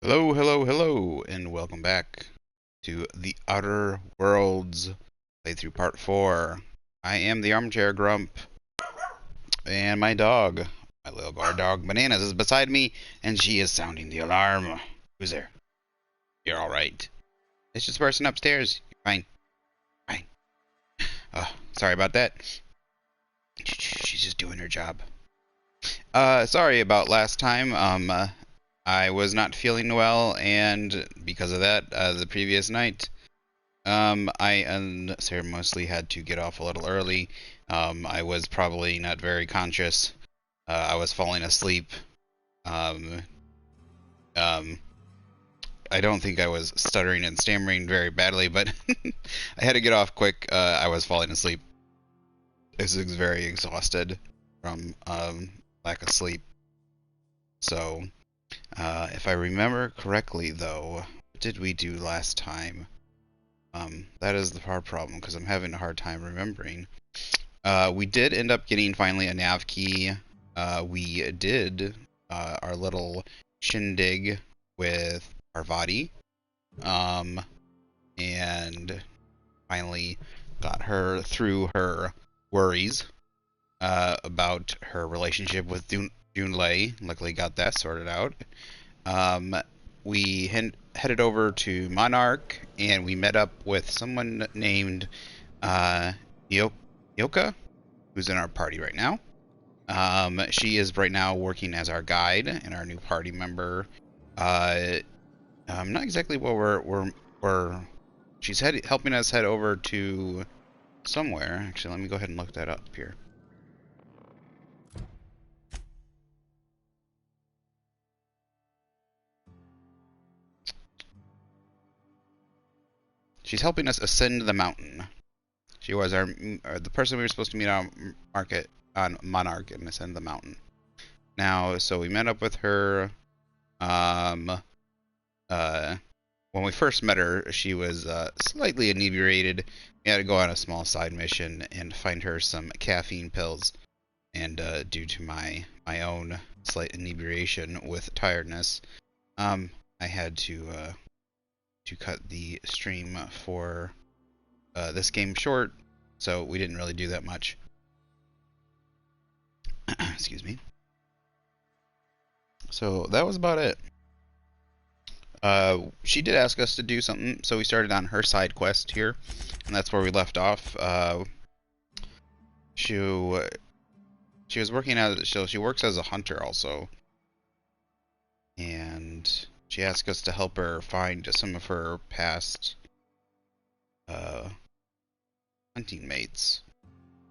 Hello, hello, hello, and welcome back to the Outer Worlds playthrough part 4. I am the Armchair Grump, and my dog, my little guard dog Bananas, is beside me, and she is sounding the alarm. Who's there? You're alright. It's just a person upstairs. You're fine. Fine. Sorry about that. She's just doing her job. Sorry about last time. I was not feeling well, and because of that, the previous night, I unceremoniously had to get off a little early. I was probably not very conscious. I was falling asleep. Um, um, I don't think I was stuttering and stammering very badly, but I had to get off quick. I was falling asleep. I was very exhausted from lack of sleep. So, if I remember correctly, though, what did we do last time? That is the hard problem, because I'm having a hard time remembering. We did end up getting finally a nav key. We did our little shindig with Parvati, and finally got her through her worries about her relationship with Dunlay. Luckily got that sorted out. We headed over to Monarch, and we met up with someone named Nyoka, who's in our party right now. She is right now working as our guide and our new party member. Not exactly what she's helping us head over to somewhere. Actually, let me go ahead and look that up here. She's helping us ascend the mountain. She was the person we were supposed to meet on Monarch and ascend the mountain. Now, so we met up with her. When we first met her, she was slightly inebriated. We had to go on a small side mission and find her some caffeine pills. And due to my own slight inebriation with tiredness, I had to cut the stream for this game short, so we didn't really do that much. Excuse me. So that was about it. She did ask us to do something, so we started on her side quest here, and that's where we left off. She was working as she works as a hunter also, and she asked us to help her find some of her past hunting mates.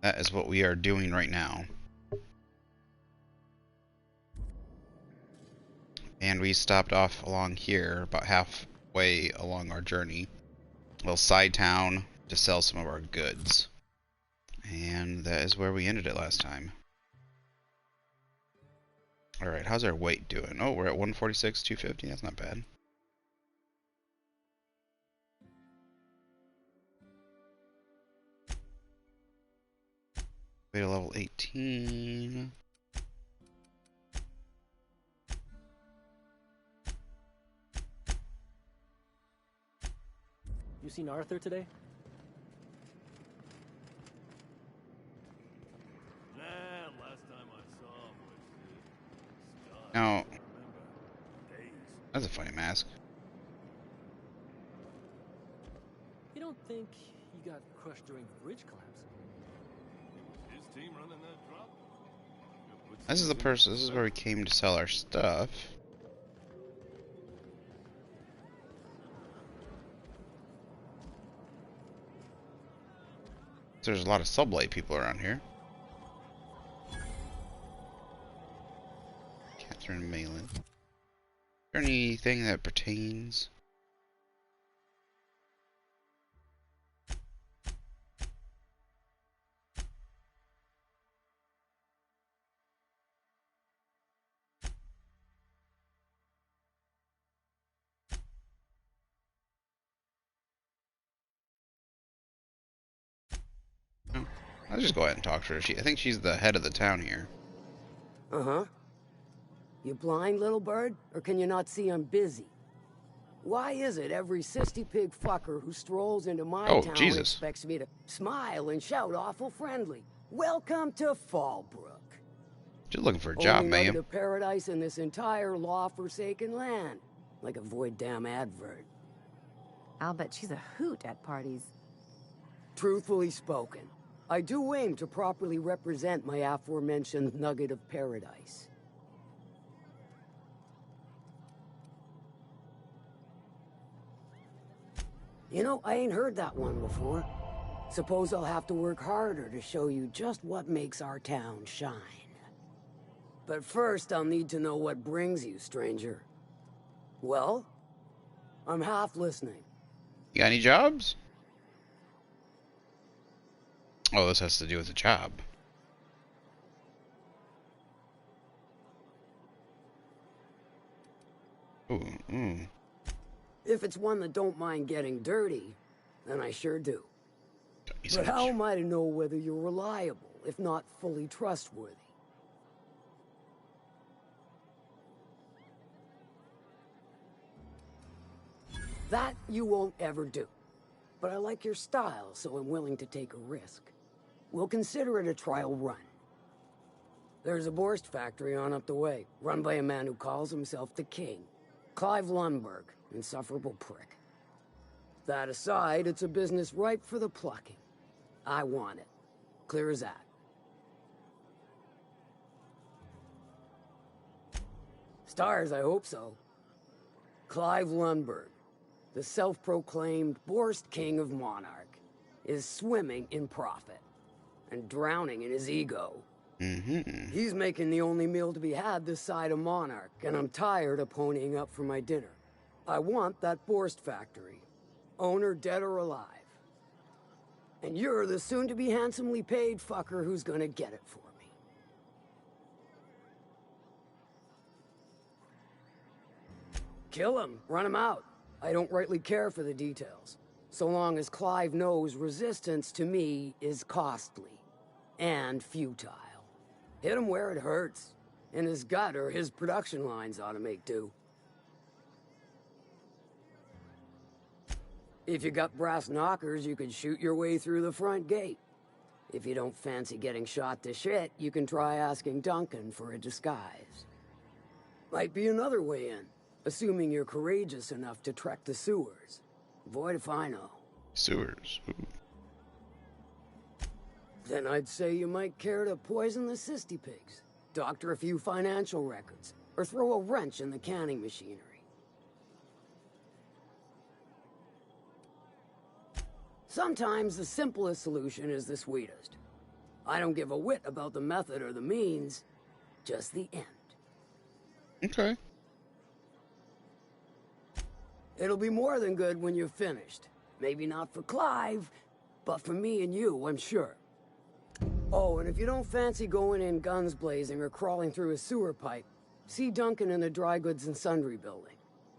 That is what we are doing right now. And we stopped off along here, about halfway along our journey. A little side town to sell some of our goods. And that is where we ended it last time. Alright, how's our weight doing? Oh, we're at 146, 250. That's not bad. Weight level 18. You seen Arthur today? Nah, last time I saw him was Now, that's a funny mask. You don't think he got crushed during the bridge collapse? his team running that drop. This is the person. This is where we came to sell our stuff. There's a lot of Sublight people around here. Catherine Malin. Is there anything that pertains? No. I'll just go ahead and talk to her. I think she's the head of the town here. Uh-huh. You blind, little bird? Or can you not see I'm busy? Why is it every sissy pig fucker who strolls into my Oh, town Jesus. expects me to smile and shout awful friendly? Welcome to Fallbrook. Just looking for a job, Only nugget ma'am. of paradise in this entire law-forsaken land. Like a void damn advert. I'll bet she's a hoot at parties. Truthfully spoken, I do aim to properly represent my aforementioned nugget of paradise. You know, I ain't heard that one before. Suppose I'll have to work harder to show you just what makes our town shine. But first, I'll need to know what brings you, stranger. Well, I'm half listening. You got any jobs? Oh, this has to do with the job. Ooh. If it's one that don't mind getting dirty, then I sure do. He's But a how bitch. am I to know whether you're reliable, if not fully trustworthy? That you won't ever do. But I like your style, so I'm willing to take a risk. We'll consider it a trial run. There's a Borst factory on up the way, run by a man who calls himself the King. Clive Lundberg, insufferable prick. That aside, it's a business ripe for the plucking. I want it. Clear as that. Stars, I hope so. Clive Lundberg, the self-proclaimed Borst King of Monarch, is swimming in profit and drowning in his ego. He's making the only meal to be had this side of Monarch, and I'm tired of ponying up for my dinner. I want that Borst factory, owner dead or alive. And you're the soon-to-be handsomely paid fucker who's gonna get it for me. Kill him, run him out. I don't rightly care for the details, so long as Clive knows resistance to me is costly and futile. Hit him where it hurts. In his gut or his production lines ought to make do. If you got brass knockers, you could shoot your way through the front gate. If you don't fancy getting shot to shit, you can try asking Duncan for a disguise. Might be another way in, assuming you're courageous enough to trek the sewers. Void if I know. Sewers. Ooh. Then I'd say you might care to poison the sissy pigs, doctor a few financial records, or throw a wrench in the canning machinery. Sometimes the simplest solution is the sweetest. I don't give a whit about the method or the means, just the end. Okay. It'll be more than good when you're finished. Maybe not for Clive, but for me and you, I'm sure. Oh, and if you don't fancy going in guns blazing or crawling through a sewer pipe, see Duncan in the dry goods and sundry building.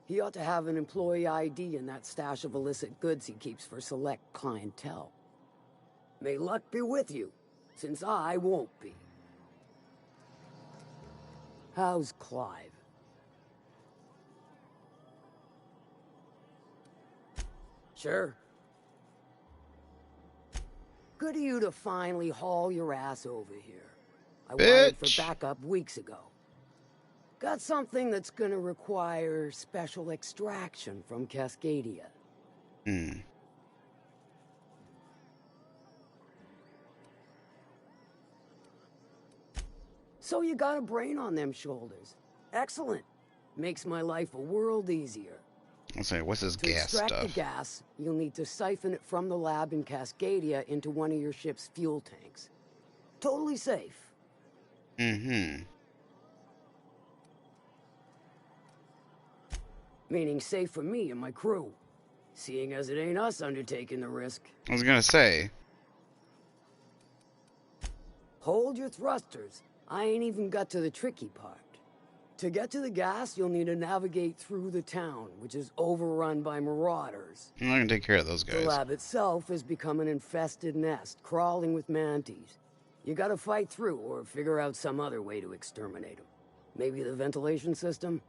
He ought to have an employee ID in that stash of illicit goods he keeps for select clientele. May luck be with you, since I won't be. How's Clive? Sure. Good of you to finally haul your ass over here. I wired for Bitch. backup weeks ago. Got something that's gonna require special extraction from Cascadia. So you got a brain on them shoulders. Excellent. Makes my life a world easier. Let's say, what's this To gas extract stuff? the gas, you'll need to siphon it from the lab in Cascadia into one of your ship's fuel tanks. Totally safe. Meaning safe for me and my crew. Seeing as it ain't us undertaking the risk. I was gonna say. Hold your thrusters. I ain't even got to the tricky part. To get to the gas, you'll need to navigate through the town, which is overrun by marauders. I'm not gonna take care of those The guys. lab itself has become an infested nest, crawling with manties. You gotta fight through or figure out some other way to exterminate them. Maybe the ventilation system?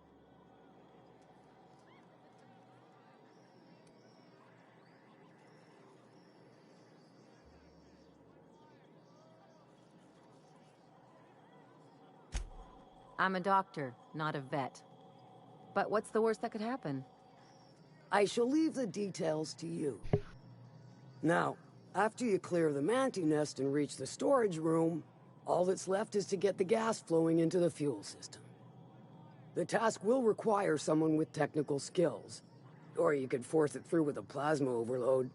I'm a doctor, not a vet. But what's the worst that could happen? I shall leave the details to you. Now, after you clear the manti nest and reach the storage room, all that's left is to get the gas flowing into the fuel system. The task will require someone with technical skills. Or you could force it through with a plasma overload.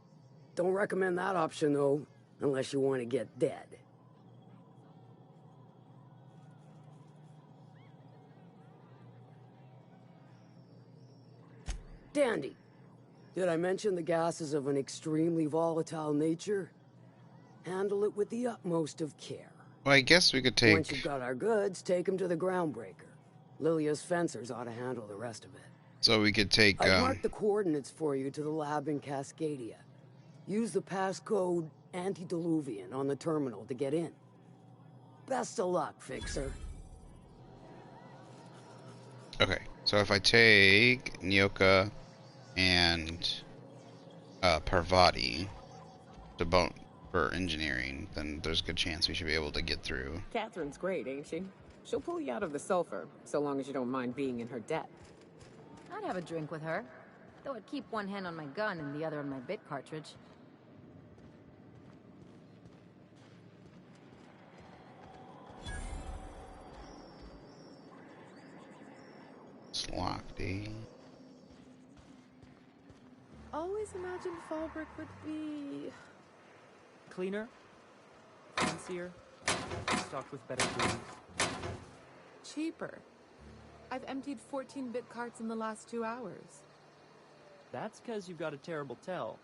Don't recommend that option, though, unless you want to get dead. Dandy. Did I mention the gas is of an extremely volatile nature? Handle it with the utmost of care. Well, I guess we could take... Once you've got our goods, take them to the groundbreaker. Lilia's fencers ought to handle the rest of it. So we could take... I've marked the coordinates for you to the lab in Cascadia. Use the passcode Antediluvian on the terminal to get in. Best of luck, Fixer. Okay, so if I take Nyoka and Parvati to bone for engineering, then there's a good chance we should be able to get through. Catherine's great, ain't she? She'll pull you out of the sulfur, so long as you don't mind being in her debt. I'd have a drink with her, though I'd keep one hand on my gun and the other on my bit cartridge. It's locked, eh? Always imagined Fallbrook would be... Cleaner, fancier, stocked with better food. cheaper. I've emptied 14-bit carts in the last 2 hours. That's because you've got a terrible tell.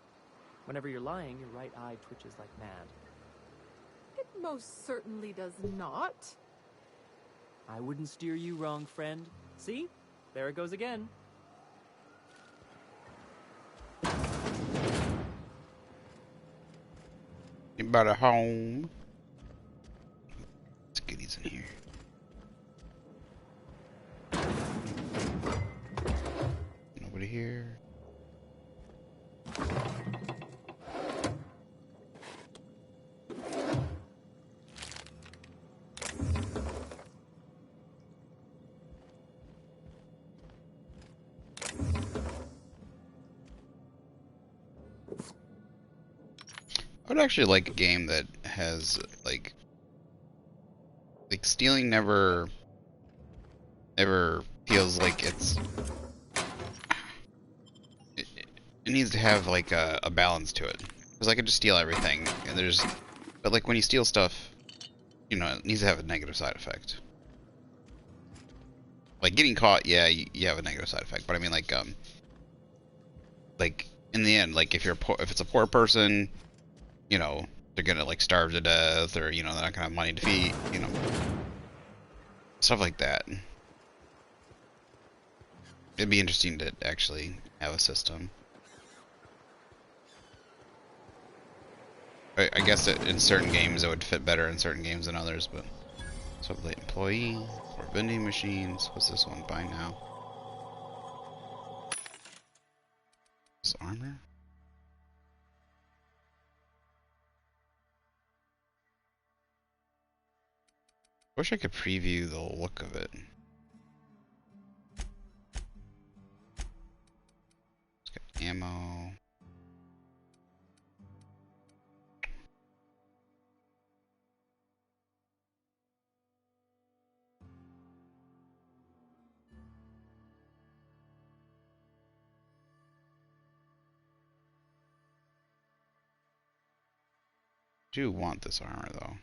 Whenever you're lying, your right eye twitches like mad. It most certainly does not. I wouldn't steer you wrong, friend. See? There it goes again. Anybody home? Let's get these in here. Nobody here. I would actually like a game that has like stealing never feels like it needs to have like a balance to it, because I could just steal everything and but like when you steal stuff, you know, it needs to have a negative side effect. Like getting caught, yeah, you have a negative side effect, but I mean like in the end, like if it's a poor person, you know, they're gonna like starve to death, or you know, they're not gonna have money to feed, you know, stuff like that. It'd be interesting to actually have a system. I guess in certain games it would fit better in certain games than others, but Sublight employee or vending machines. What's this one? Buy now. This armor. Wish I could preview the look of it. It's got ammo. I do want this armor though.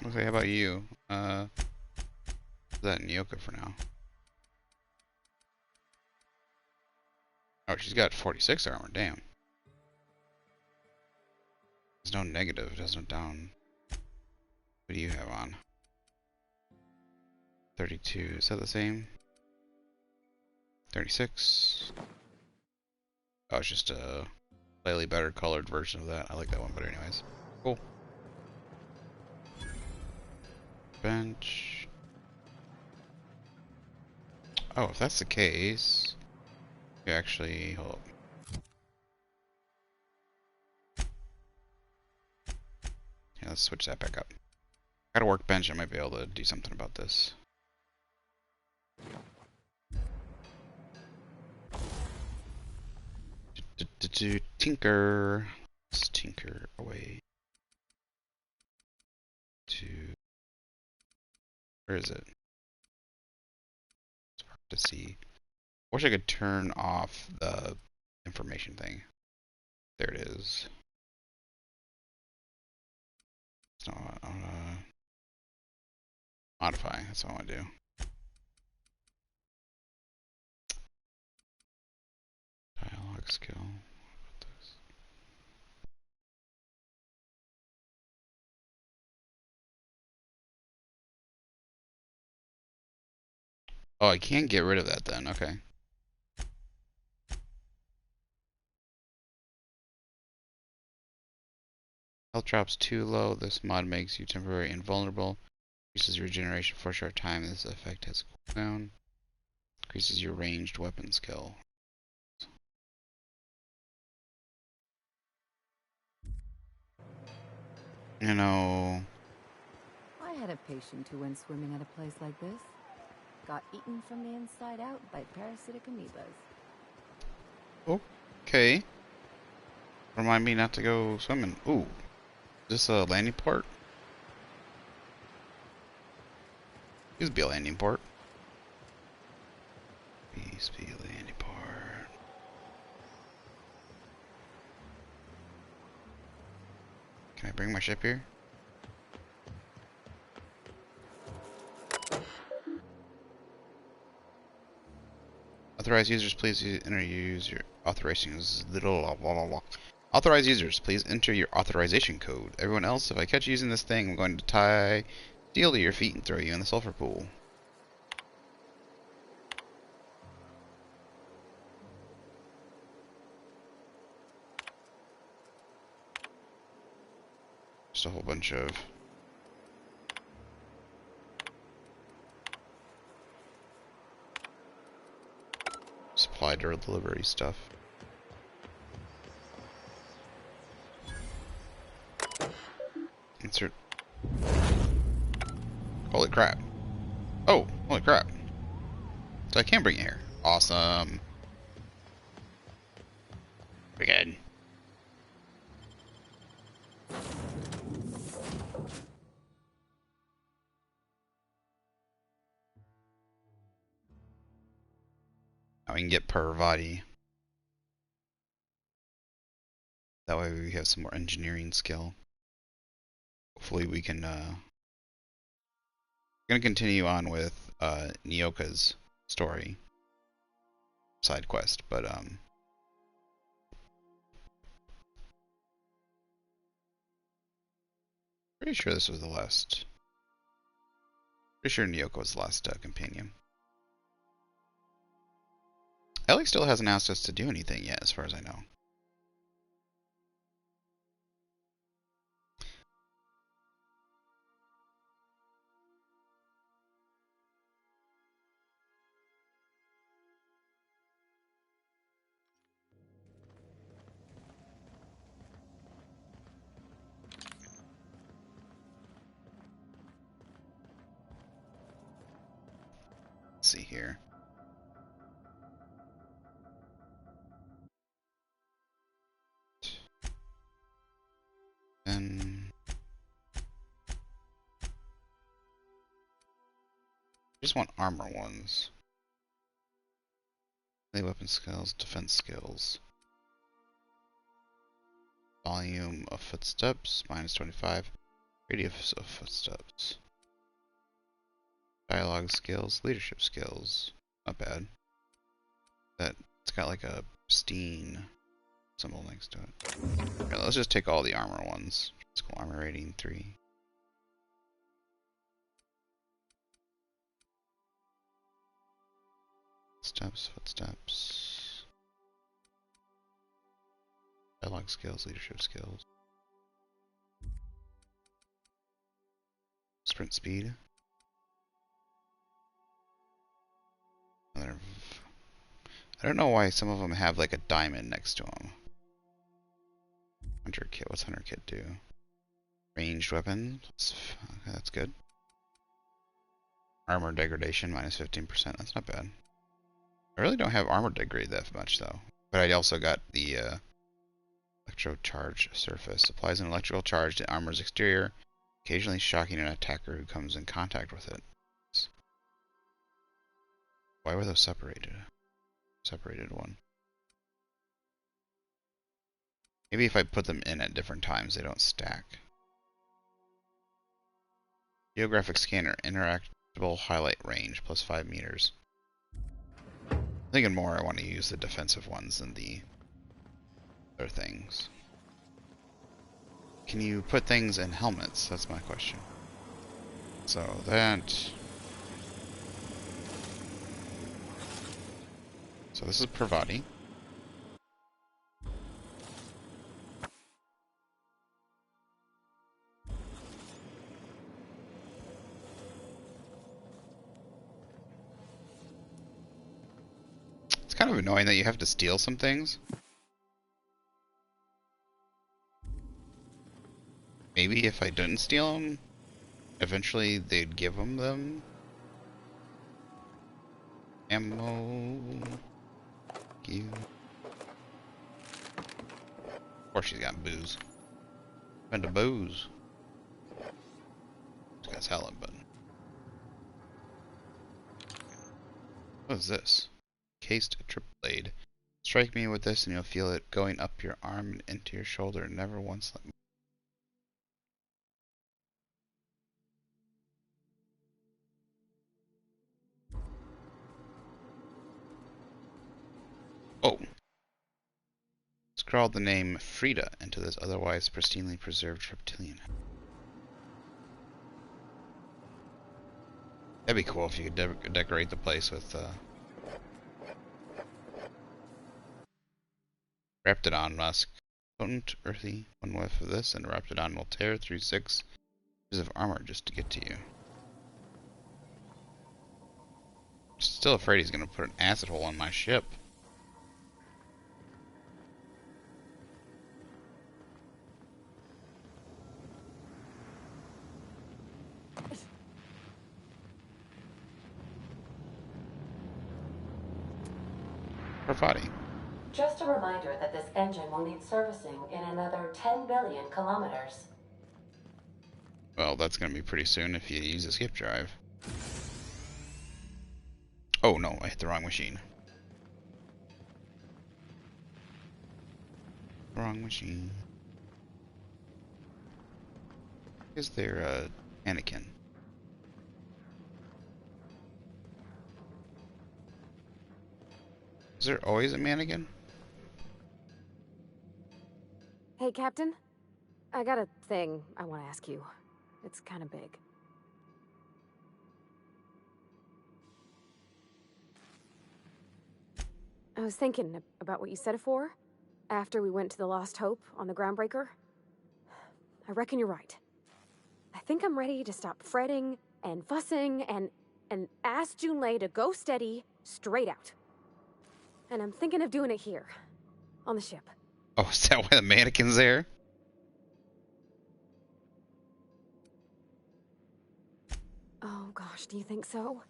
Okay, how about you? That Nyoka for now. Oh, she's got 46 armor, damn. There's no negative, there's no down. What do you have on? 32, is that the same? 36. Oh, it's just a slightly better colored version of that. I like that one better anyways. Cool. Bench. Oh, if that's the case, you actually, hold up. Yeah, let's switch that back up. Got a workbench, I might be able to do something about this. Tinker. Let's tinker away. To where is it? It's hard to see. I wish I could turn off the information thing. There it is. It's not modify. That's what I want to do. Dialogue skill. What about this? Oh, I can't get rid of that then. Okay. Health drops too low. This mod makes you temporarily invulnerable. Increases your regeneration for a short time. This effect has a cooldown. Increases your ranged weapon skill. You know. I had a patient who went swimming at a place like this. Got eaten from the inside out by parasitic amoebas. Okay. Remind me not to go swimming. Ooh. Is this a landing port? This be a landing port. Please be a landing port. Can I bring my ship here? Authorized users, please enter your authorizations. Authorized users, please enter your authorization code. Everyone else, if I catch you using this thing, I'm going to tie steel to your feet and throw you in the sulfur pool. Just a whole bunch of supply delivery stuff. Insert. Holy crap. Oh, holy crap. So I can bring it here. Awesome. Pretty good. Now we can get Parvati. That way we have some more engineering skill. Hopefully we can we're gonna continue on with Nyoka's story. Side quest, but pretty sure this was the last. Pretty sure Nyoka was the last companion. Ellie still hasn't asked us to do anything yet, as far as I know. Let's see here. And I just want armor ones. Melee weapon skills, defense skills. Volume of footsteps, minus 25. Radius of footsteps. Dialogue skills, leadership skills. Not bad. It's got like a pristine symbol next to it. Okay, let's just take all the armor ones. Physical armor rating 3. Footsteps. Dialogue skills, leadership skills. Sprint speed. I don't know why some of them have like a diamond next to them. Hunter kit. What's Hunter kit do? Ranged weapon. Okay, that's good. Armor degradation minus 15%. That's not bad. I really don't have armor degrade that much though. But I also got the electro charge surface. Applies an electrical charge to armor's exterior, occasionally shocking an attacker who comes in contact with it. Why were those separated? Separated one. Maybe if I put them in at different times, they don't stack. Geographic scanner, interactable highlight range, plus 5 meters. Thinking more, I want to use the defensive ones than the other things. Can you put things in helmets? That's my question. So that... So this is Pravati. It's kind of annoying that you have to steal some things. Maybe if I didn't steal them, eventually they'd give them. Ammo. You. Of course she's got booze. Spend a booze. This guy's hella, but... What is this? Cased trip blade. Strike me with this and you'll feel it going up your arm and into your shoulder. Never once let me... Oh! Scrawled the name Frida into this otherwise pristinely preserved reptilian. That'd be cool if you could decorate the place with Raptidon musk. Potent, earthy. One whiff of this and Raptidon will tear through 6 pieces of armor just to get to you. Still afraid he's gonna put an acid hole on my ship. Pravati. Just a reminder that this engine will need servicing in another 10 billion kilometers. Well, that's gonna be pretty soon if you use a skip drive. Oh no, I hit the wrong machine. Wrong machine. Is there a mannequin? Is there always a mannequin? Hey, Captain. I got a thing I want to ask you. It's kind of big. I was thinking about what you said afore, after we went to the Lost Hope on the Groundbreaker. I reckon you're right. I think I'm ready to stop fretting and fussing and ask Junlei to go steady, straight out. And I'm thinking of doing it here, on the ship. Oh, is that why the mannequin's there? Oh gosh, do you think so?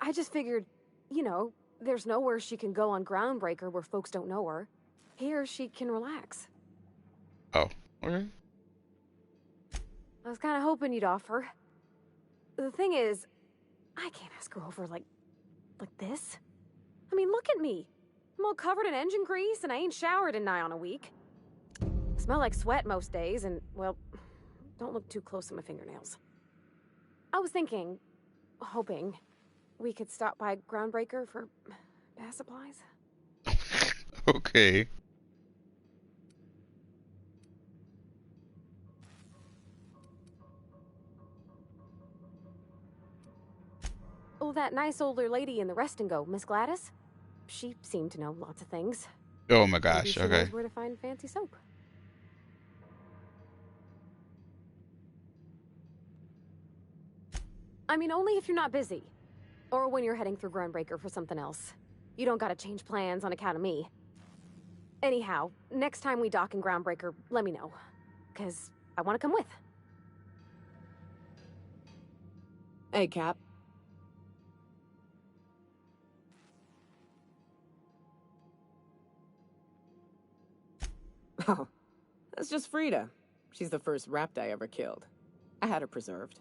I just figured, you know, there's nowhere she can go on Groundbreaker where folks don't know her. Here she can relax. Oh, okay. I was kind of hoping you'd offer. The thing is, I can't ask her over like this. I mean, look at me. I'm all covered in engine grease and I ain't showered in nigh on a week. Smell like sweat most days and, well, don't look too close at my fingernails. I was thinking, hoping, we could stop by Groundbreaker for bath supplies. Okay. Oh, that nice older lady in the rest and go, Miss Gladys? She seemed to know lots of things. Oh my Maybe gosh, she okay. knows where to find fancy soap. I mean, only if you're not busy. Or when you're heading through Groundbreaker for something else. You don't gotta change plans on account of me. Anyhow, next time we dock in Groundbreaker, let me know. 'Cause I want to come with. Hey, Cap. Oh, that's just Frida. She's the first rapt I ever killed. I had her preserved.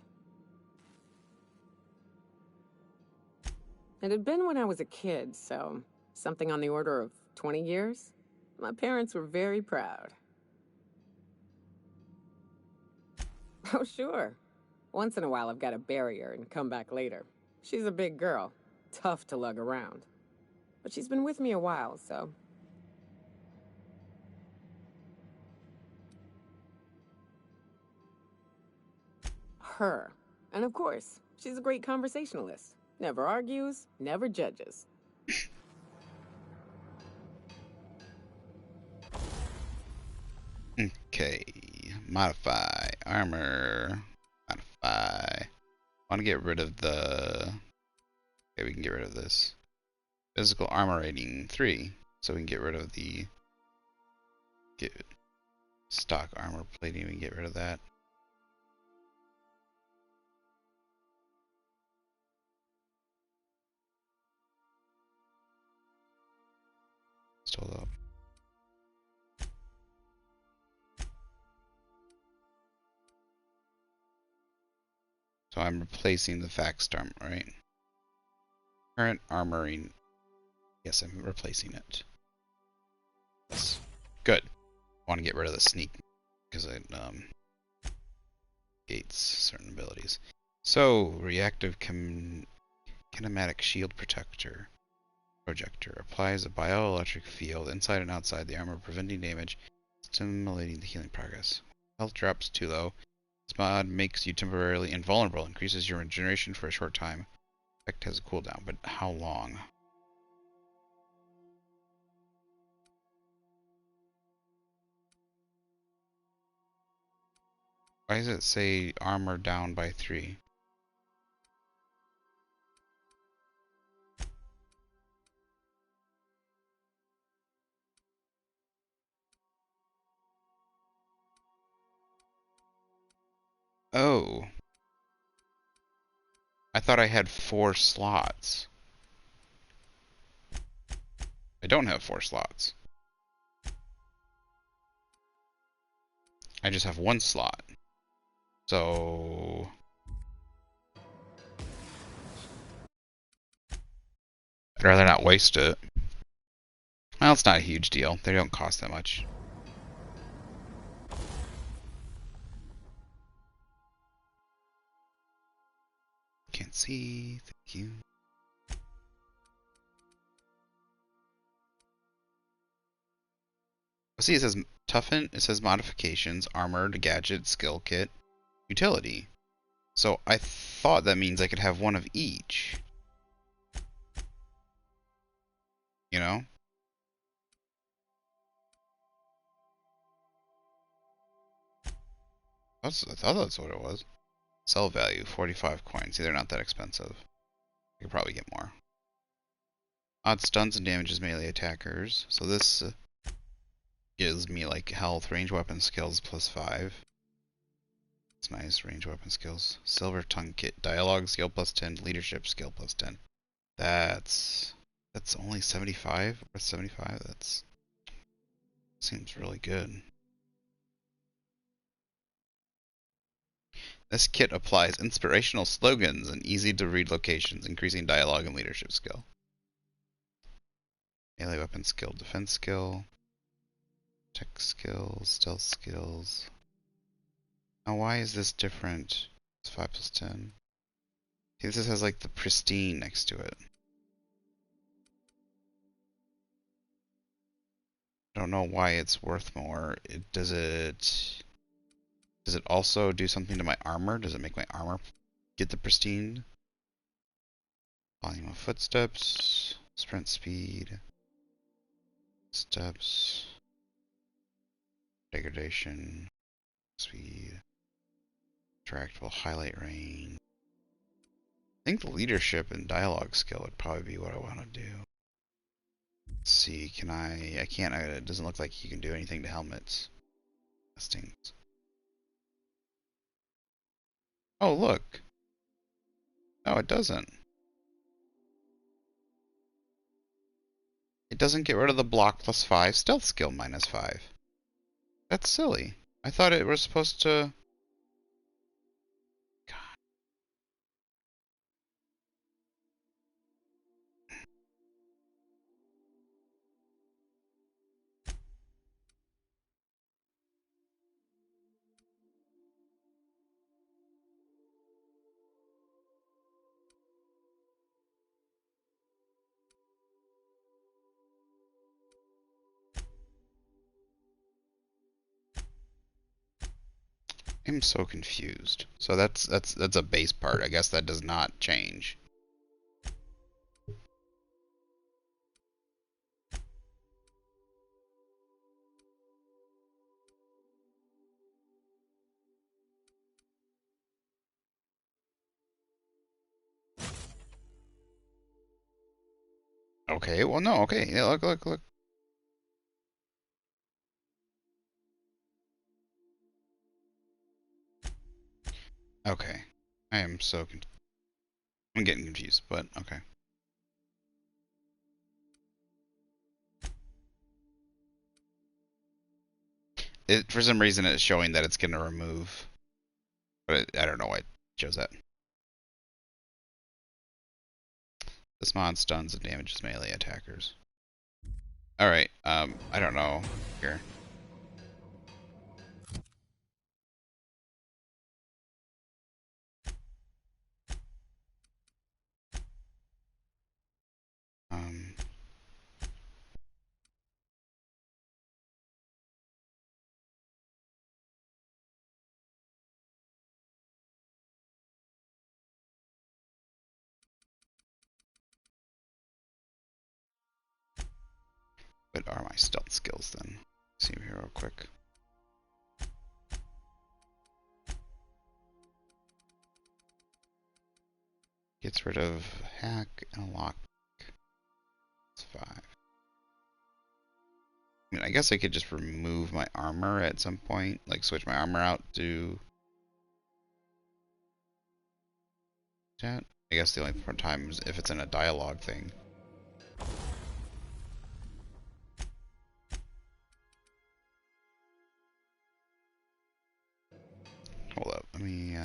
It had been when I was a kid, so something on the order of 20 years. My parents were very proud. Oh, sure. Once in a while, I've got to bury her and come back later. She's a big girl, tough to lug around. But she's been with me a while, so... Her. And of course, she's a great conversationalist. Never argues, never judges. Okay. Modify. Armor. Modify. Want to get rid of the... Okay, we can get rid of this. Physical armor rating 3. So we can get rid of the... Get stock armor plating. We can get rid of that. Hold up. So I'm replacing the faxed armor, right? Current armoring. Yes, I'm replacing it. Yes. Good. I want to get rid of the sneak because it gates certain abilities. So reactive kinematic shield protector projector applies a bioelectric field inside and outside the armor, preventing damage, stimulating the healing progress. Health drops too low. This mod makes you temporarily invulnerable, increases your regeneration for a short time. Effect has a cooldown, but how long? Why does it say armor down by 3? Oh. I thought I had 4 slots. I don't have 4 slots. I just have 1 slot. So... I'd rather not waste it. Well, it's not a huge deal. They don't cost that much. Can't see. Thank you. See, it says toughen. It says modifications, armored, gadget, skill kit, utility. So I thought that means I could have one of each. You know? I thought that's what it was. Sell value, 45 coins. See, they're not that expensive. I could probably get more. Odd stuns and damages melee attackers. So this gives me like health, range weapon skills plus 5. It's nice, range weapon skills. Silver tongue kit, dialogue skill plus 10, leadership skill plus 10. That's only 75? Worth 75? That's seems really good. This kit applies inspirational slogans and easy to read locations, increasing dialogue and leadership skill. Melee weapon skill, defense skill, tech skills, stealth skills. Now why is this different? It's 5 plus 10. See, this has like the pristine next to it. I don't know why it's worth more. Does it also do something to my armor? Does it make my armor get the pristine? Volume of footsteps. sprint speed, steps, degradation, speed, tractable highlight range. I think the leadership and dialogue skill would probably be what I want to do. Let's see, can I can't, it doesn't look like you can do anything to helmets. Listings. Oh, look. No, it doesn't. It doesn't get rid of the block +5, stealth skill -5. That's silly. I thought it was supposed to... God. I'm so confused. So that's a base part. I guess that does not change. Okay, well no, okay. Yeah, look. Okay. I am so I'm getting confused, but okay. For some reason it's showing that it's going to remove, but I don't know why it shows that. This mod stuns and damages melee attackers. Alright, I don't know. Here. Um, what are my stealth skills then? See here real quick. Gets rid of hack and lock. It's 5. I mean, I guess I could just remove my armor at some point, like switch my armor out to that. I guess the only time is if it's in a dialogue thing. Hold up, let me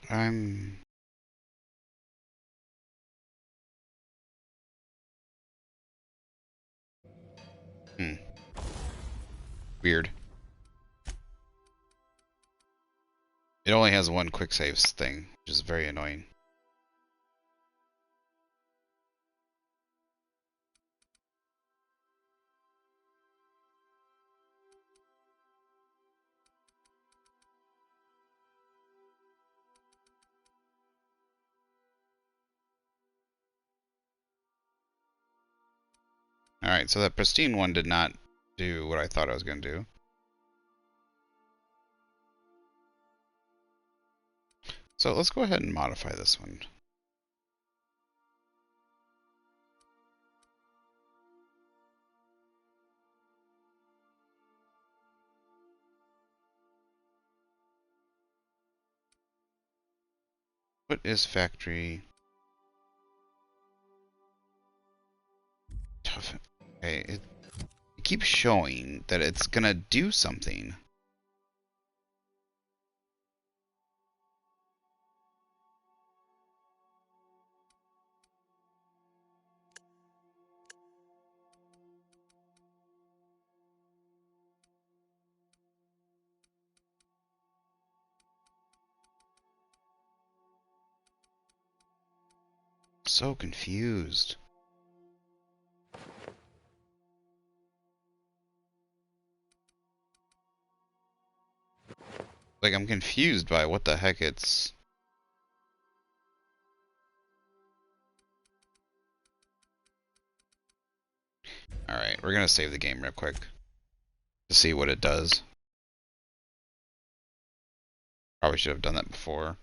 I'm weird. It only has one quick saves thing, which is very annoying. Alright, so that pristine one did not do what I thought I was going to do. So let's go ahead and modify this one. What is factory? Tough. Okay, it keeps showing that it's gonna do something. so confused. Like, I'm confused by what the heck it's... Alright, we're gonna save the game real quick to see what it does. Probably should have done that before.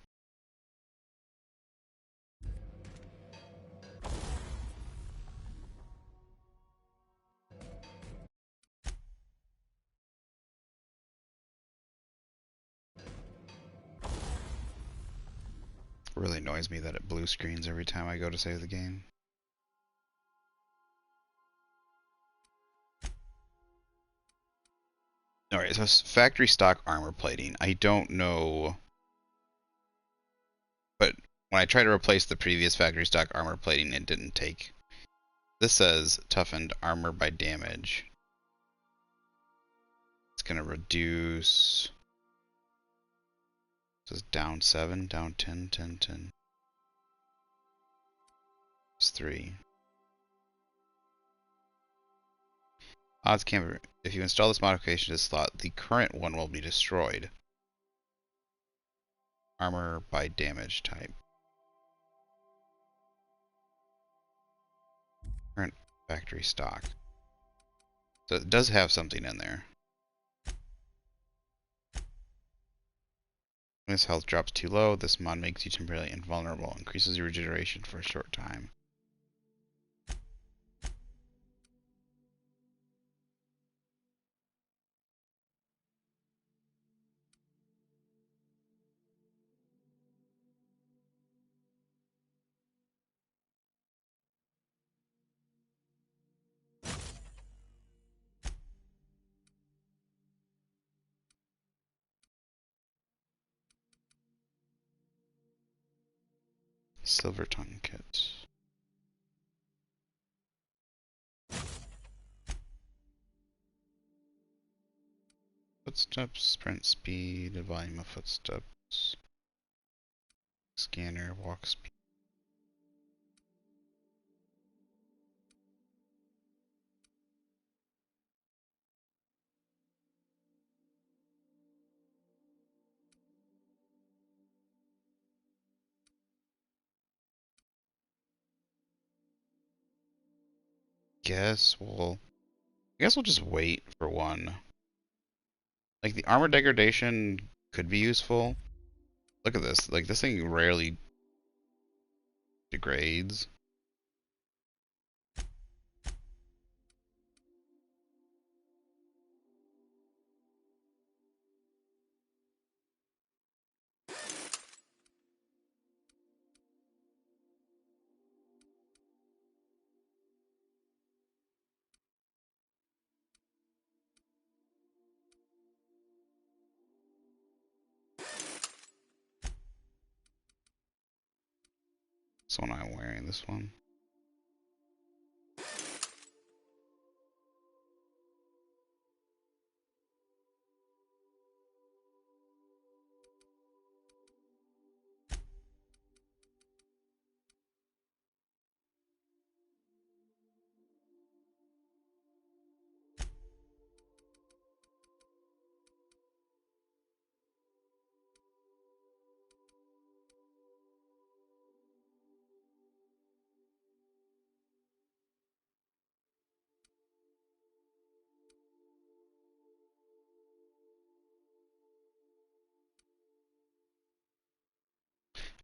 It really annoys me that it blue screens every time I go to save the game. Alright, so factory stock armor plating. I don't know... But when I tried to replace the previous factory stock armor plating, it didn't take. This says toughened armor by damage. It's gonna reduce... It says down 7, down 10, 10, 10. It's 3. Odds camera. If you install this modification to this slot, the current one will be destroyed. Armor by damage type. Current factory stock. So it does have something in there. When this health drops too low, this mod makes you temporarily invulnerable. Increases your regeneration for a short time. Silver tongue kit. Footsteps, sprint speed, volume of footsteps. Scanner, walk speed. I guess we'll just wait for one. Like the armor degradation could be useful. Look at this. Like this thing rarely degrades. This one I'm wearing, this one.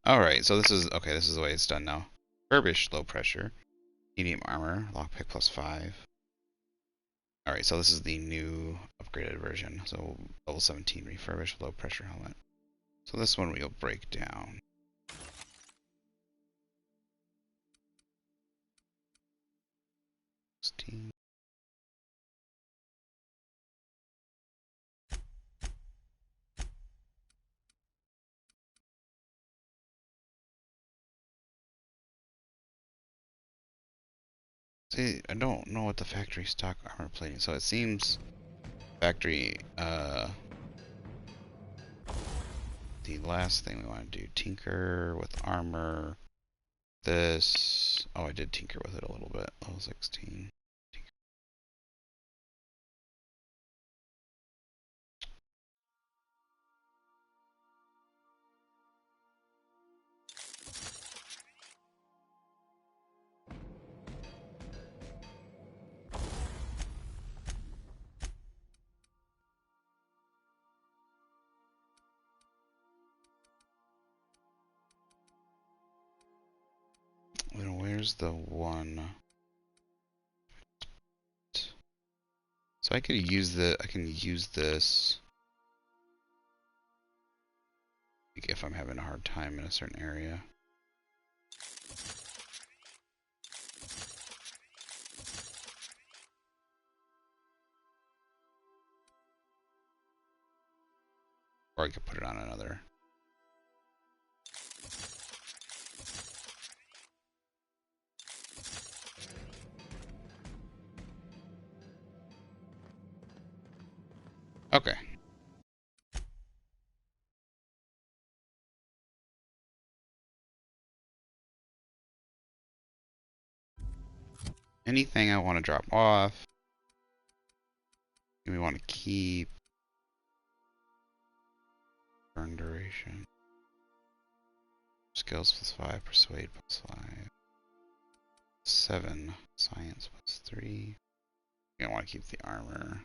Alright, so this is the way it's done now. Furbish, low pressure. Medium armor, lockpick +5. Alright, so this is the new upgraded version. So level 17 refurbished low pressure helmet. So this one we'll break down. Steam. See, I don't know what the factory stock armor plating. So it seems factory the last thing we want to do, tinker with armor. This. Oh, I did tinker with it a little bit. Level 16. Then where's the one? So I could use I can use this if I'm having a hard time in a certain area. Or I could put it on another. Okay. Anything I want to drop off. We want to keep. Burn duration. Skills +5, persuade +5. 7, science +3. I want to keep the armor.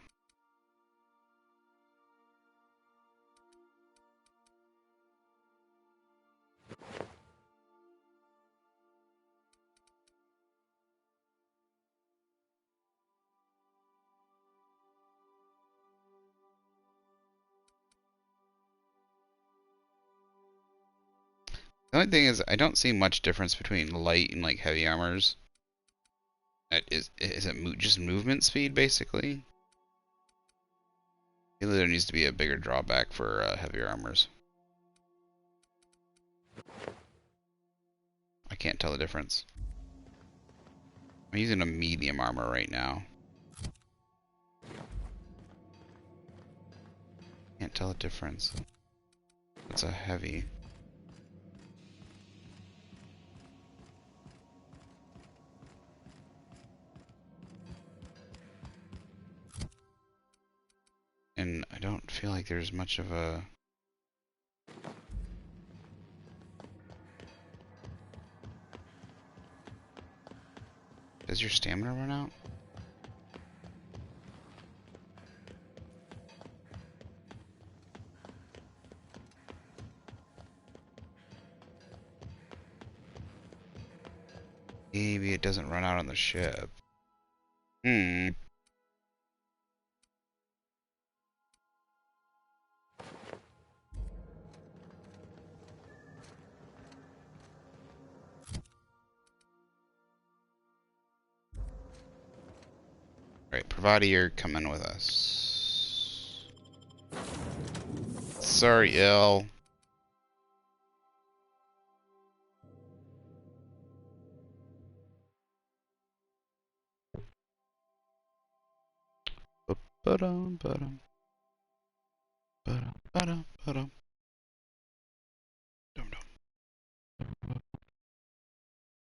The only thing is, I don't see much difference between light and like heavy armors. Is it just movement speed basically? Really, there needs to be a bigger drawback for heavier armors. I can't tell the difference. I'm using a medium armor right now. Can't tell the difference. It's a heavy. And I don't feel like there's much of a... Does your stamina run out? Maybe it doesn't run out on the ship. Alright, Pravati, you're coming with us. Sorry, Il. Ba-dum, ba-dum. Ba-dum, ba-dum, ba-dum. Dum-dum.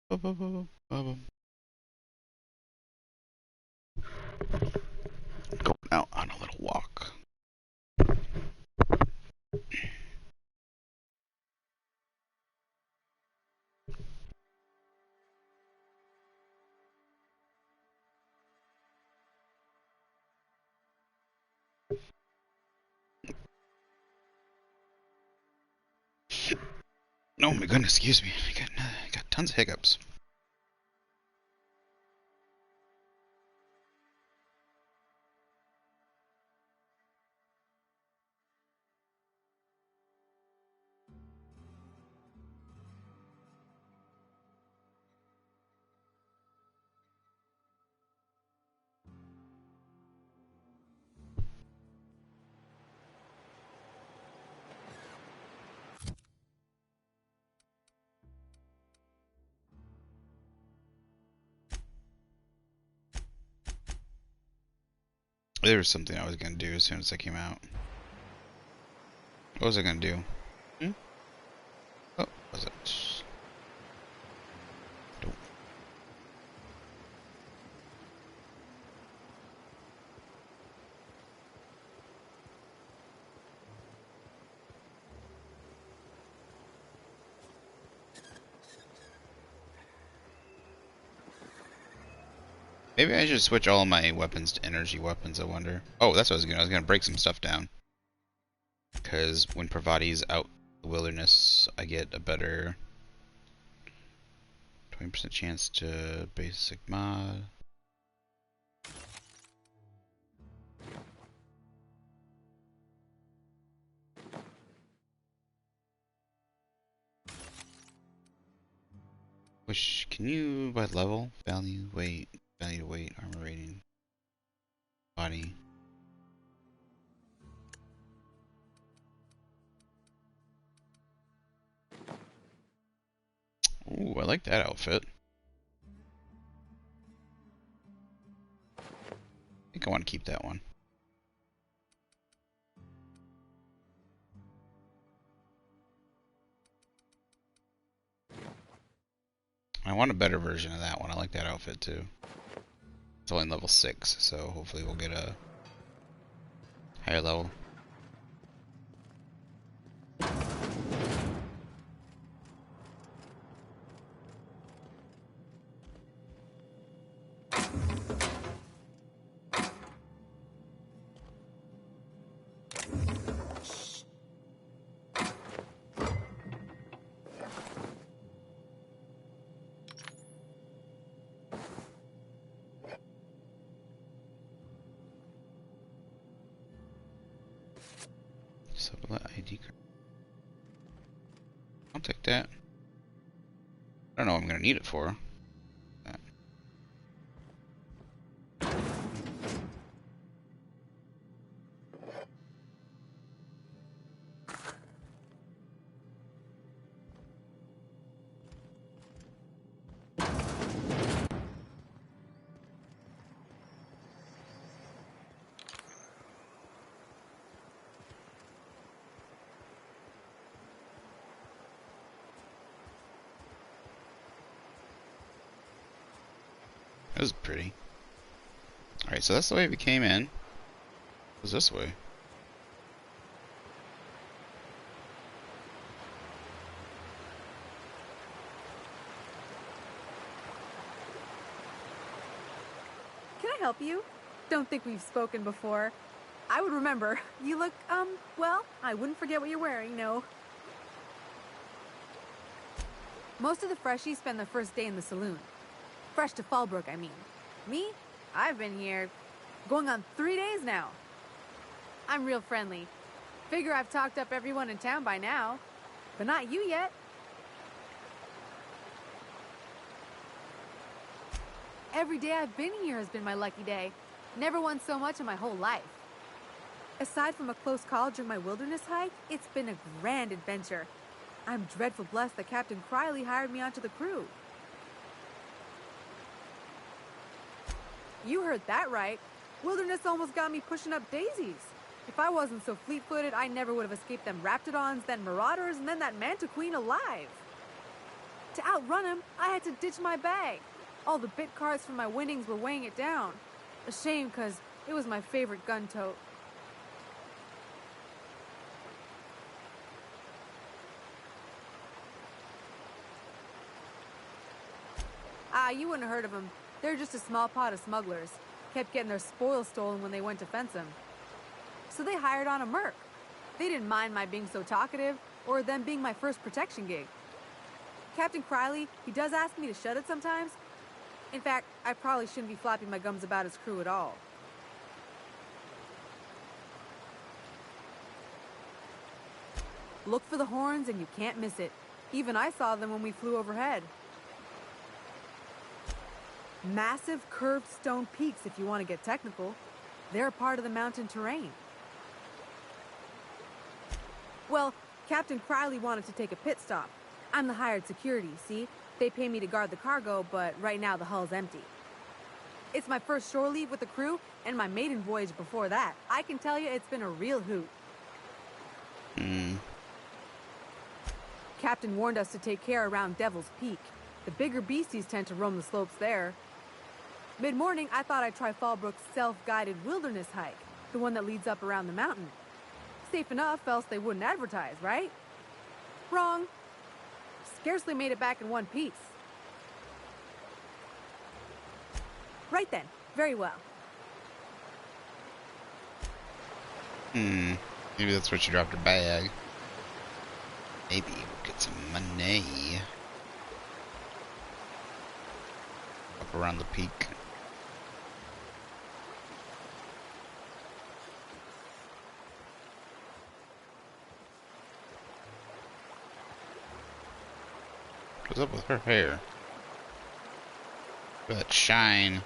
Ba-ba-ba-ba, ba-bum. Going out on a little walk. Oh my goodness, excuse me. I got tons of hiccups. There was something I was going to do as soon as I came out. What was I going to do? Oh, what was it? Maybe I should switch all my weapons to energy weapons, I wonder. Oh, that's what I was gonna. I was gonna break some stuff down. Because when Pravati's out in the wilderness, I get a better 20% chance to basic mod. Which, can you, by level, value, weight, armor rating, body. Ooh, I like that outfit. I think I want to keep that one. I want a better version of that one. I like that outfit too. It's only level 6, so hopefully we'll get a higher level. Sublight ID card. I'll take that. I don't know what I'm gonna need it for. That was pretty. Alright, so that's the way we came in. It was this way. Can I help you? Don't think we've spoken before. I would remember. You look, well, I wouldn't forget what you're wearing, no. Most of the freshies spend their first day in the saloon. Fresh to Fallbrook, I mean. Me? I've been here going on 3 days now. I'm real friendly. Figure I've talked up everyone in town by now. But not you yet. Every day I've been here has been my lucky day. Never won so much in my whole life. Aside from a close call during my wilderness hike, it's been a grand adventure. I'm dreadful blessed that Captain Criley hired me onto the crew. You heard that right. Wilderness almost got me pushing up daisies. If I wasn't so fleet-footed, I never would have escaped them Raptidons, then Marauders, and then that Manta Queen alive. To outrun him, I had to ditch my bag. All the bit cards from my winnings were weighing it down. A shame, because it was my favorite gun tote. Ah, you wouldn't have heard of them. They're just a small pot of smugglers. Kept getting their spoils stolen when they went to fence him. So they hired on a merc. They didn't mind my being so talkative, or them being my first protection gig. Captain Criley, he does ask me to shut it sometimes. In fact, I probably shouldn't be flapping my gums about his crew at all. Look for the horns and you can't miss it. Even I saw them when we flew overhead. Massive curved stone peaks, if you want to get technical. They're a part of the mountain terrain. Well, Captain Criley wanted to take a pit stop. I'm the hired security, see? They pay me to guard the cargo, but right now the hull's empty. It's my first shore leave with the crew, and my maiden voyage before that. I can tell you it's been a real hoot. Captain warned us to take care around Devil's Peak. The bigger beasties tend to roam the slopes there. Mid-morning, I thought I'd try Fallbrook's self-guided wilderness hike, the one that leads up around the mountain. Safe enough, else they wouldn't advertise, right? Wrong. Scarcely made it back in one piece. Right then. Very well. Maybe that's where she dropped her bag. Maybe we'll get some money. Up around the peak. What's up with her hair? That shine.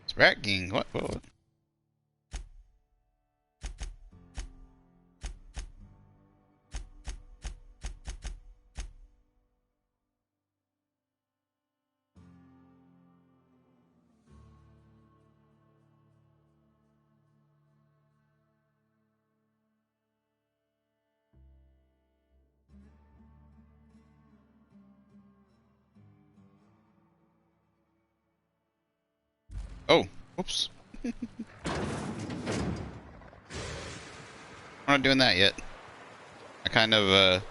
It's Rat King. What? Oh, oops. I'm not doing that yet. I kind of,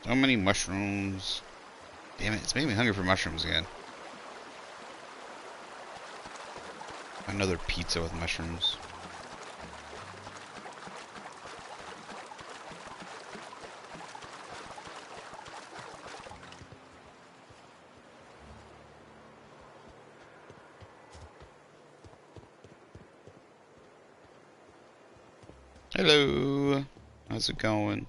so many mushrooms. Damn it, it's making me hungry for mushrooms again. Another pizza with mushrooms. Hello. How's it going?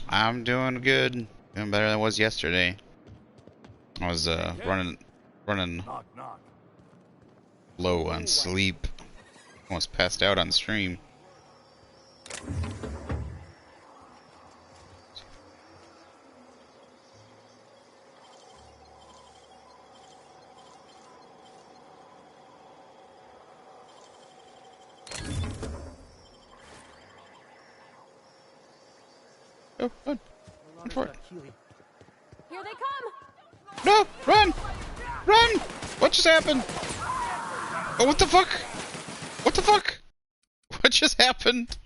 I'm doing good. Doing better than I was yesterday. I was running Knock, knock. low on sleep. Almost passed out on stream. Oh, run. Run for it. Here they come! No! Run! Run! What just happened? Oh, what the fuck? What the fuck? What just happened?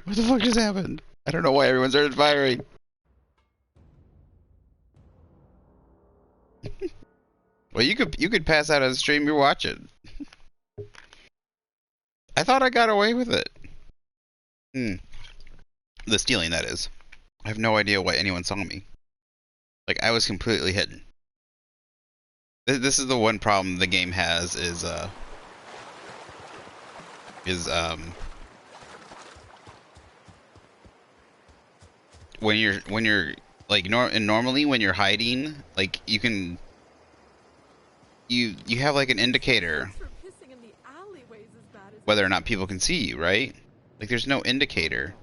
What the fuck just happened? I don't know why everyone started firing. Well, you could pass out on the stream you're watching. I thought I got away with it. The stealing, that is. I have no idea why anyone saw me. Like, I was completely hidden. This is the one problem the game has is when you're like normally when you're hiding, like you can you have like an indicator whether or not people can see you, right? Like there's no indicator.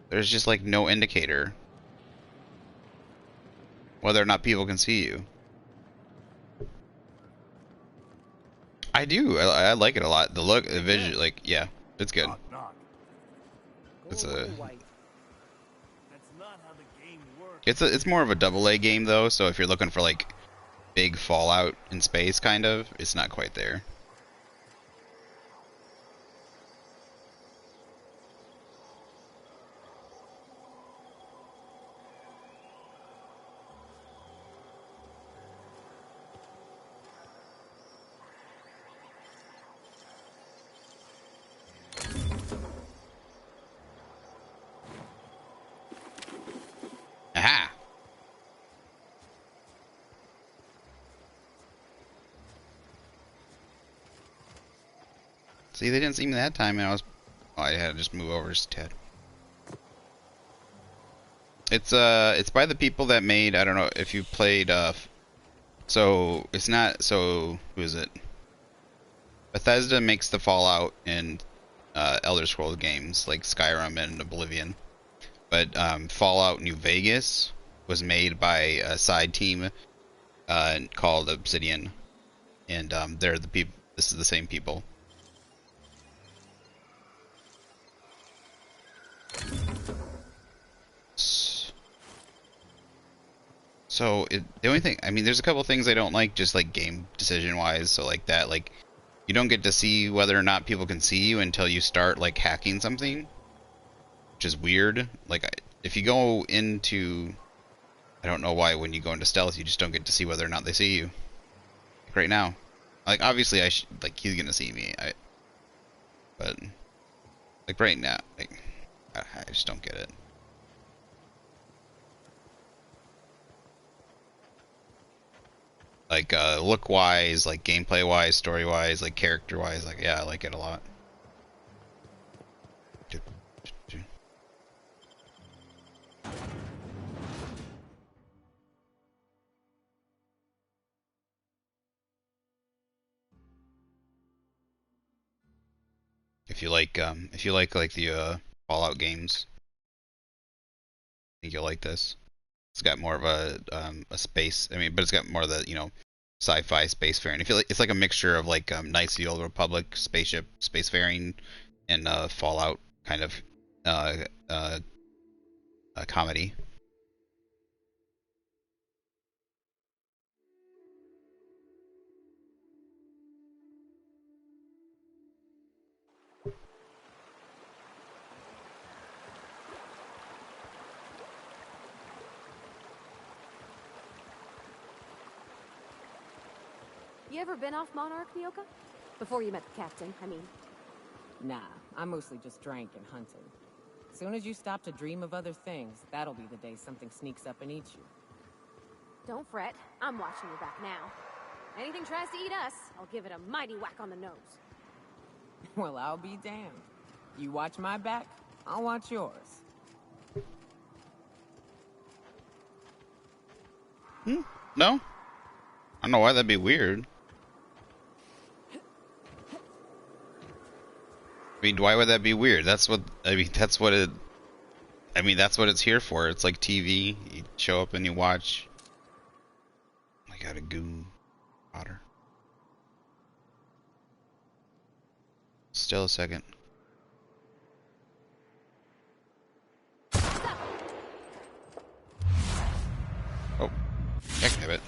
There's just like no indicator whether or not people can see you. I do. I like it a lot. The look, the vision, like yeah, it's good. Knock, knock. It's a That's not how the game works. it's more of a AA game though. So if you're looking for like big Fallout in space, kind of, it's not quite there. See, they didn't see me that time, and I had to just move over just a tad. It's by the people that made, I don't know if you played, so it's not, so who is it? Bethesda makes the Fallout and Elder Scrolls games like Skyrim and Oblivion, but Fallout New Vegas was made by a side team called Obsidian, and they're the people. This is the same people. So the only thing, I mean, there's a couple things I don't like, just like game decision wise. So like that, like you don't get to see whether or not people can see you until you start like hacking something, which is weird. Like if you go into, I don't know why when you go into stealth you just don't get to see whether or not they see you. Like right now, like obviously like he's gonna see me, but like right now, like I just don't get it. Like look wise, like gameplay wise, story wise, like character wise, like yeah, I like it a lot. If you like the Fallout games, I think you'll like this. It's got more of a space. I mean, but it's got more of the, you know, sci-fi spacefaring. If you like, it's like a mixture of like Knights of the Old Republic spaceship spacefaring and Fallout kind of comedy. You ever been off Monarch, Nyoka? Before you met the captain, I mean. Nah, I mostly just drank and hunted. Soon as you stop to dream of other things, that'll be the day something sneaks up and eats you. Don't fret. I'm watching your back now. Anything tries to eat us, I'll give it a mighty whack on the nose. Well, I'll be damned. You watch my back, I'll watch yours. No? I don't know why that'd be weird. I mean, why would that be weird? That's what that's what it's here for. It's like TV. You show up and you watch. I got a goon otter. Still a second. Oh, heck of it.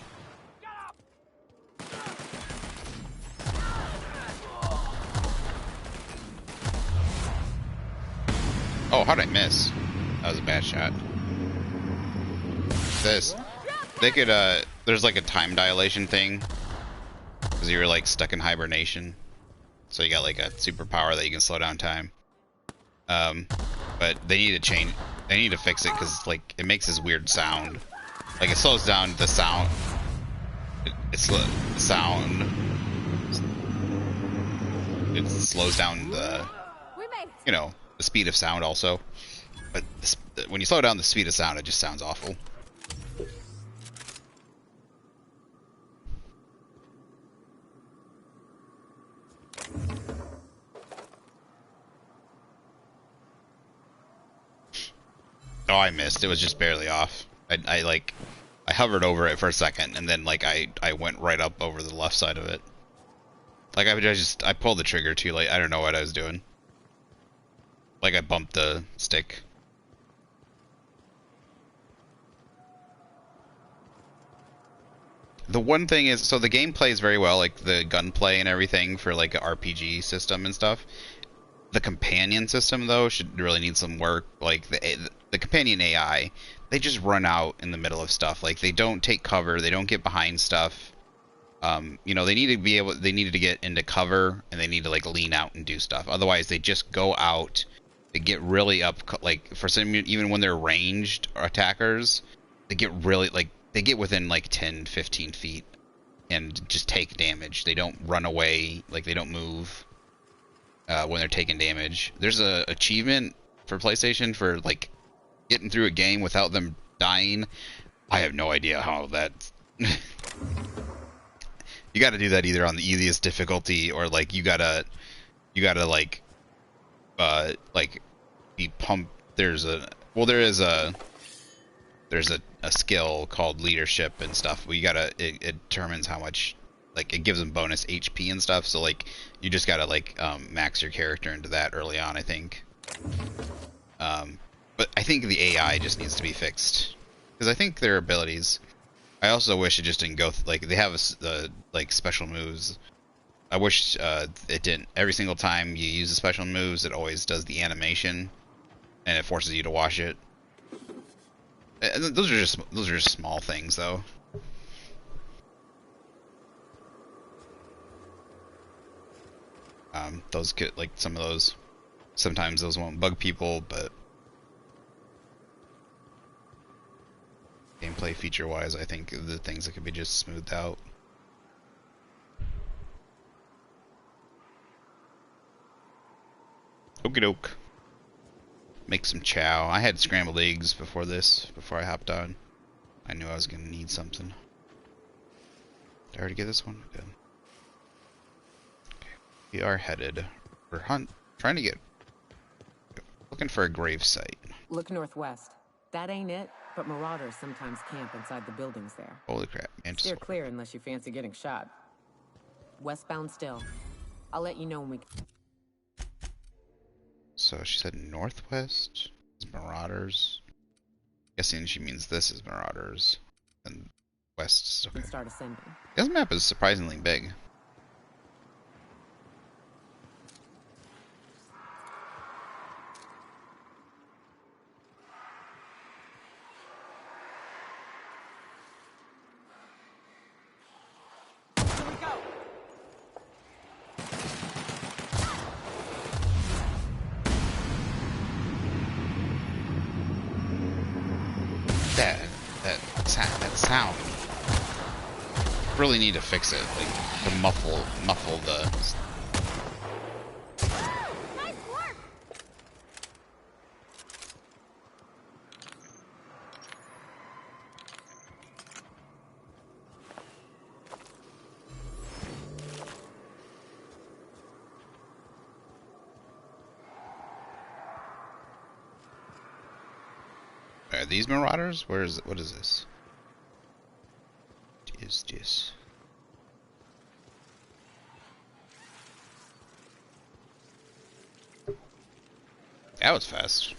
Oh, how'd I miss? That was a bad shot. This. They could, there's like a time dilation thing. Because you're like stuck in hibernation. So you got like a superpower that you can slow down time. But they need to fix it because like it makes this weird sound. Like it slows down the sound. It slows down the, you know, the speed of sound also. But when you slow down the speed of sound, it just sounds awful. Oh, I missed. It was just barely off. I hovered over it for a second, and then like I went right up over the left side of it. Like I pulled the trigger too late. I don't know what I was doing. Like I bumped the stick. The one thing is, so the game plays very well, like the gunplay and everything for like an RPG system and stuff. The companion system though should really need some work. Like the companion AI, they just run out in the middle of stuff. Like they don't take cover, they don't get behind stuff. You know, they needed to get into cover, and they need to like lean out and do stuff. Otherwise, they just go out. They get really up, like for some, even when they're ranged attackers, they get really like they get within like 10, 15 feet and just take damage. They don't run away, like they don't move. when they're taking damage. There's a achievement for PlayStation for like getting through a game without them dying. I have no idea how that. You got to do that either on the easiest difficulty or like you gotta like be pumped. There's a skill called leadership and stuff. It determines how much, like, it gives them bonus HP and stuff. So like you just gotta like max your character into that early on, I think. But I think the AI just needs to be fixed because I think their abilities. I also wish it just didn't go like they have like special moves. I wish it didn't. Every single time you use the special moves, it always does the animation, and it forces you to watch it. Those are just small things, though. Those could, like, some of those. Sometimes those won't bug people, but gameplay feature-wise, I think the things that could be just smoothed out. Okie doke. Make some chow. I had scrambled eggs before I hopped on. I knew I was gonna need something. Did I already get this one? Good. Okay. We are headed. We're trying to get. Looking for a grave site. Look northwest. That ain't it, but marauders sometimes camp inside the buildings there. Holy crap. Steer clear unless you fancy getting shot. Westbound still. I'll let you know when we... So she said northwest is marauders. Guessing she means this is marauders. And west is okay. Start ascending. This map is surprisingly big. That sound. Really need to fix it, like to muffle the. Nice work. Are these marauders? What is this? What is this? That was fast.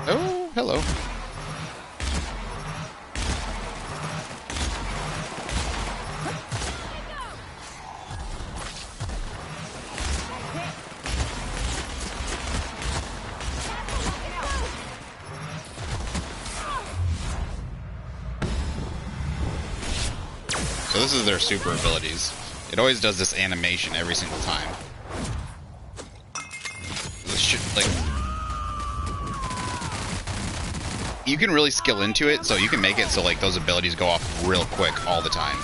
Oh, hello. So this is their super abilities. It always does this animation every single time. This shit, like, you can really skill into it, so you can make it so like those abilities go off real quick all the time.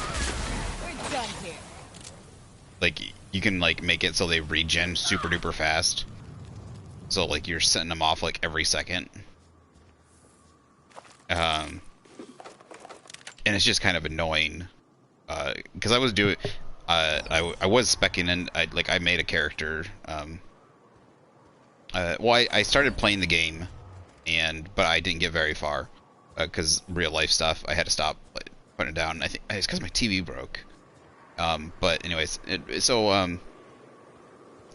We're done here. Like you can like make it so they regen super duper fast. So like you're setting them off like every second. And it's just kind of annoying. Because I was doing, I was speccing in. I made a character. Well, I started playing the game, but I didn't get very far because real life stuff. I had to stop putting it down. I think it's because my TV broke. But anyways, and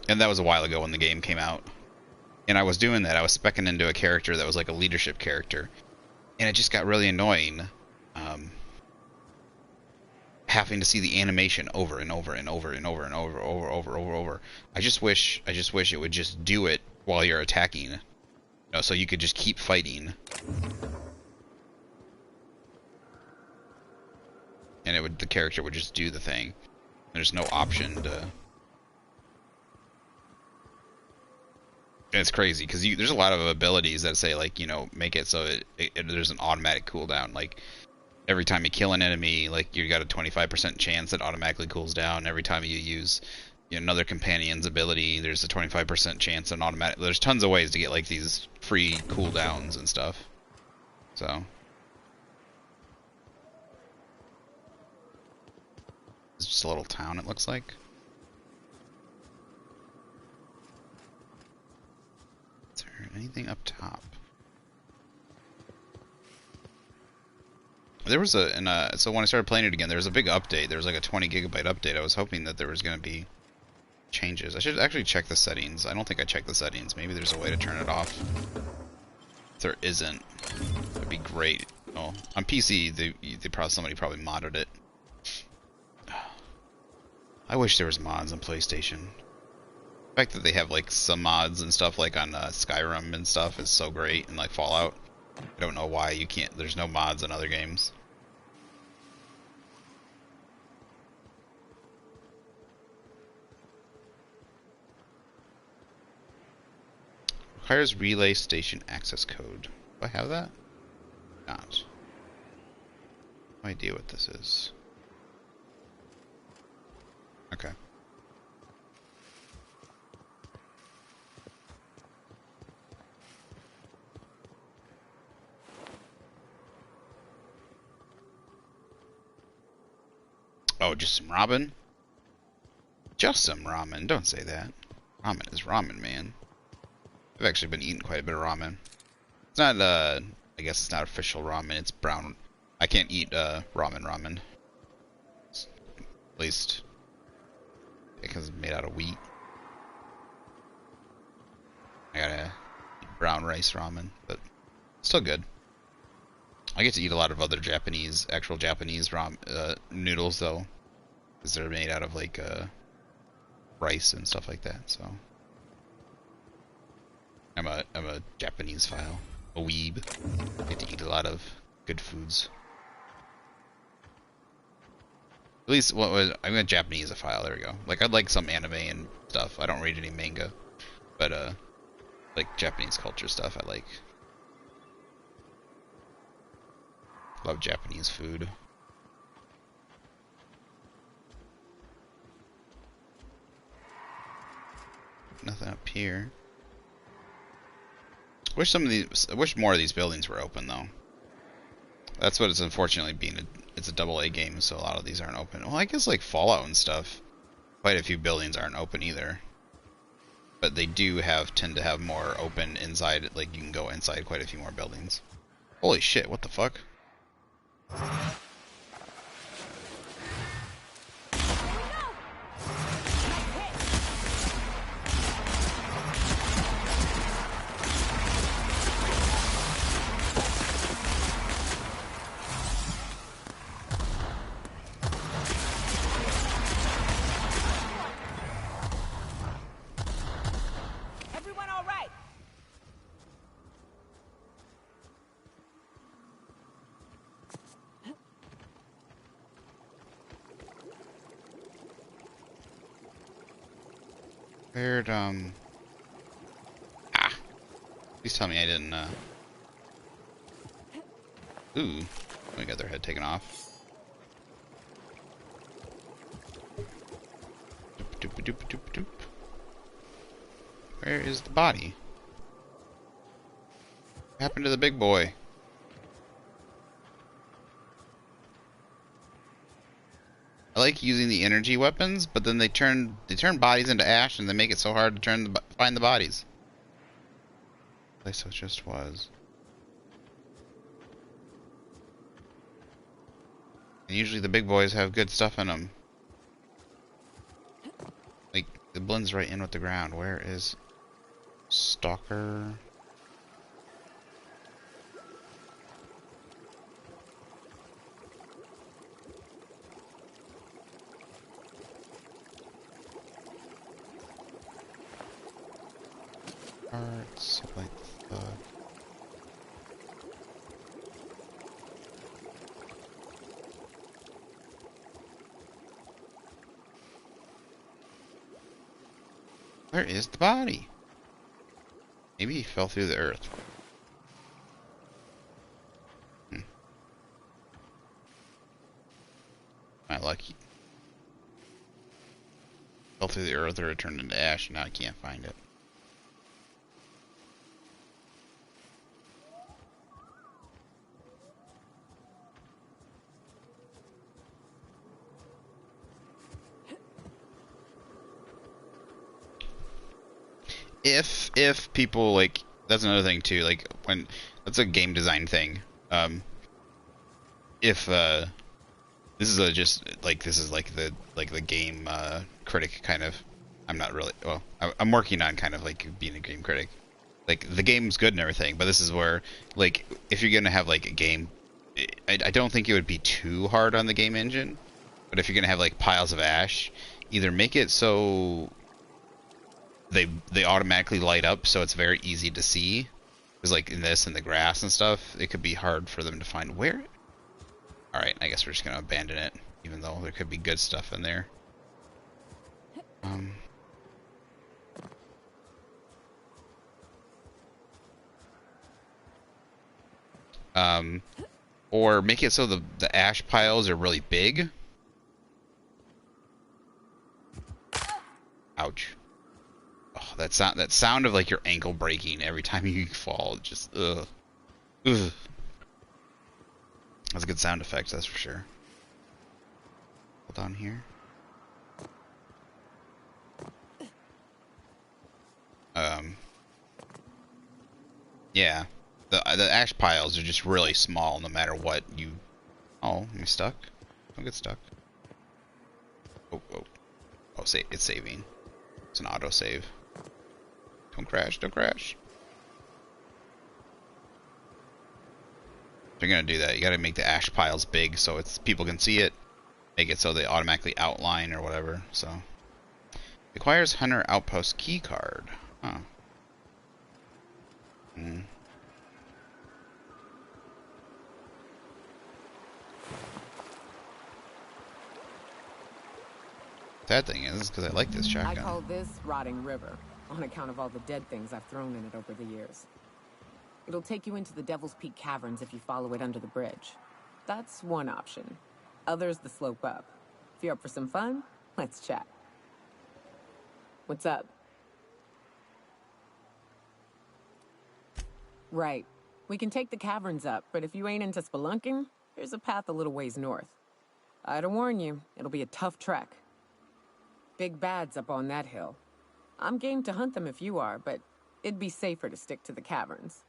that was a while ago when the game came out. And I was doing that. I was speccing into a character that was like a leadership character, and it just got really annoying. Having to see the animation over and over and over and over and over. I just wish it would just do it while you're attacking, you know, so you could just keep fighting, and the character would just do the thing. There's no option to. And it's crazy because there's a lot of abilities that say like, you know, make it so there's an automatic cooldown, like. Every time you kill an enemy, like you got a 25% chance that automatically cools down. Every time you use another companion's ability. There's a 25% chance on automatic. There's tons of ways to get like these free cooldowns and stuff. So it's just a little town, it looks like. Is there anything up top? There was so when I started playing it again, there was a big update. There was like a 20 gigabyte update. I was hoping that there was going to be changes. I should actually check the settings. I don't think I checked the settings. Maybe there's a way to turn it off. If there isn't, it'd be great. Oh, on PC, somebody probably modded it. I wish there was mods on PlayStation. The fact that they have like some mods and stuff like on Skyrim and stuff is so great, and like Fallout. I don't know why you can't. There's no mods on other games. Requires relay station access code. Do I have that? Not. No idea what this is. Okay. Oh, just some ramen? Just some ramen. Don't say that. Ramen is ramen, man. I've actually been eating quite a bit of ramen. It's not, I guess it's not official ramen. It's brown. I can't eat, ramen. At least, because it's made out of wheat. I gotta eat brown rice ramen, but still good. I get to eat a lot of other actual Japanese noodles though, because they're made out of like rice and stuff like that. So I'm a Japanese file, a weeb. I get to eat a lot of good foods. At least I'm a Japanese file. There we go. Like I like some anime and stuff. I don't read any manga, but like Japanese culture stuff I like. Love Japanese food. Nothing up here. I wish more of these buildings were open though. That's what it's unfortunately being. It's a AA game, so a lot of these aren't open. Well, I guess like Fallout and stuff, quite a few buildings aren't open either. But they do tend to have more open inside. Like you can go inside quite a few more buildings. Holy shit! What the fuck? Everyone all right? Where'd please tell me I didn't ooh, we got their head taken off. Doop, doop, doop, doop, doop. Where is the body? What happened to the big boy? I like using the energy weapons, but then they turn bodies into ash, and they make it so hard to find the bodies. Place it just was. And usually the big boys have good stuff in them. Like it blends right in with the ground. Where is Stalker? Parts like the where is the body? Maybe he fell through the earth. My lucky. fell through the earth or it turned into ash, and now I can't find it. If people like, that's another thing too, like when that's a game design thing. If this is this is like the game critic kind of. I'm not really, well, I'm working on kind of like being a game critic. Like the game's good and everything, but this is where, like, if you're gonna have like a game, I don't think it would be too hard on the game engine. But if you're gonna have like piles of ash, either make it so they automatically light up so it's very easy to see. Because like in this and the grass and stuff, it could be hard for them to find where. Alright, I guess we're just gonna abandon it, even though there could be good stuff in there. Or make it so the ash piles are really big. Ouch. Oh, that sound of like your ankle breaking every time you fall, just ugh. Ugh. That's a good sound effect, that's for sure. Hold on here. Yeah. The ash piles are just really small no matter what you... Oh, am I stuck? Don't get stuck. Oh, oh. Oh, it's saving. It's an autosave. Don't crash, don't crash. If you're gonna do that, you gotta make the ash piles big so people can see it. Make it so they automatically outline or whatever, so. Requires Hunter Outpost key card. Huh. Hmm. Sad thing is, because I like this shotgun. I call this Rotting River, on account of all the dead things I've thrown in it over the years. It'll take you into the Devil's Peak Caverns if you follow it under the bridge. That's one option. Others the slope up. If you're up for some fun, let's chat. What's up? Right. We can take the caverns up, but if you ain't into spelunking, there's a path a little ways north. I'd warn you, it'll be a tough trek. Big bad's up on that hill. I'm game to hunt them if you are, but it'd be safer to stick to the caverns.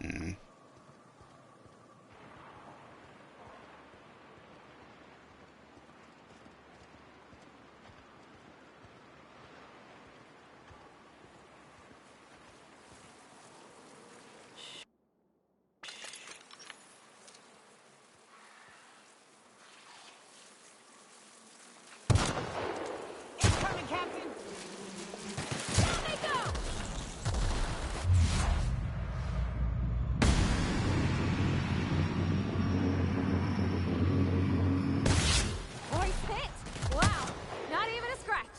Hmm. Incoming, Captain! Down they go! Voice hit! Wow, not even a scratch.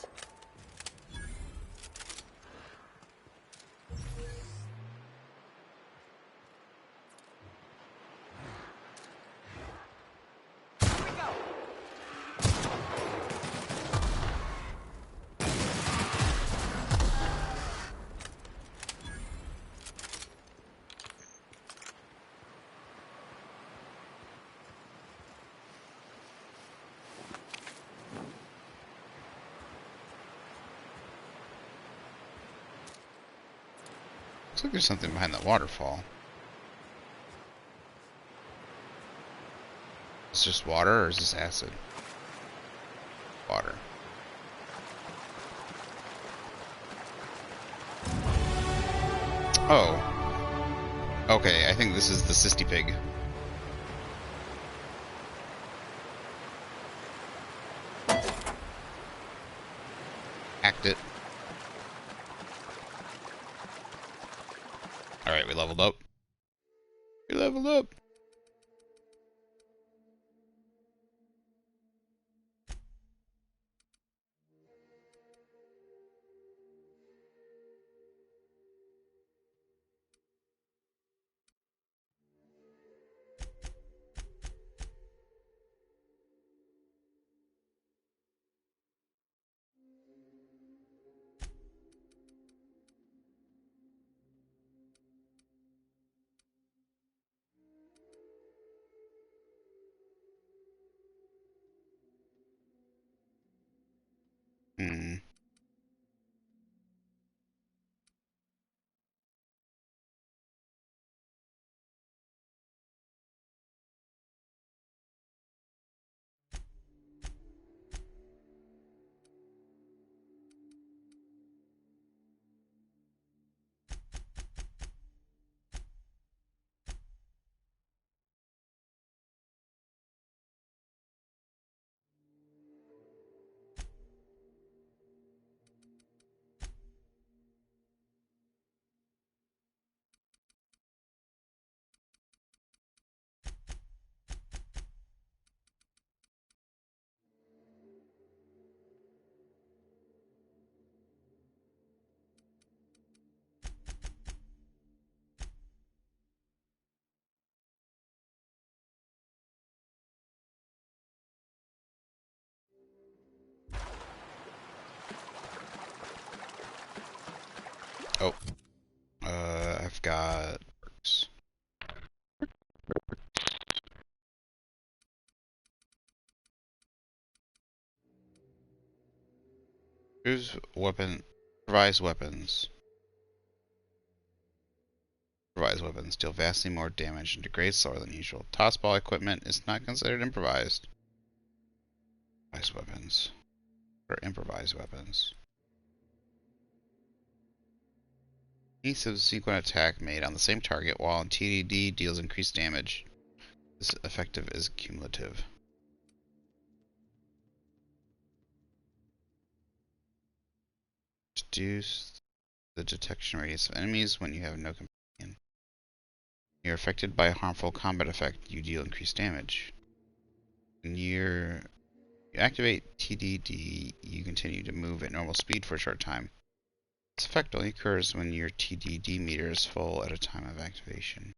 Here we go! Looks like there's something behind that waterfall. Is this just water or is this acid? Water. Oh. Okay, I think this is the Cysty Pig. Hacked it. Alright, we leveled up. We leveled up. got perks. Choose weapon. Provides weapons. Improvised weapons deal vastly more damage and degrade slower than usual. Tossball equipment is not considered improvised. Improvised weapons. Or improvised weapons. Any subsequent attack made on the same target while on TDD deals increased damage. This effective is cumulative. Reduce the detection radius of enemies when you have no companion. You're affected by a harmful combat effect, you deal increased damage. When you activate TDD, you continue to move at normal speed for a short time. This effect only occurs when your TDD meter is full at a time of activation.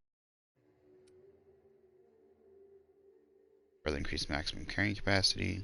Further increase maximum carrying capacity.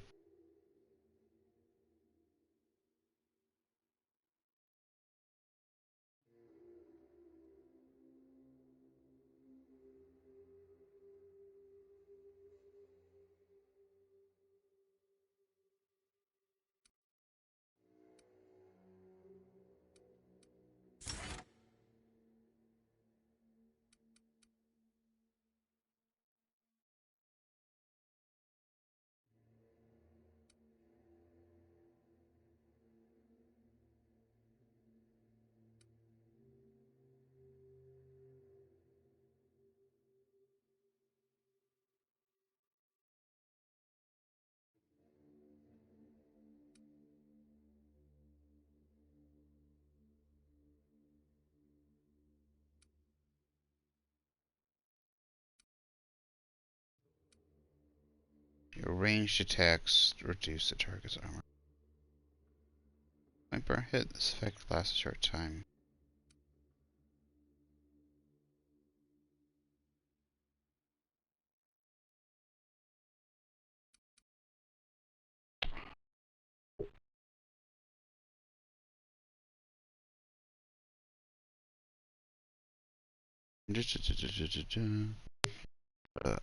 Your ranged attacks reduce the target's armor. Point per hit, this effect lasts a short time.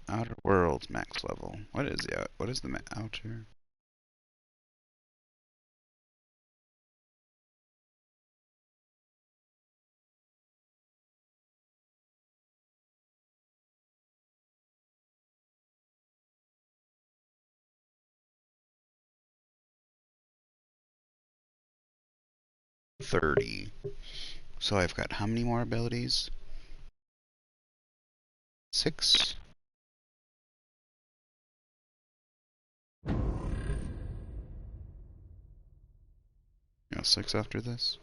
Outer Worlds max level. What is the outer? $30. So I've got how many more abilities? 6. Yeah, 6 after this.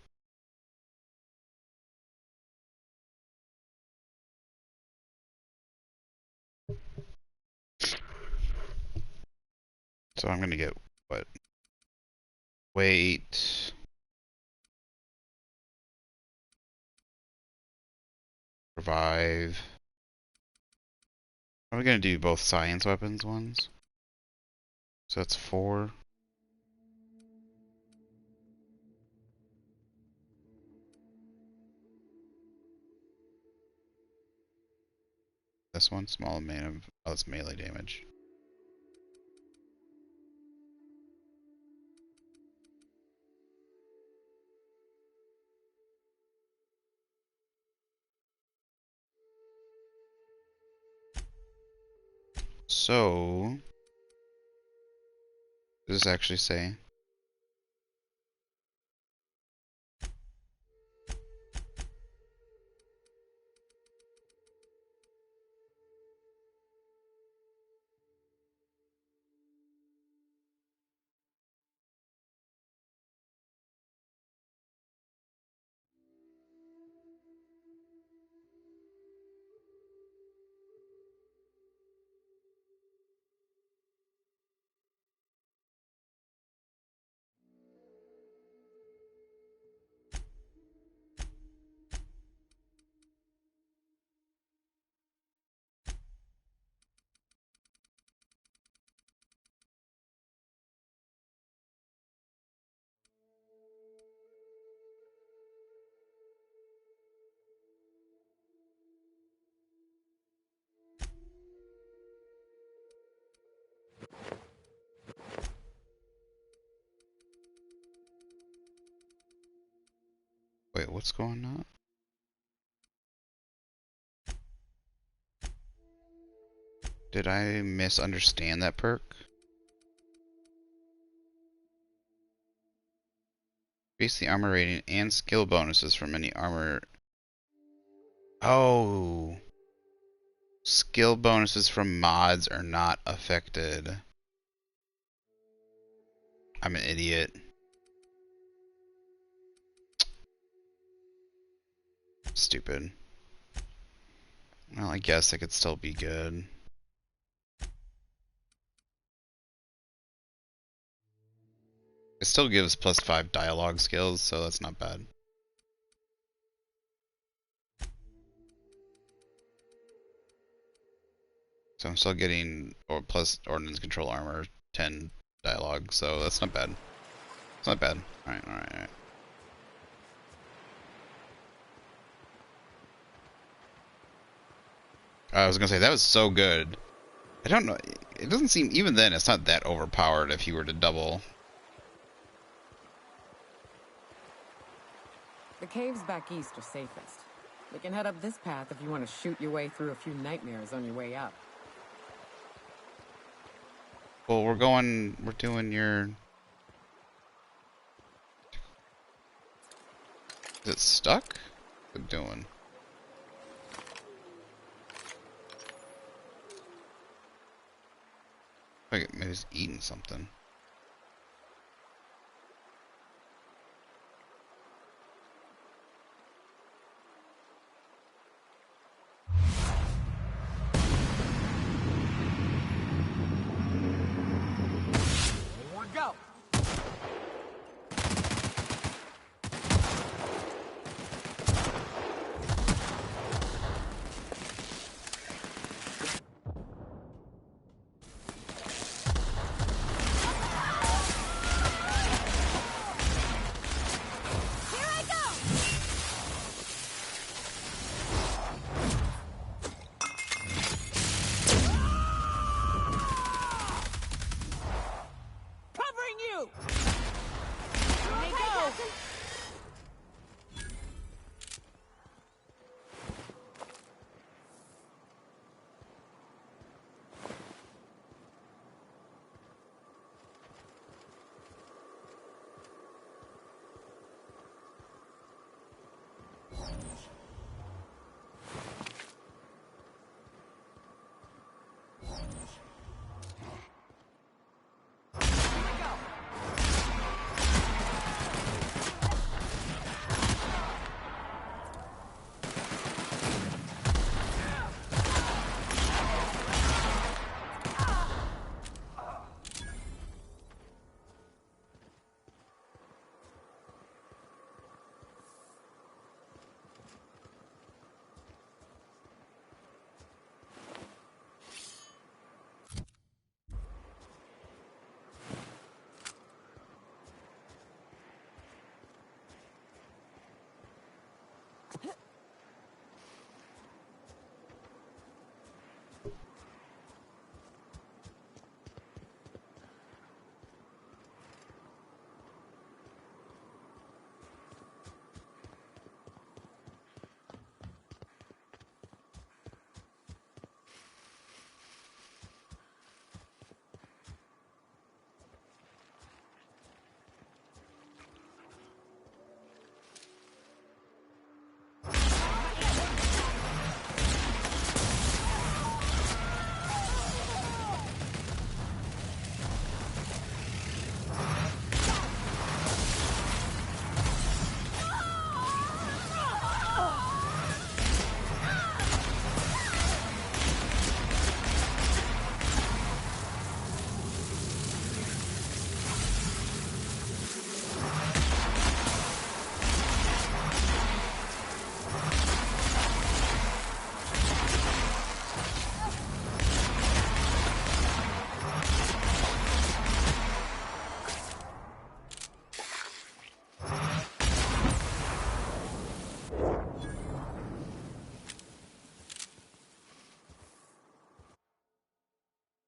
So I'm gonna get what? Wait. Revive. Are we gonna do both science weapons ones? So that's 4. This one, small amount of it's melee damage. So, does this actually say? Wait, what's going on? Did I misunderstand that perk? Base the armor rating and skill bonuses from any armor. Oh. Skill bonuses from mods are not affected. I'm an idiot. Stupid. Well, I guess I could still be good. It still gives +5 dialogue skills, so that's not bad. So I'm still getting plus ordnance control armor 10 dialogue, so that's not bad. It's not bad. Alright, alright, alright. I was gonna say, that was so good. I don't know, it doesn't seem, even then, it's not that overpowered if you were to double. The caves back east are safest. We can head up this path if you want to shoot your way through a few nightmares on your way up. Well, we're doing your... Is it stuck? What's it doing? Like, maybe it's eating something.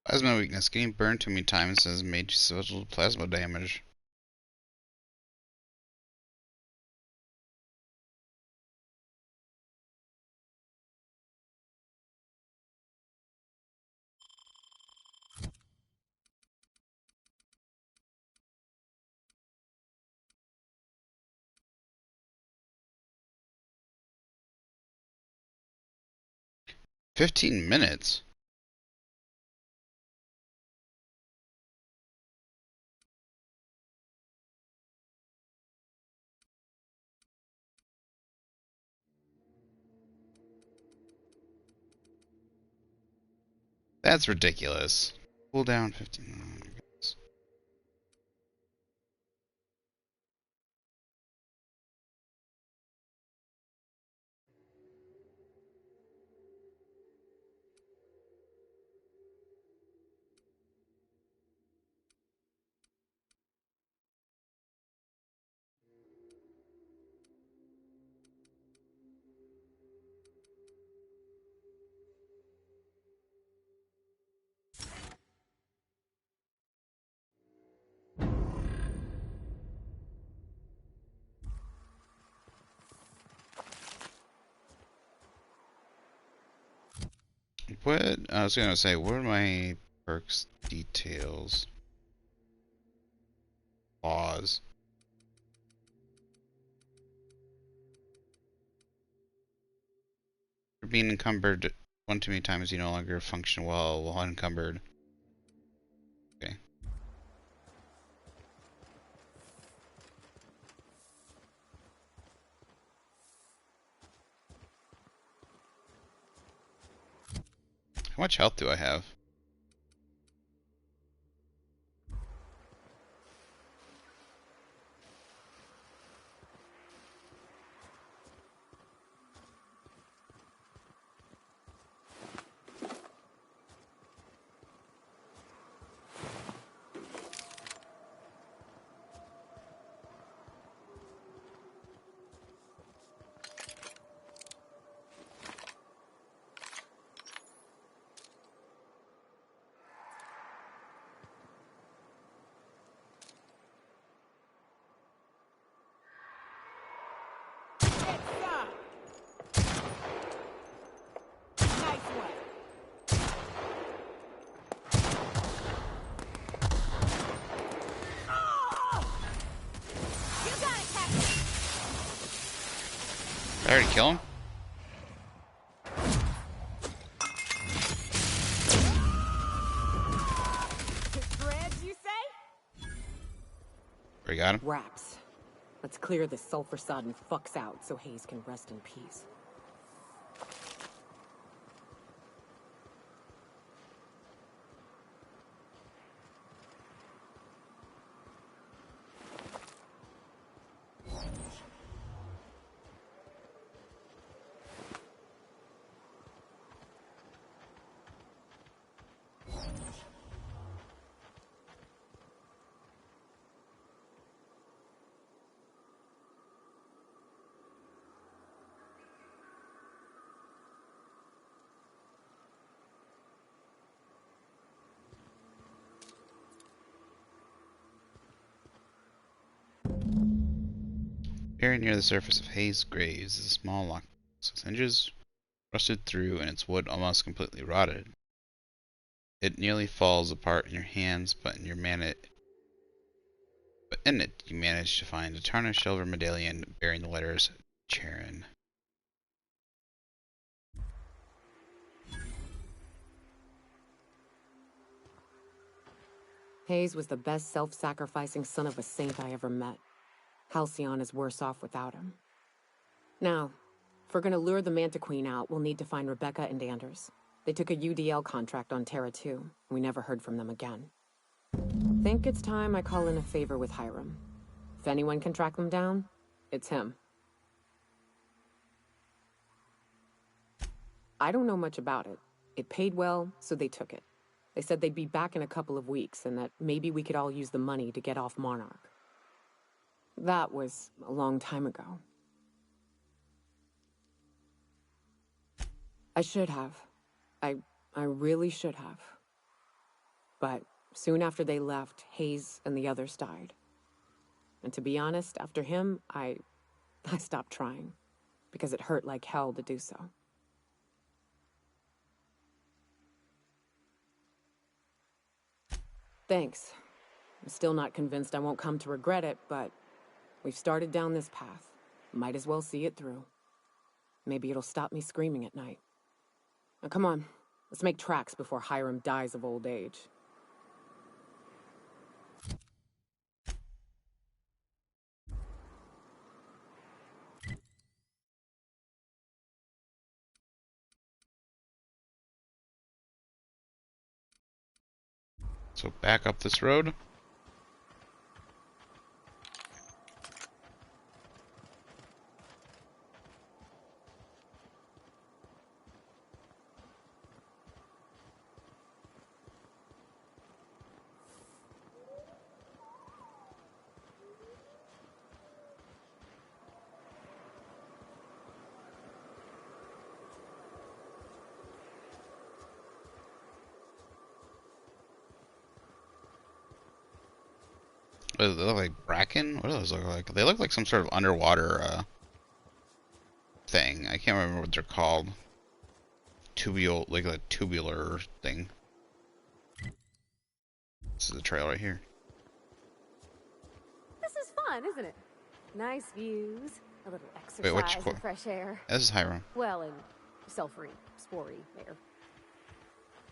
Plasma weakness. Getting burned too many times has made you susceptible to plasma damage. 15 minutes? That's ridiculous. Cool down 15. Oh my goodness. What? I was gonna say, what are my perks details? Laws. For being encumbered one too many times, you no longer function well while unencumbered. Okay. How much health do I have? Did I already kill him? Trudge, you say? Already got him? Wraps. Let's clear this sulfur-sodden fucks out so Hayes can rest in peace. Very near the surface of Hayes Graves is a small lock. Its hinges rusted through and its wood almost completely rotted. It nearly falls apart in your hands, but in it you manage to find a tarnished silver medallion bearing the letters Charon. Hayes was the best self-sacrificing son of a saint I ever met. Halcyon is worse off without him. Now, if we're gonna lure the Manta Queen out, we'll need to find Rebecca and Anders. They took a UDL contract on Terra 2. We never heard from them again. Think it's time I call in a favor with Hiram. If anyone can track them down, it's him. I don't know much about it. It paid well, so they took it. They said they'd be back in a couple of weeks, and that maybe we could all use the money to get off Monarch. That was a long time ago. I should have. I really should have. But soon after they left, Hayes and the others died. And to be honest, after him, I stopped trying. Because it hurt like hell to do so. Thanks. I'm still not convinced I won't come to regret it, but we've started down this path. Might as well see it through. Maybe it'll stop me screaming at night. Now come on, let's make tracks before Hiram dies of old age. So back up this road. What do they look like? Bracken? What do those look like? They look like some sort of underwater thing. I can't remember what they're called. Tubule, like a tubular thing. This is the trail right here. This is fun, isn't it? Nice views, a little Wait, which exercise and fresh air. This is Hiram. Well, and sulfury, spory air.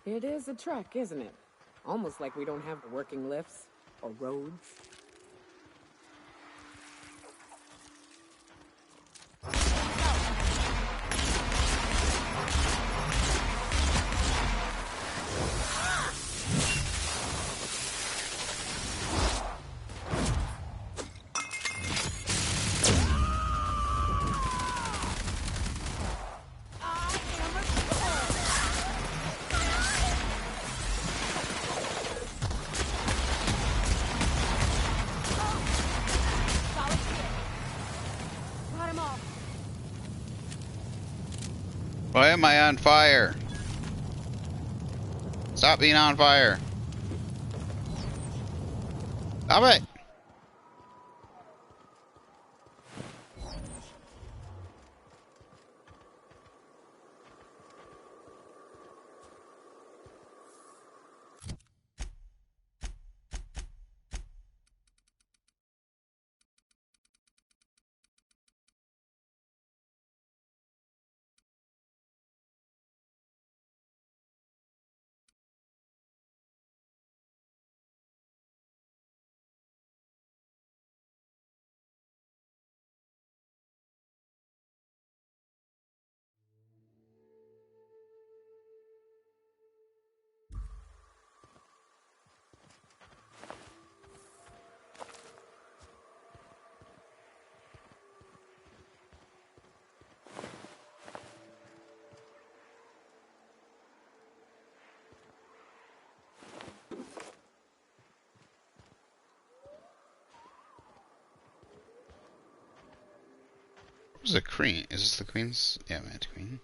It is a trek, isn't it? Almost like we don't have working lifts or roads. Why am I on fire? Stop being on fire. Stop it. Where's the queen? Is this the queen's? Yeah, Mad Queen.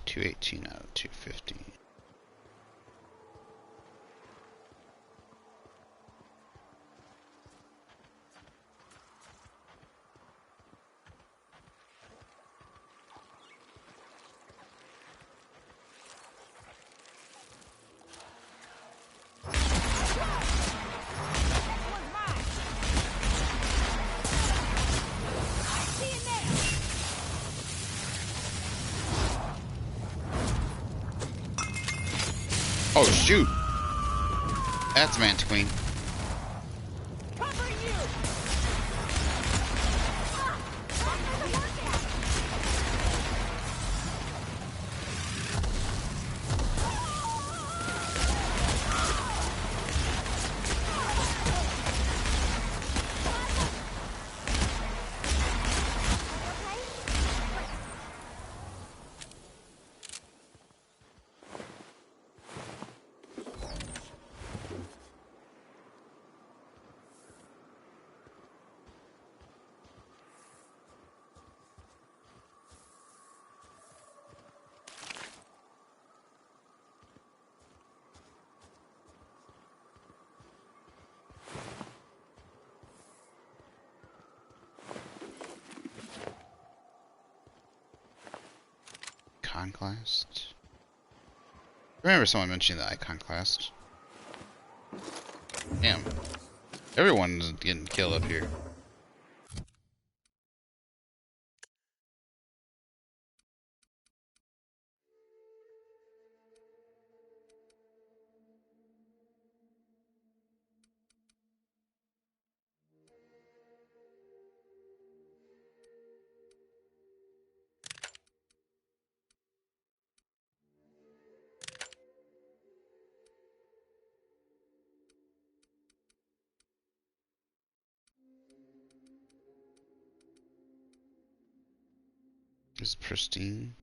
$218 out of $250. Oh shoot! That's Manta Queen. Iconoclast. I remember someone mentioning the Iconoclast. Damn. Everyone's getting killed up here. It's pristine.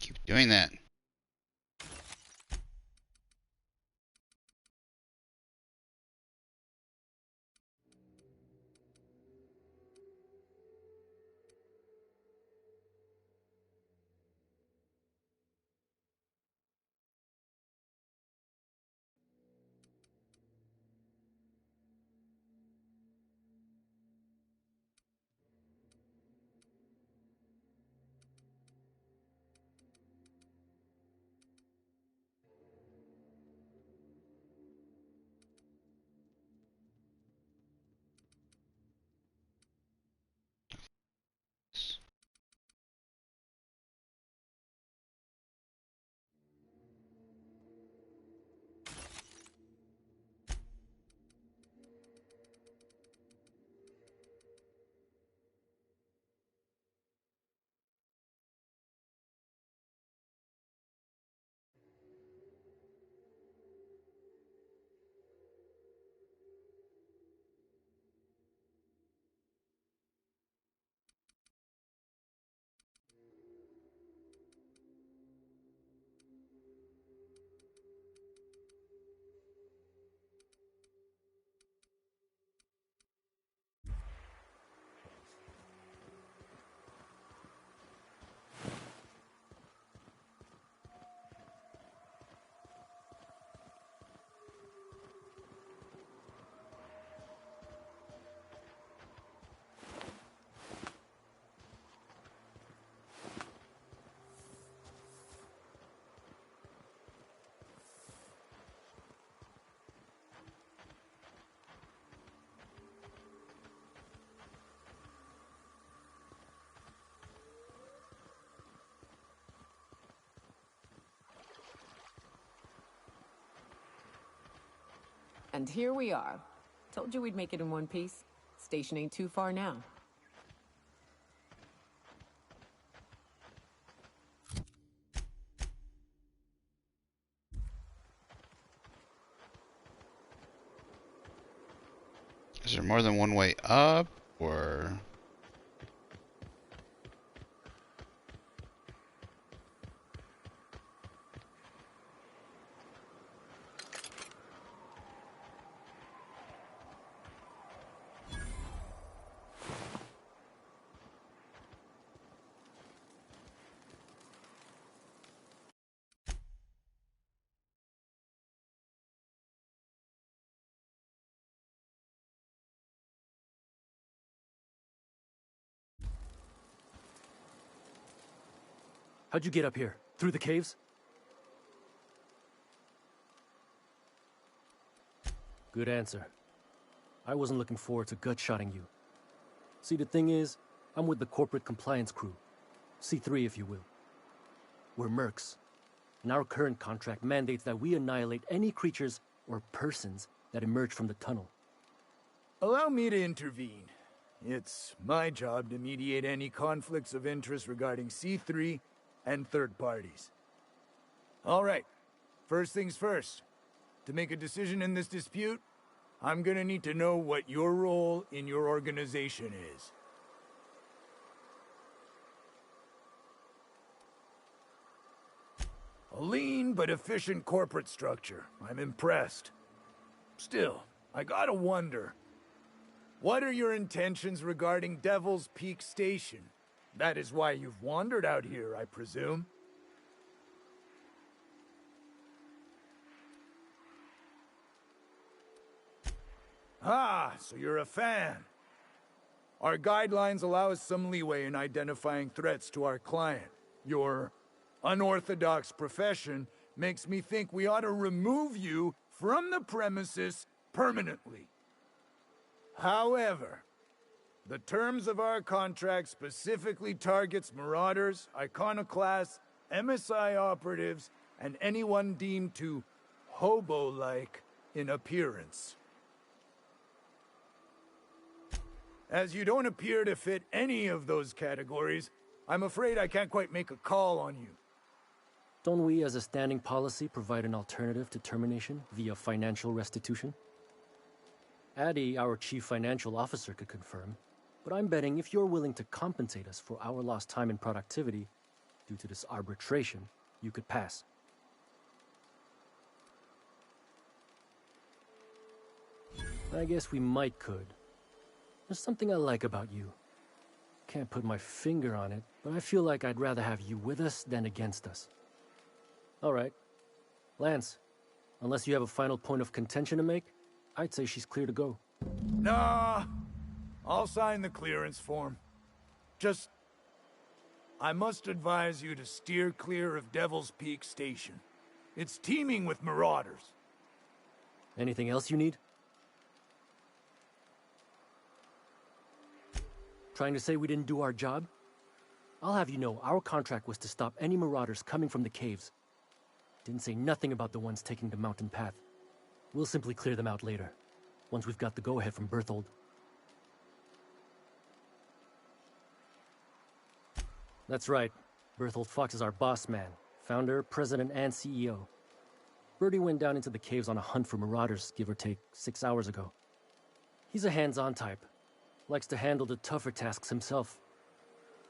Keep doing that. And here we are. Told you we'd make it in one piece. Station ain't too far now. Is there more than one way up, or? How'd you get up here? Through the caves? Good answer. I wasn't looking forward to gut-shotting you. See, the thing is, I'm with the corporate compliance crew. C3, if you will. We're mercs, and our current contract mandates that we annihilate any creatures or persons that emerge from the tunnel. Allow me to intervene. It's my job to mediate any conflicts of interest regarding C3 and third parties. All right, first things first. To make a decision in this dispute, I'm gonna need to know what your role in your organization is. A lean but efficient corporate structure. I'm impressed. Still, I gotta wonder. What are your intentions regarding Devil's Peak Station? That is why you've wandered out here, I presume. Ah, so you're a fan. Our guidelines allow us some leeway in identifying threats to our client. Your unorthodox profession makes me think we ought to remove you from the premises permanently. However, the terms of our contract specifically targets marauders, iconoclasts, MSI operatives, and anyone deemed to hobo-like in appearance. As you don't appear to fit any of those categories, I'm afraid I can't quite make a call on you. Don't we, as a standing policy, provide an alternative to termination via financial restitution? Addie, our chief financial officer, could confirm, but I'm betting if you're willing to compensate us for our lost time and productivity due to this arbitration, you could pass. I guess we might could. There's something I like about you. Can't put my finger on it, but I feel like I'd rather have you with us than against us. All right. Lance, unless you have a final point of contention to make, I'd say she's clear to go. Nah, I'll sign the clearance form. Just, I must advise you to steer clear of Devil's Peak Station. It's teeming with marauders. Anything else you need? Trying to say we didn't do our job? I'll have you know, our contract was to stop any marauders coming from the caves. Didn't say nothing about the ones taking the mountain path. We'll simply clear them out later, once we've got the go-ahead from Berthold. That's right. Berthold Fox is our boss man, founder, president, and CEO. Bertie went down into the caves on a hunt for marauders, give or take, 6 hours ago. He's a hands-on type. Likes to handle the tougher tasks himself.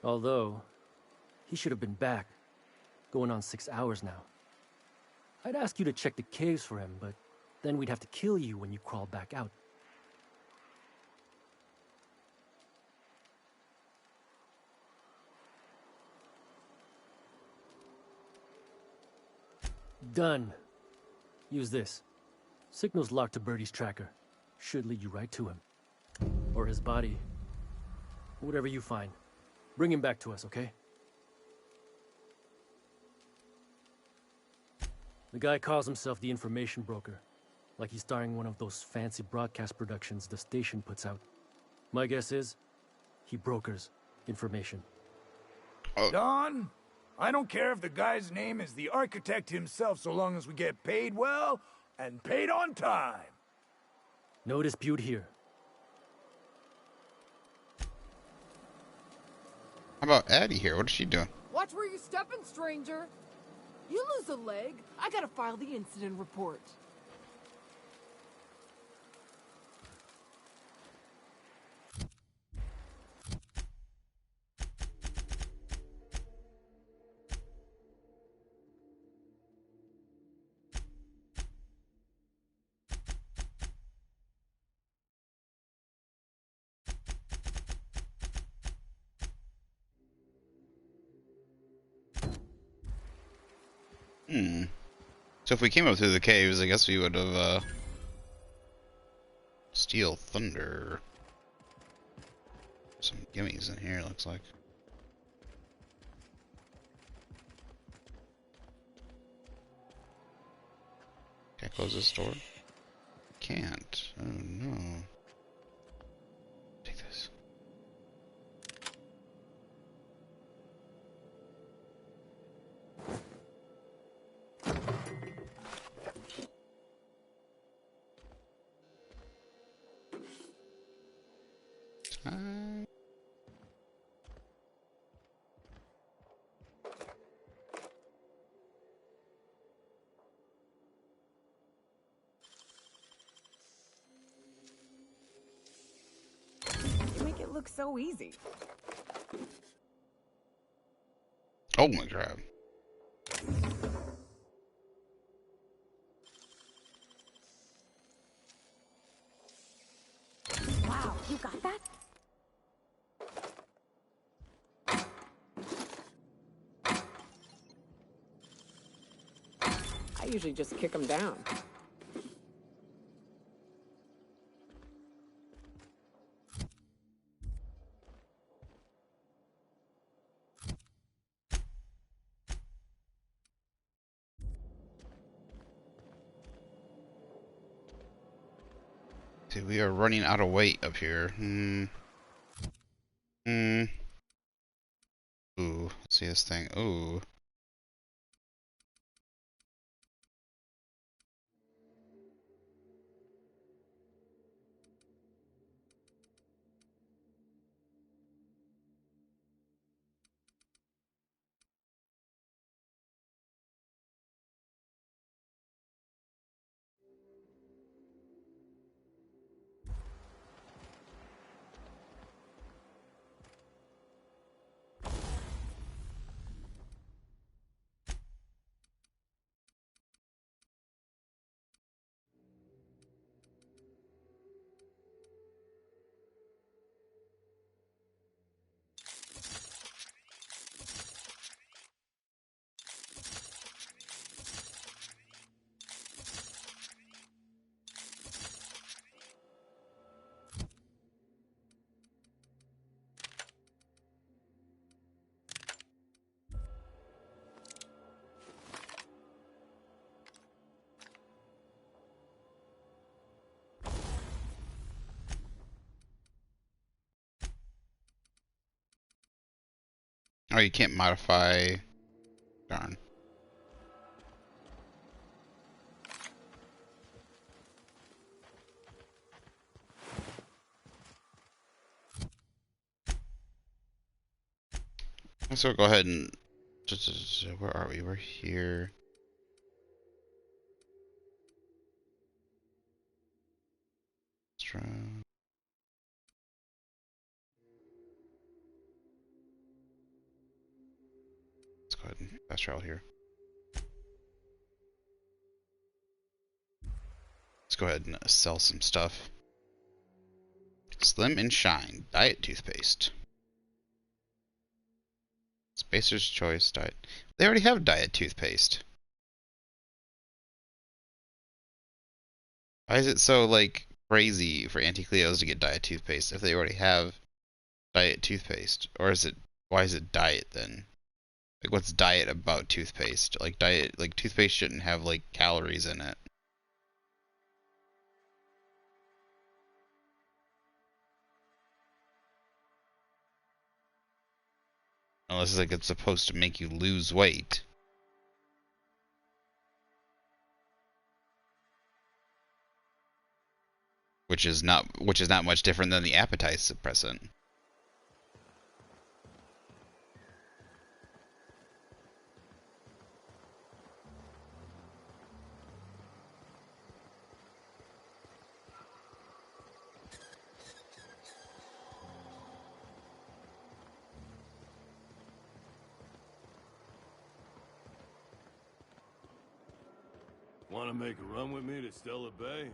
Although, he should have been back. Going on 6 hours now. I'd ask you to check the caves for him, but then we'd have to kill you when you crawl back out. Done. Use this. Signal's locked to Bertie's tracker. Should lead you right to him. Or his body. Whatever you find. Bring him back to us, okay? The guy calls himself the information broker. Like he's starring one of those fancy broadcast productions the station puts out. My guess is, he brokers information. Don, I don't care if the guy's name is the architect himself so long as we get paid well and paid on time. No dispute here. How about Addie here? What is she doing? Watch where you're stepping, stranger. You lose a leg, I gotta file the incident report. So if we came up through the caves, I guess we would have, Steel Thunder. Some gimmies in here, looks like. Can I close this door? Can't. can't. Oh no. Take this. Time. You make it look so easy. Oh my god. Wow, you got that? I usually just kick them down. See, we are running out of weight up here. Ooh, let's see this thing. Ooh. Oh, you can't modify. Darn. So go ahead and where are we? We're here. Let's try. Let's go ahead and fast travel here. Let's go ahead and sell some stuff. Slim and Shine Diet Toothpaste. Spacer's Choice Diet. They already have Diet Toothpaste. Why is it so, like, crazy for Auntie Cleo's to get Diet Toothpaste if they already have Diet Toothpaste? Or is it, why is it Diet then? Like, what's Diet about toothpaste? Like, Diet, like, toothpaste shouldn't have, like, calories in it. Unless, like, it's supposed to make you lose weight. Which is not much different than the appetite suppressant. Want to make a run with me to Stella Bay?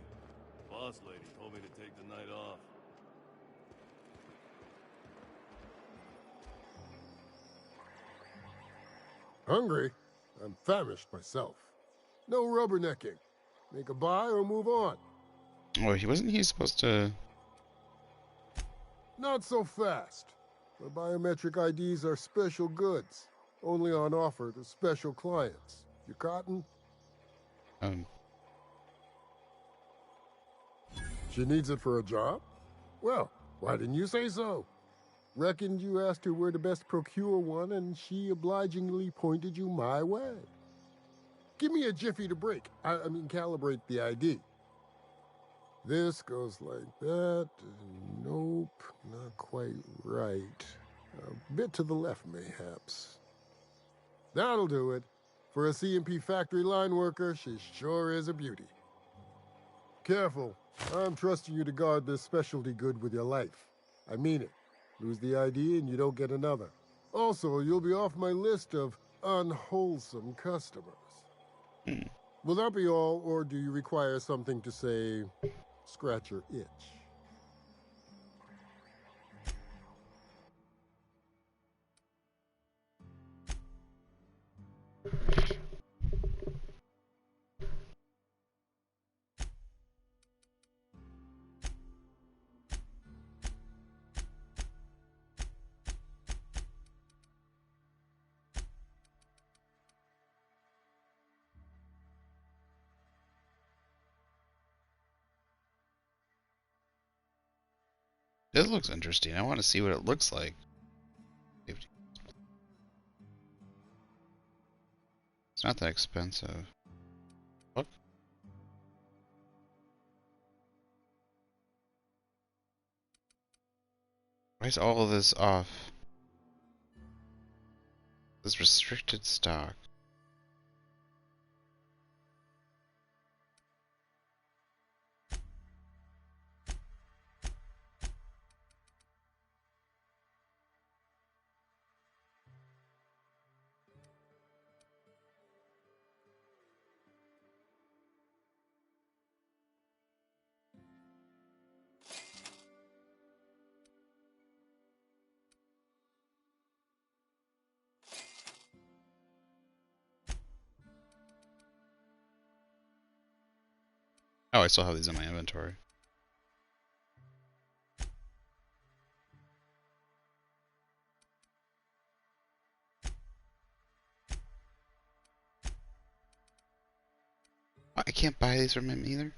Boss lady told me to take the night off. Hungry? I'm famished myself. No rubbernecking. Make a buy or move on. Oh, wasn't he supposed to? Not so fast. The biometric IDs are special goods. Only on offer to special clients. You cotton? She needs it for a job? Well, why didn't you say so? Reckoned you asked her where to best procure one, and she obligingly pointed you my way. Give me a jiffy to break. I mean, calibrate the ID. This goes like that. Nope, not quite right. A bit to the left, mayhaps. That'll do it. For a CMP factory line worker, she sure is a beauty. Careful. I'm trusting you to guard this specialty good with your life. I mean it. Lose the ID and you don't get another. Also, you'll be off my list of unwholesome customers. Will that be all, or do you require something to say, scratch your itch? This looks interesting. I want to see what it looks like. It's not that expensive. Look. Why is all of this off? This restricted stock. Oh, I still have these in my inventory. I can't buy these from him either.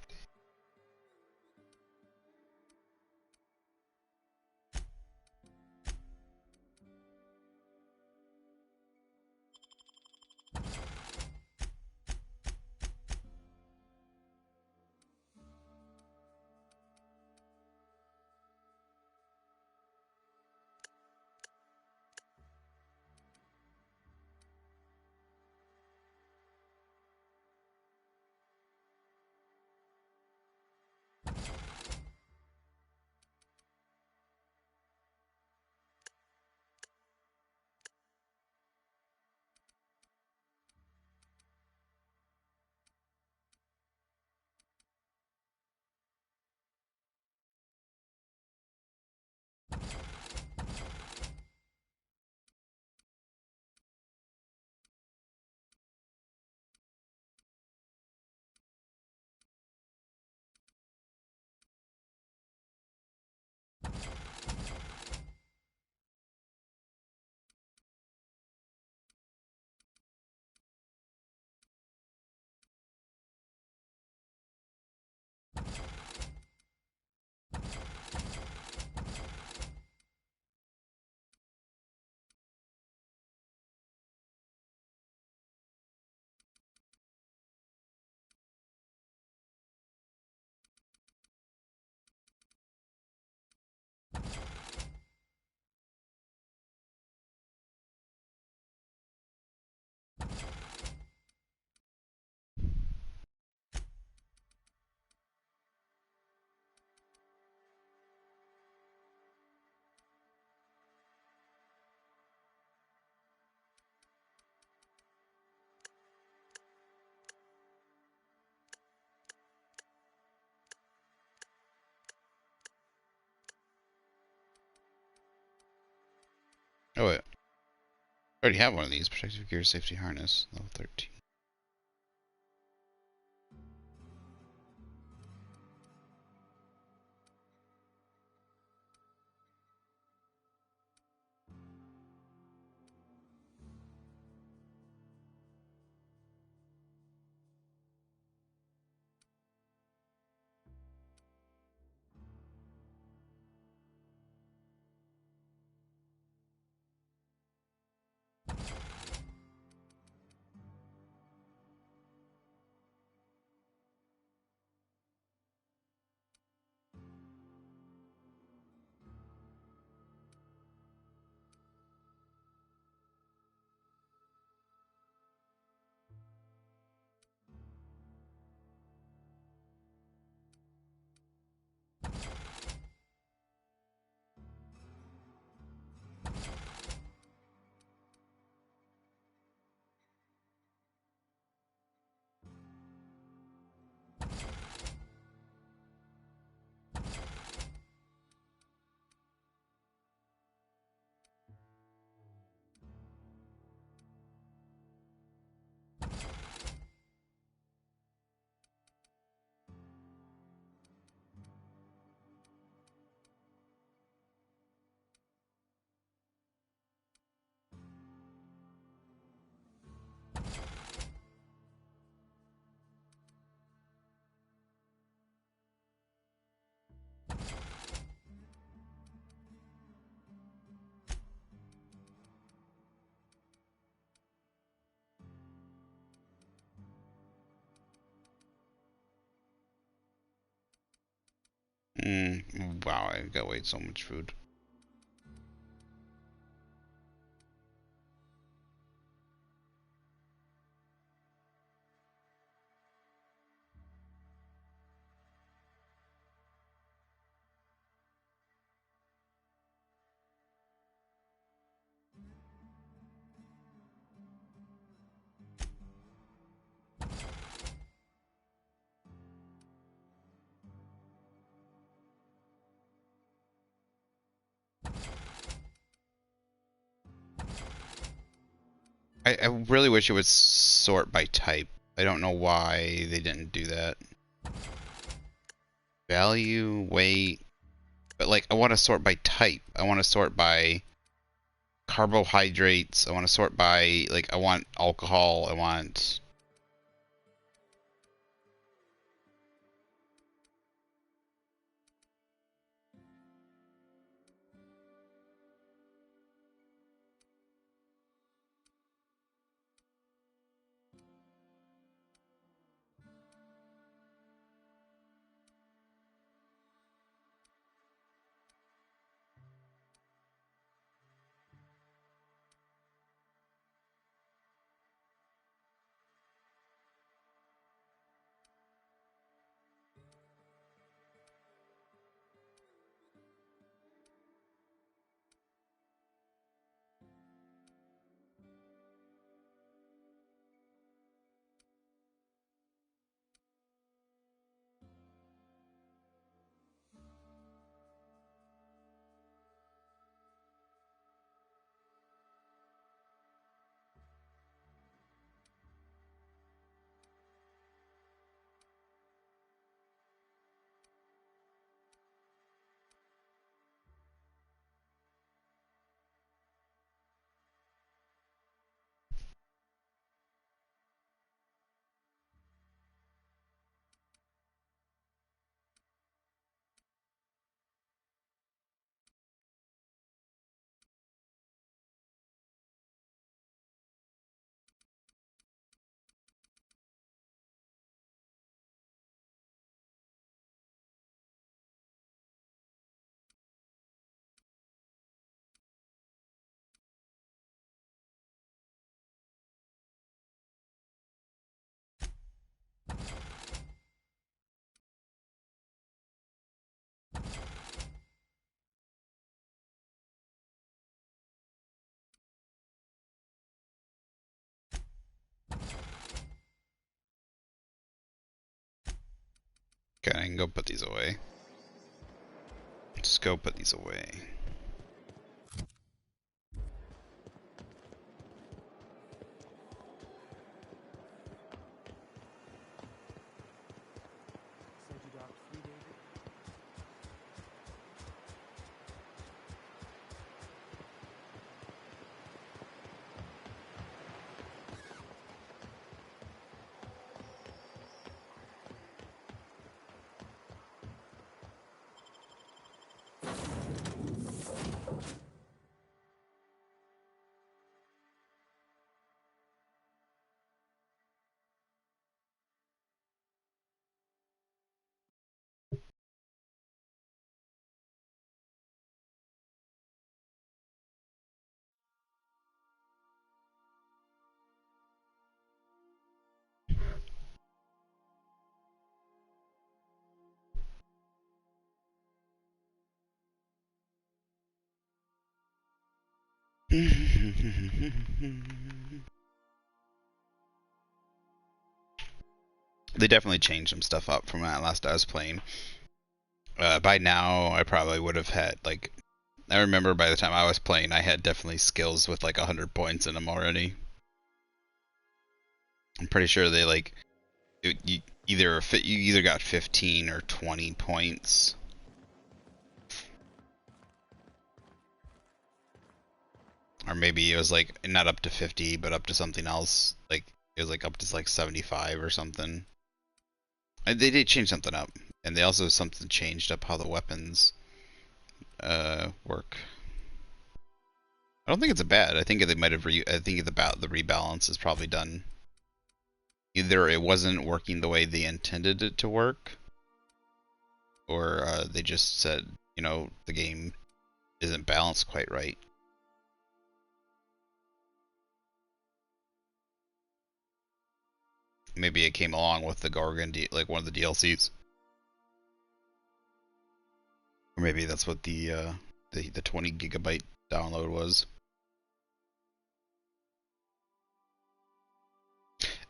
Oh wait. I already have one of these. Protective gear safety harness. Level 13. Wow, I got way so much food. I really wish it would sort by type. I don't know why they didn't do that. Value, weight, but like I want to sort by type. I want to sort by carbohydrates. I want to sort by like I want alcohol. I want. Okay, I can go put these away. Just go put these away. They definitely changed some stuff up from that last I was playing. By now, I probably would have had, like, I remember by the time I was playing, I had definitely skills with like 100 points in them already. I'm pretty sure they like, you either got 15 or 20 points. Or maybe it was like, not up to 50, but up to something else. Like, it was like up to like 75 or something. And they did change something up. And they also something changed up how the weapons work. I don't think it's bad. I think they might have I think the rebalance is probably done. Either it wasn't working the way they intended it to work, or they just said, you know, the game isn't balanced quite right. Maybe it came along with the Gorgon, like one of the DLCs, or maybe that's what the 20 gigabyte download was.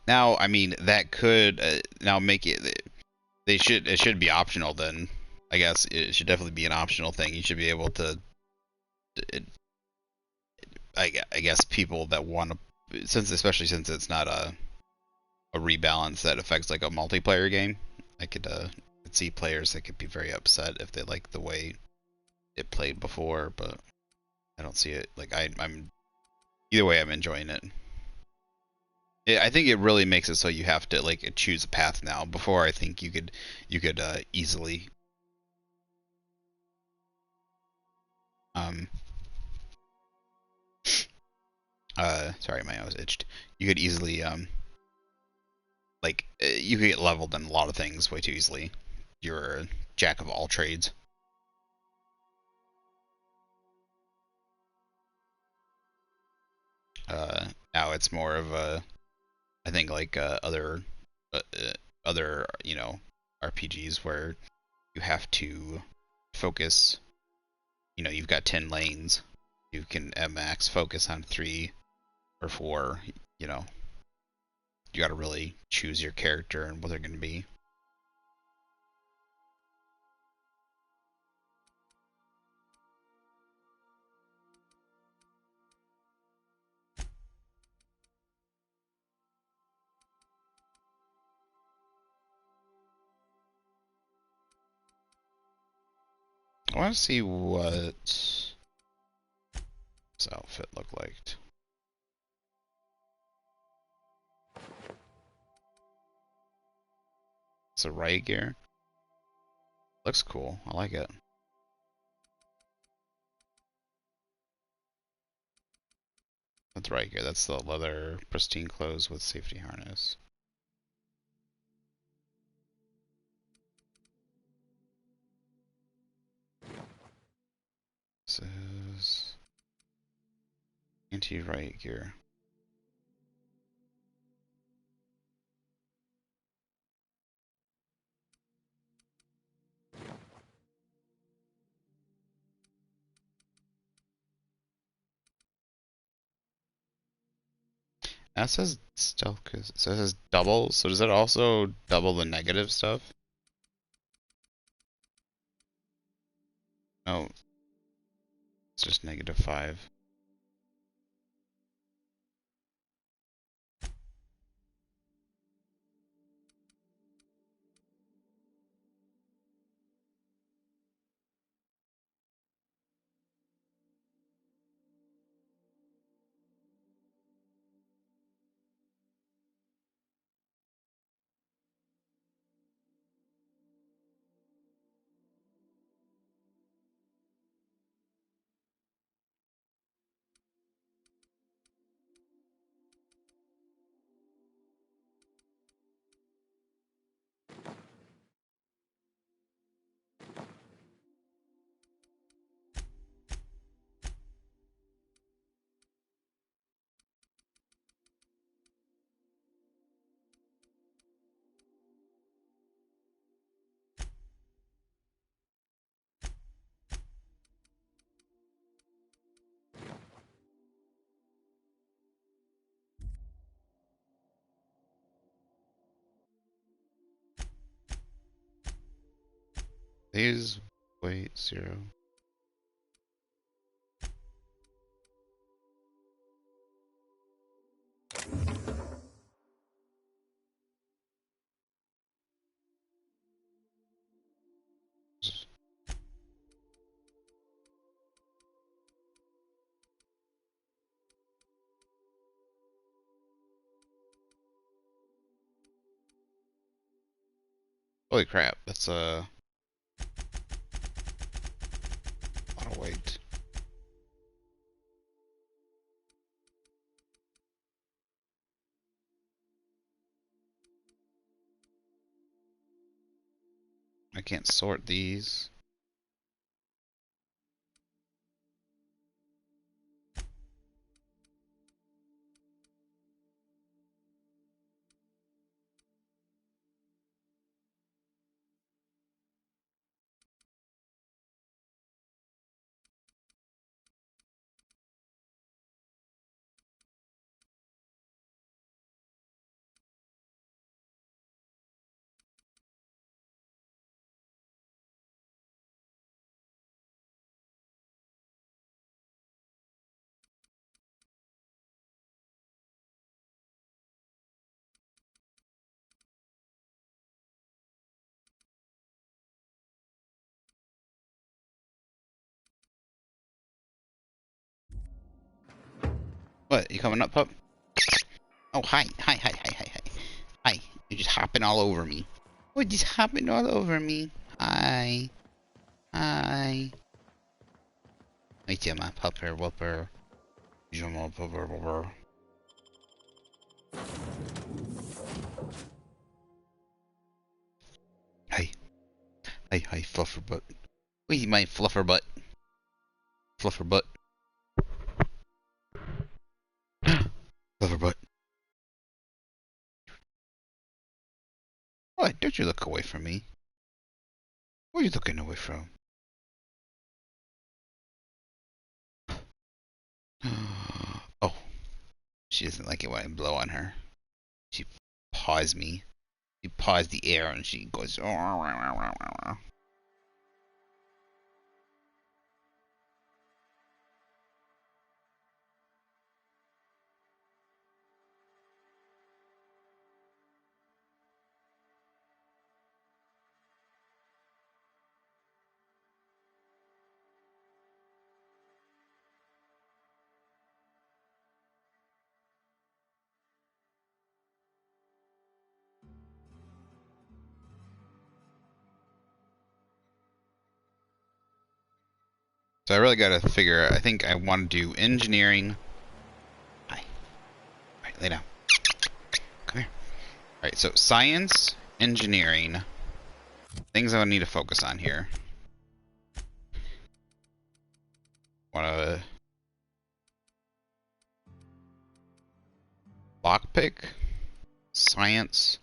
Now, I mean, that could now make it. It should be optional then. I guess it should definitely be an optional thing. You should be able to. I guess people that want to, especially since it's not a rebalance that affects like a multiplayer game. I could see players that could be very upset if they like the way it played before, but I don't see it. Like I'm either way, I'm enjoying it. I think it really makes it so you have to like choose a path now. Before, I think you could easily sorry, my nose itched. You could easily you could get leveled in a lot of things way too easily. You're a jack of all trades. Now it's more of a, I think like other you know RPGs where you have to focus. You know, you've got 10 lanes. You can at max focus on 3 or 4. You know, you got to really choose your character and what they're going to be. I want to see what this outfit looked like. It's a riot gear. Looks cool. I like it. That's riot gear. That's the leather pristine clothes with safety harness. This is anti-riot gear. That says stealth, cause it says double. So does it also double the negative stuff? No, it's just -5. These weight 0. Holy crap, that's a lot of weight. I can't sort these. What, you coming up, pup? Oh, hi. Hi, hi, hi, hi, hi. Hi. You're just hopping all over me. Oh, just hopping all over me. Hi. Hi. Wait, yeah, my pupper, whooper. Jumma, pupper, whooper. Hi. Hi, hi, fluffer butt. Wait, my fluffer butt. Fluffer butt. Fluffer butt. What? Don't you look away from me. Where are you looking away from? Oh, she doesn't like it when I blow on her. She paws me. She paws the air and she goes. So I really gotta figure. I think I want to do engineering. Hi. Alright, lay down. Come here. Alright, so science, engineering. Things I need to focus on here. Want to lockpick, science.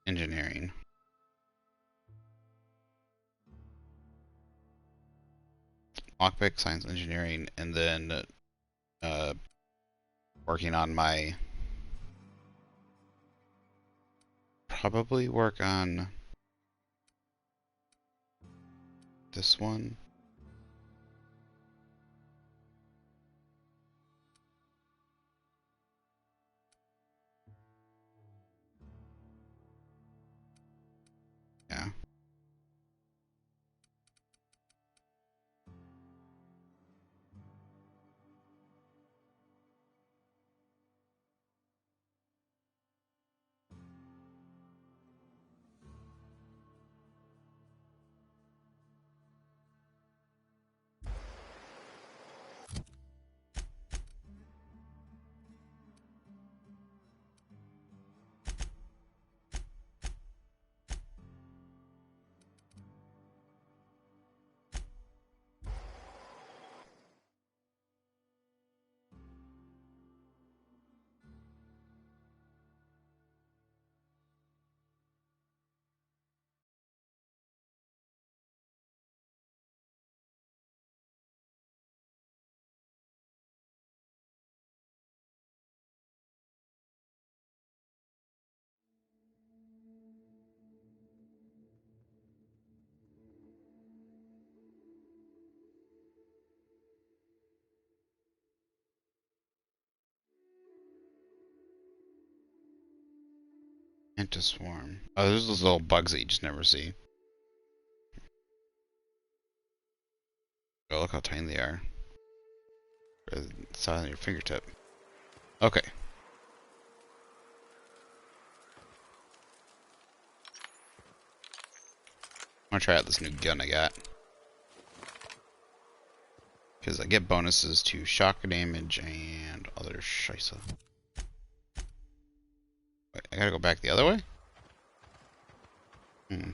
Engineering. Lockpick, science, engineering, and then working on my. Probably work on this one. Yeah. Antiswarm. Oh, there's those little bugs that you just never see. Oh, look how tiny they are. It's on your fingertip. Okay. I'm gonna try out this new gun I got. Because I get bonuses to shock damage and other scheisse. Wait, I gotta go back the other way? Hmm.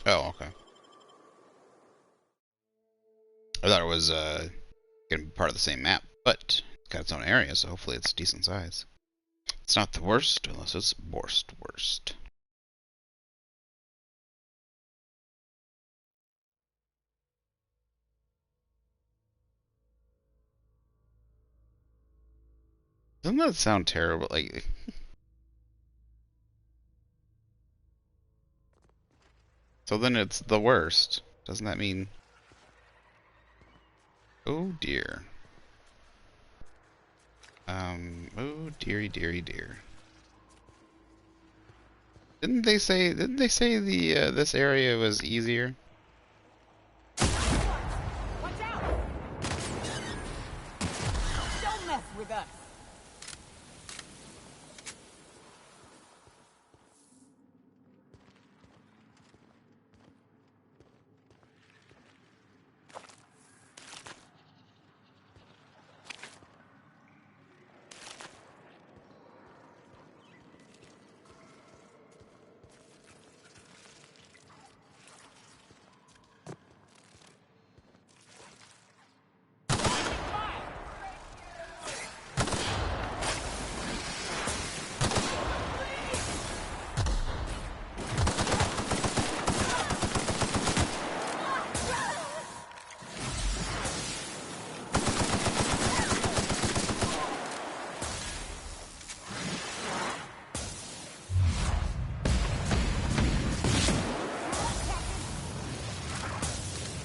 Oh, okay. I thought it was gonna be part of the same map, but it's got its own area, so hopefully it's decent size. It's not the worst, unless it's worst. Doesn't that sound terrible? Like, so then it's the worst. Doesn't that mean? Oh dear. Oh dearie, dearie, dear. Didn't they say the this area was easier? Watch out! Don't mess with us.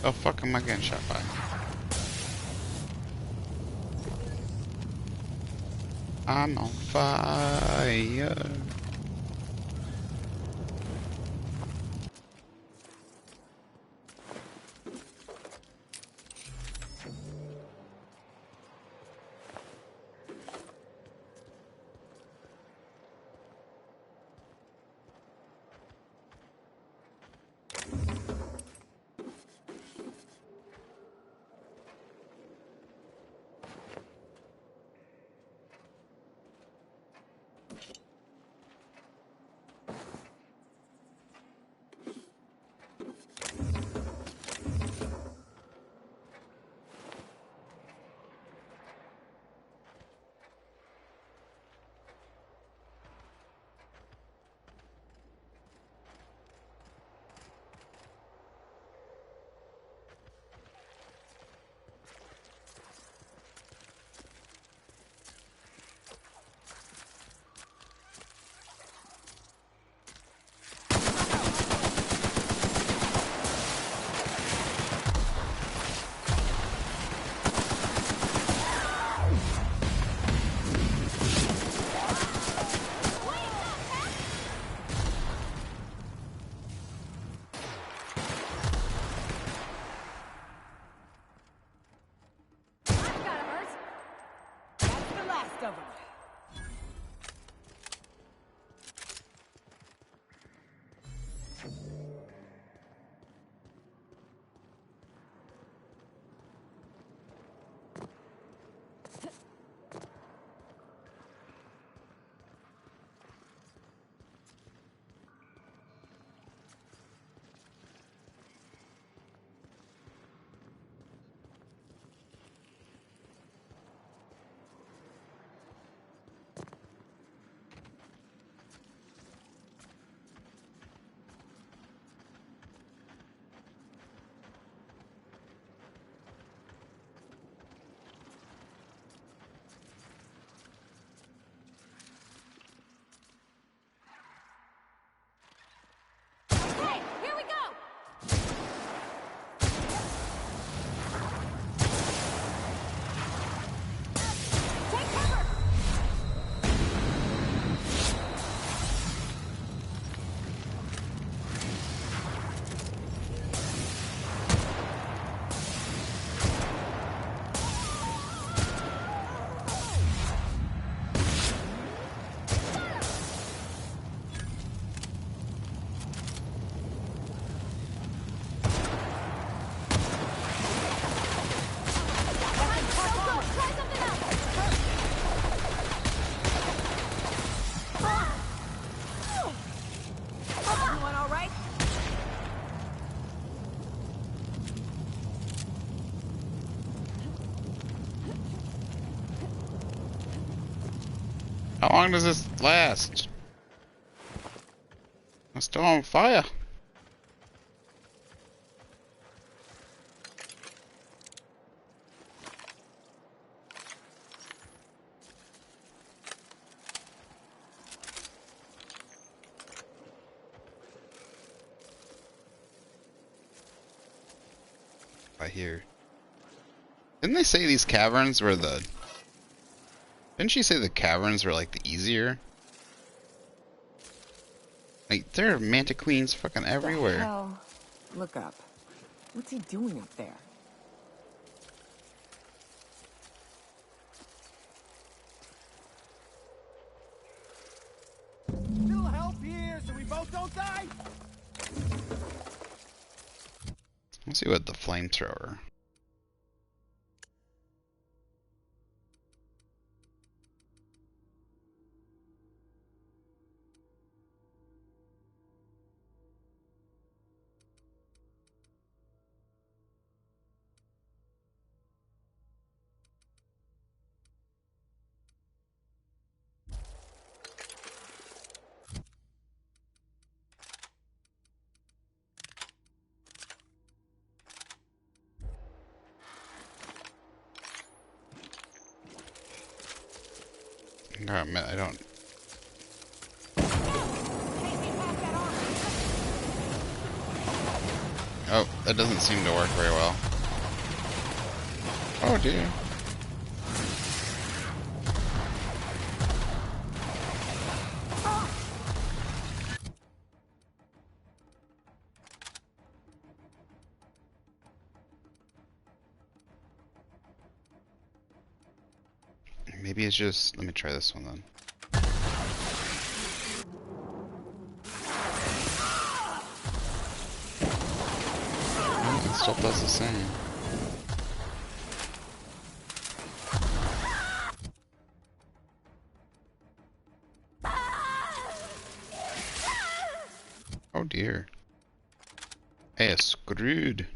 Oh fuck, am I getting shot by? I'm on fire. How long does this last? I'm still on fire. I hear. Didn't they say these caverns were the... Didn't she say the caverns were like the easier? Like, there are manta queens fucking everywhere. Hell? Look up. What's he doing up there? Still help here so we both don't die? Let's see what the flamethrower. No, I don't. Oh, that doesn't seem to work very well. Oh dear. Maybe it's just... Let me try this one then. It still does the same. Oh dear. Hey, it's screwed.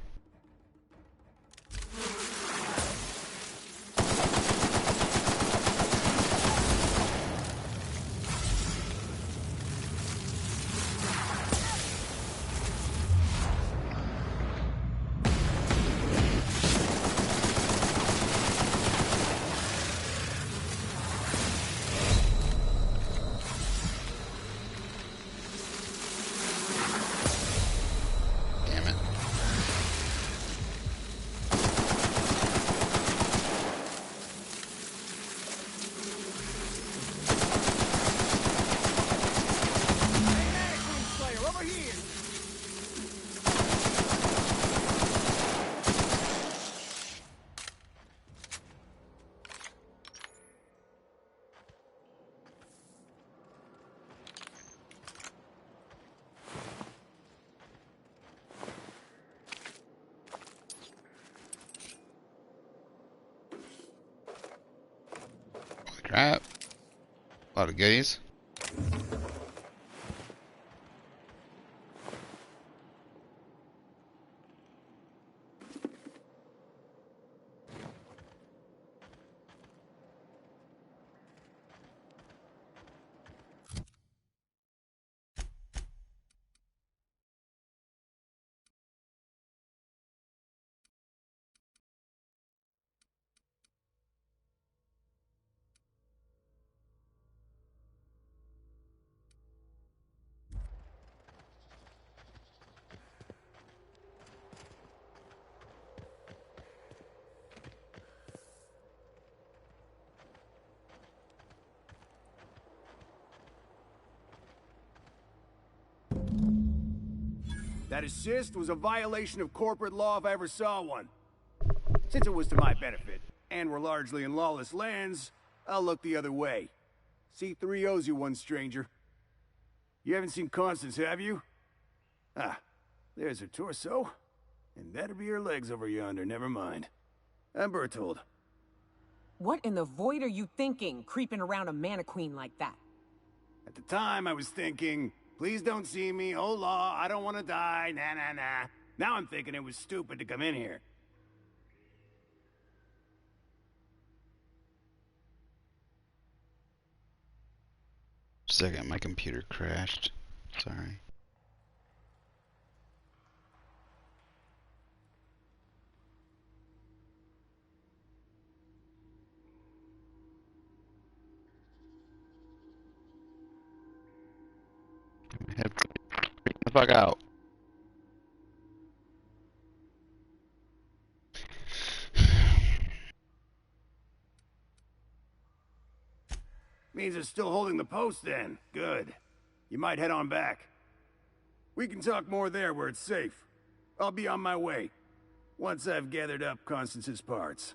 Crap. A lot of goodies. That assist was a violation of corporate law if I ever saw one. Since it was to my benefit, and we're largely in lawless lands, I'll look the other way. C3 owes you one, stranger. You haven't seen Constance, have you? Ah, there's her torso. And that'll be her legs over yonder, never mind. I'm Bertold. What in the void are you thinking, creeping around a mannequin like that? At the time, I was thinking, please don't see me, oh law, I don't want to die, nah nah nah. Now I'm thinking it was stupid to come in here. Second, my computer crashed. Sorry. Head the fuck out. Means it's still holding the post then. Good. You might head on back. We can talk more there where it's safe. I'll be on my way. Once I've gathered up Constance's parts.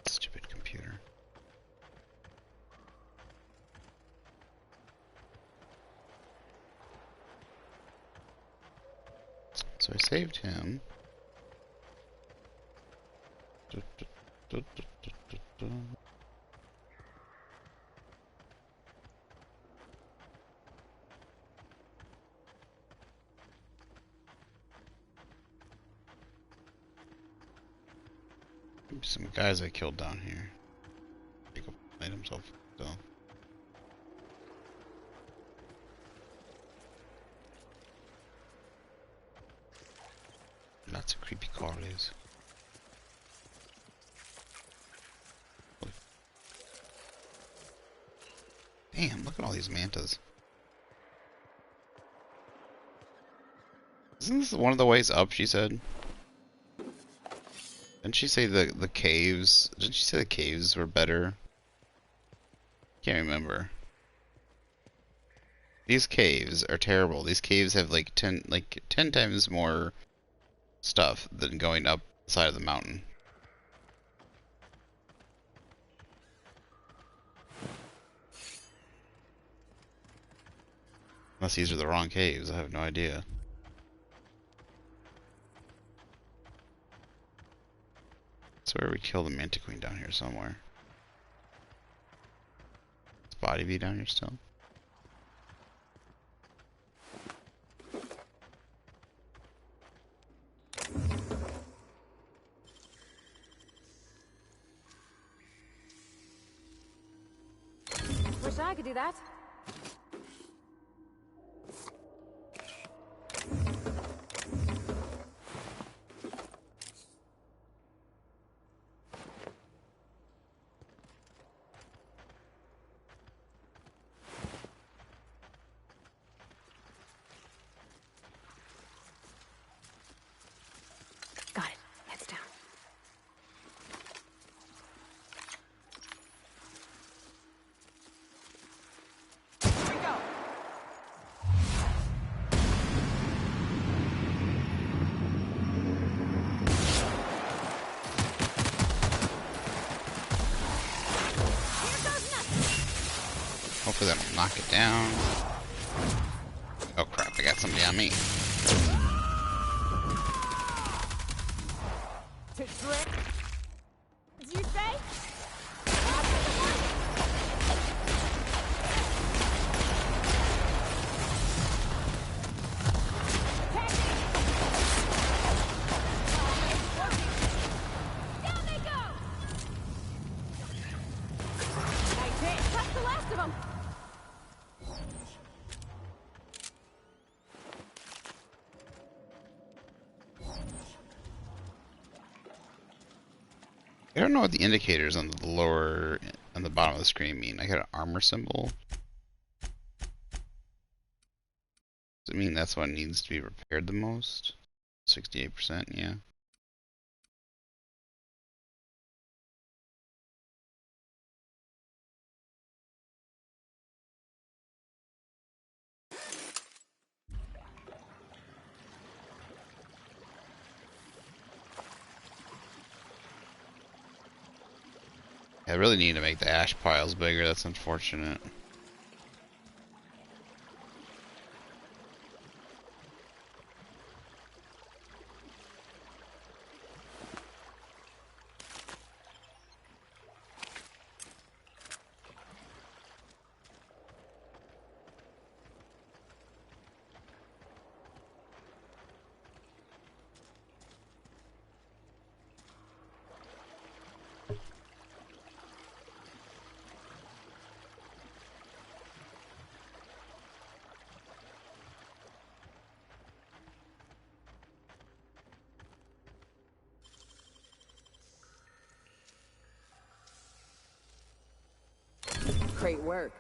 Stupid computer. So I saved him. Some guys I killed down here. Pick up items off though. Lots of creepy crawlies. Damn, look at all these mantas. Isn't this one of the ways up, she said? Didn't she say the caves? Didn't she say the caves were better? Can't remember. These caves are terrible. These caves have like 10 times more stuff than going up the side of the mountain. Unless these are the wrong caves, I have no idea. I swear we killed the Manta Queen down here somewhere. Is Body be down here still? Wish I could do that. Got it. Heads down. Here we go. Hopefully that'll knock it down. Oh crap, I got somebody on me. To trick. Did you say? Down they go! Nice hit. That's the last of them. I don't know what the indicators on the lower, on the bottom of the screen mean. I got an armor symbol. Does it mean that's what needs to be repaired the most? 68%, yeah. I really need to make the ash piles bigger, that's unfortunate. Great work.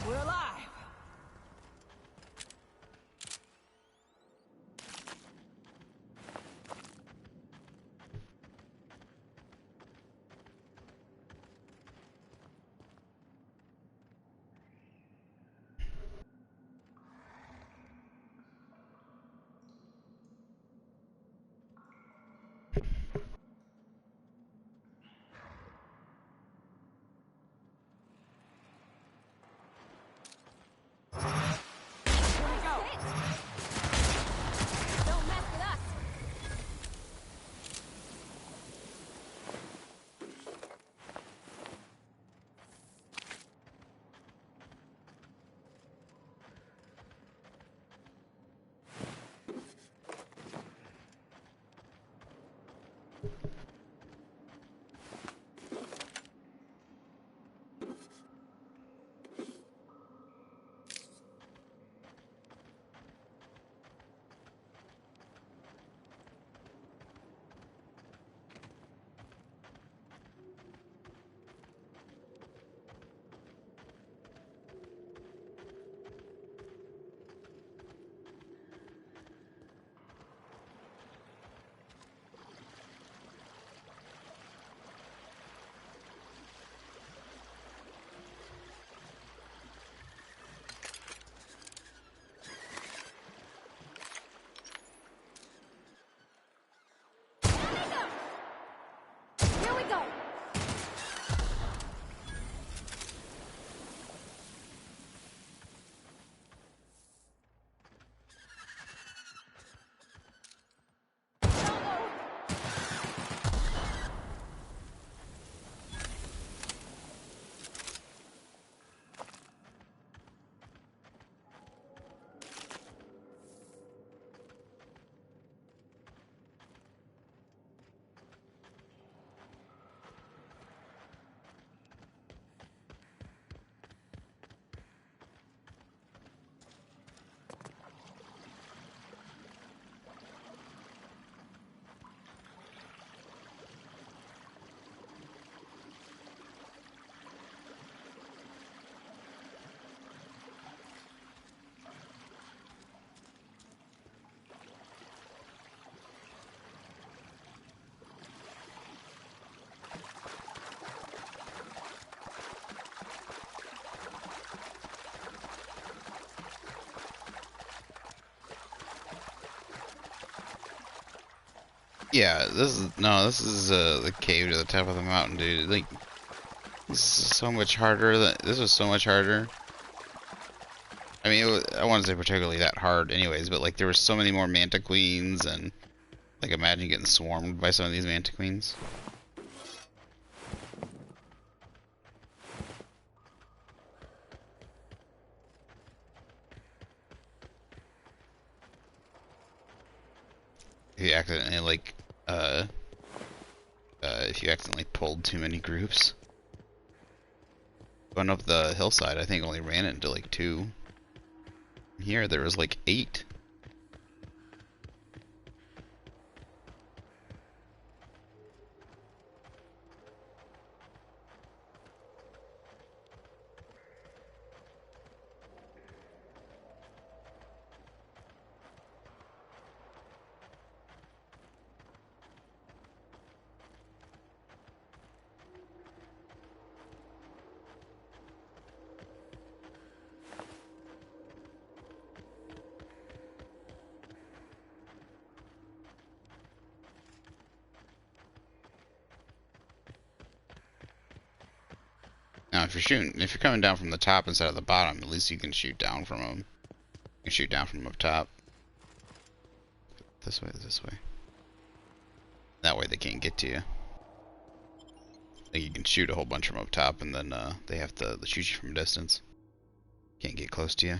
We're alive. Don't mess with us. Here we go. Yeah, this is the cave to the top of the mountain, dude. Like, this is so much harder. This was so much harder. I mean, I wouldn't say particularly that hard, anyways. But like, there were so many more Manta Queens, and like, imagine getting swarmed by some of these Manta Queens. If you accidentally like, if you accidentally pulled too many groups. Going up the hillside, I think only ran into like 2. Here, there was like 8. Now, if you're coming down from the top instead of the bottom, at least you can shoot down from them. You can shoot down from up top. This way, this way. That way they can't get to you. Like, you can shoot a whole bunch from up top, and then they have to shoot you from a distance. Can't get close to you.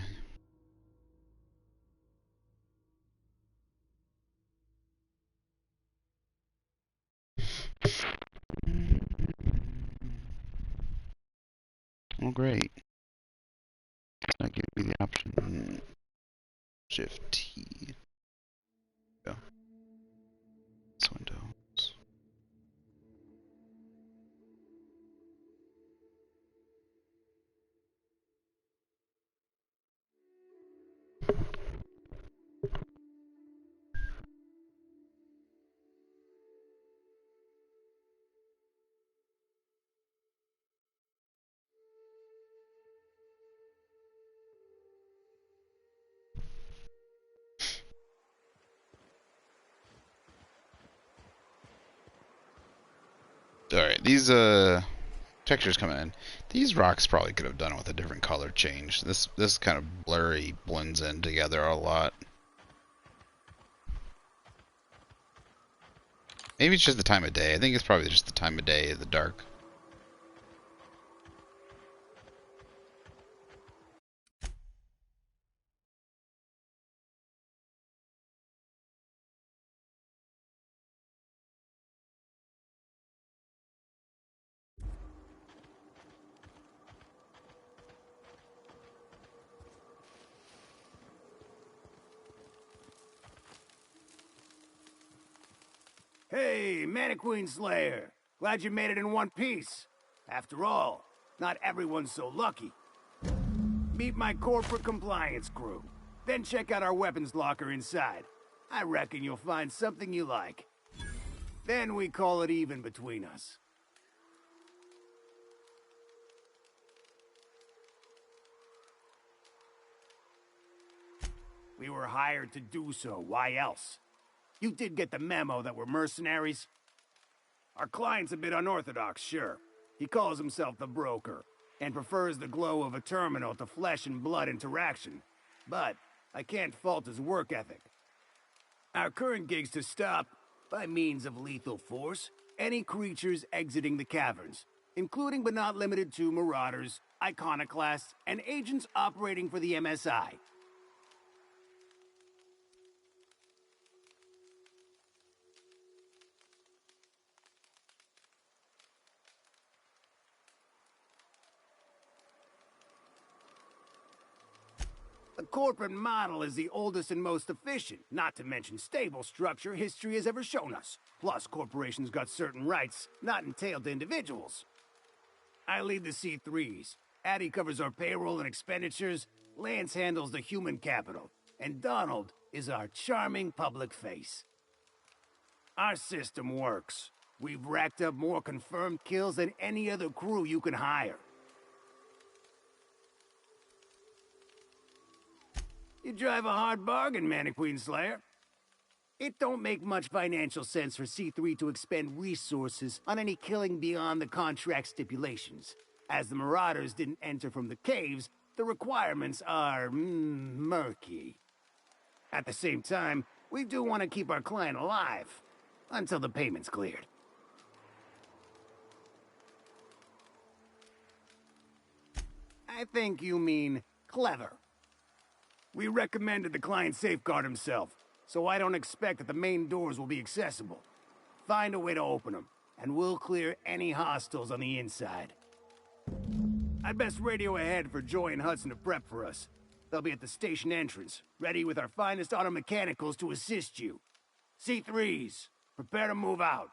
Oh, great. It's not giving me the option. Shift T. Go. This Windows. Alright, these textures coming in. These rocks probably could have done it with a different color change. This kind of blurry blends in together a lot. Maybe it's just the time of day. I think it's probably just the time of day, the dark. Hey, Mannequin Slayer. Glad you made it in one piece. After all, not everyone's so lucky. Meet my corporate compliance crew. Then check out our weapons locker inside. I reckon you'll find something you like. Then we call it even between us. We were hired to do so. Why else? You did get the memo that we're mercenaries? Our client's a bit unorthodox, sure. He calls himself the broker, and prefers the glow of a terminal to flesh and blood interaction. But I can't fault his work ethic. Our current gig's to stop, by means of lethal force, any creatures exiting the caverns, including but not limited to marauders, iconoclasts, and agents operating for the MSI. The corporate model is the oldest and most efficient, not to mention stable structure history has ever shown us. Plus, corporations got certain rights not entailed to individuals. I lead the C3s. Addie covers our payroll and expenditures, Lance handles the human capital, and Donald is our charming public face. Our system works. We've racked up more confirmed kills than any other crew you can hire. You drive a hard bargain, Mannequin Slayer. It don't make much financial sense for C3 to expend resources on any killing beyond the contract stipulations. As the Marauders didn't enter from the caves, the requirements are murky. At the same time, we do want to keep our client alive, until the payment's cleared. I think you mean clever. We recommended the client safeguard himself, so I don't expect that the main doors will be accessible. Find a way to open them, and we'll clear any hostiles on the inside. I'd best radio ahead for Joy and Hudson to prep for us. They'll be at the station entrance, ready with our finest auto mechanicals to assist you. C3s, prepare to move out.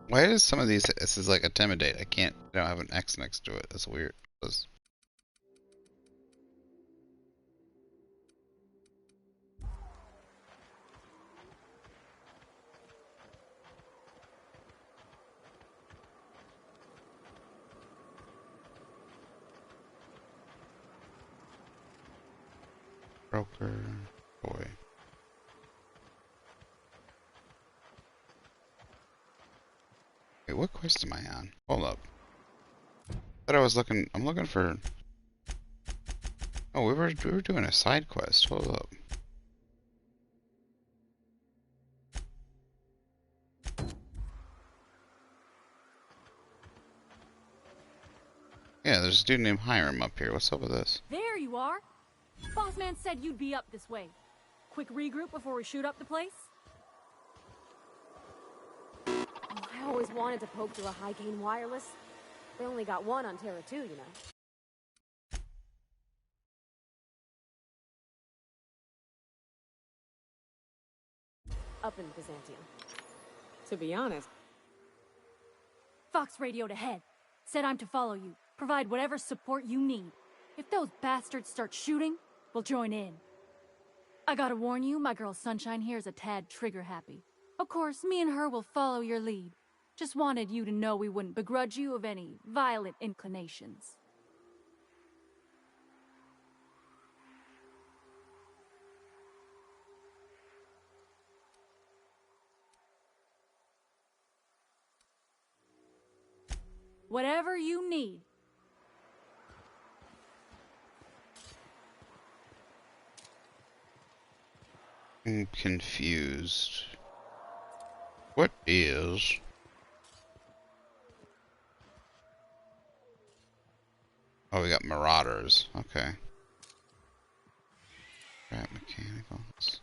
Why is some of these, this is like intimidate. I don't have an X next to it. That's weird. Broker, boy. Wait, what quest am I on? Hold up. Thought I was looking, I'm looking for... Oh, we were doing a side quest. Hold up. Yeah, there's a dude named Hiram up here. What's up with this? There you are. Boss man said you'd be up this way. Quick regroup before we shoot up the place? Oh, I always wanted to poke through a high-gain wireless. They only got one on Terra 2, you know. Up in Byzantium. To be honest, Fox radioed ahead. Said I'm to follow you. Provide whatever support you need. If those bastards start shooting, we'll join in. I gotta warn you, my girl Sunshine here is a tad trigger-happy. Of course, me and her will follow your lead. Just wanted you to know we wouldn't begrudge you of any violent inclinations. Whatever you need. I'm confused. What is... Oh, we got marauders. Okay. Rat mechanicals.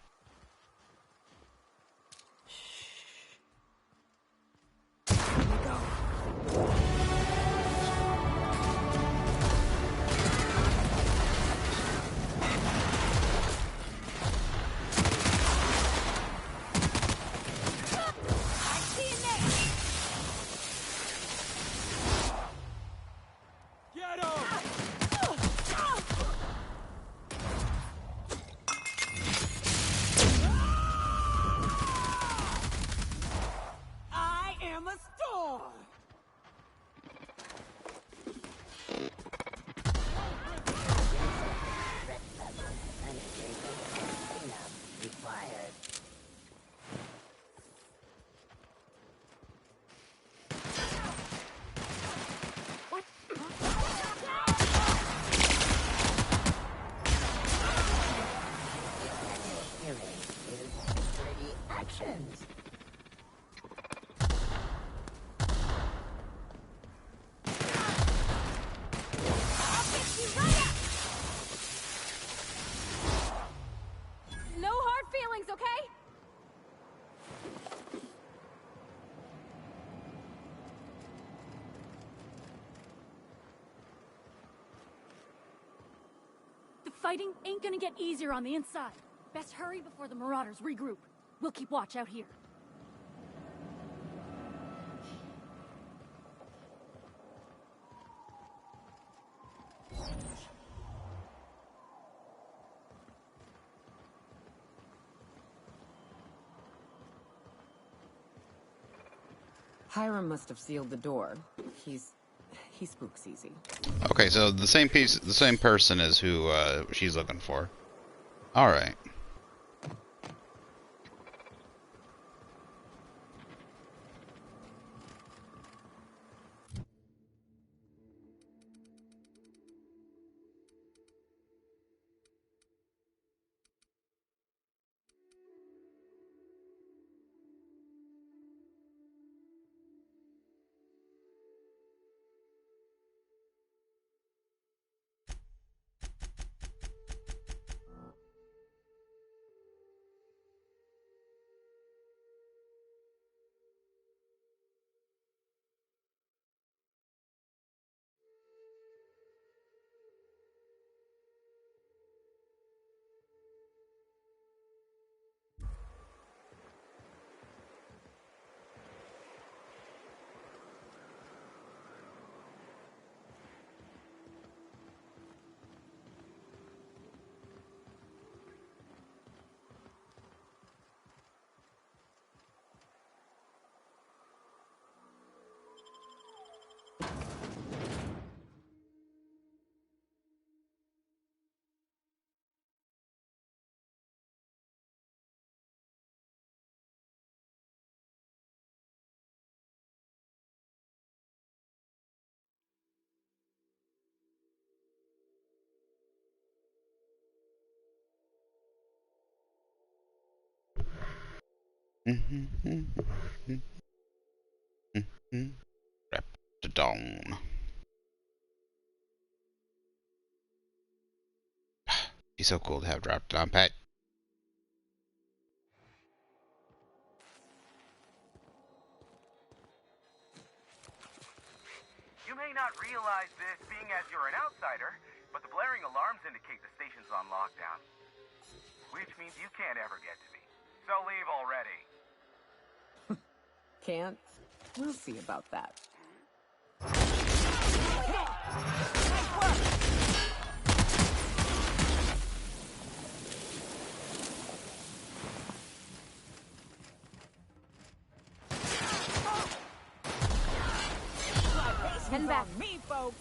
Fighting ain't gonna get easier on the inside. Best hurry before the marauders regroup. We'll keep watch out here. Hiram must have sealed the door. He spooks easy. Okay, so the same person is who she's looking for. All right. Raptidon. He's so cool to have Raptidon pet. You may not realize this, being as you're an outsider, but the blaring alarms indicate the station's on lockdown. Which means you can't ever get to me. So leave already. Can't? We'll see about that. Heading back. Me, folks.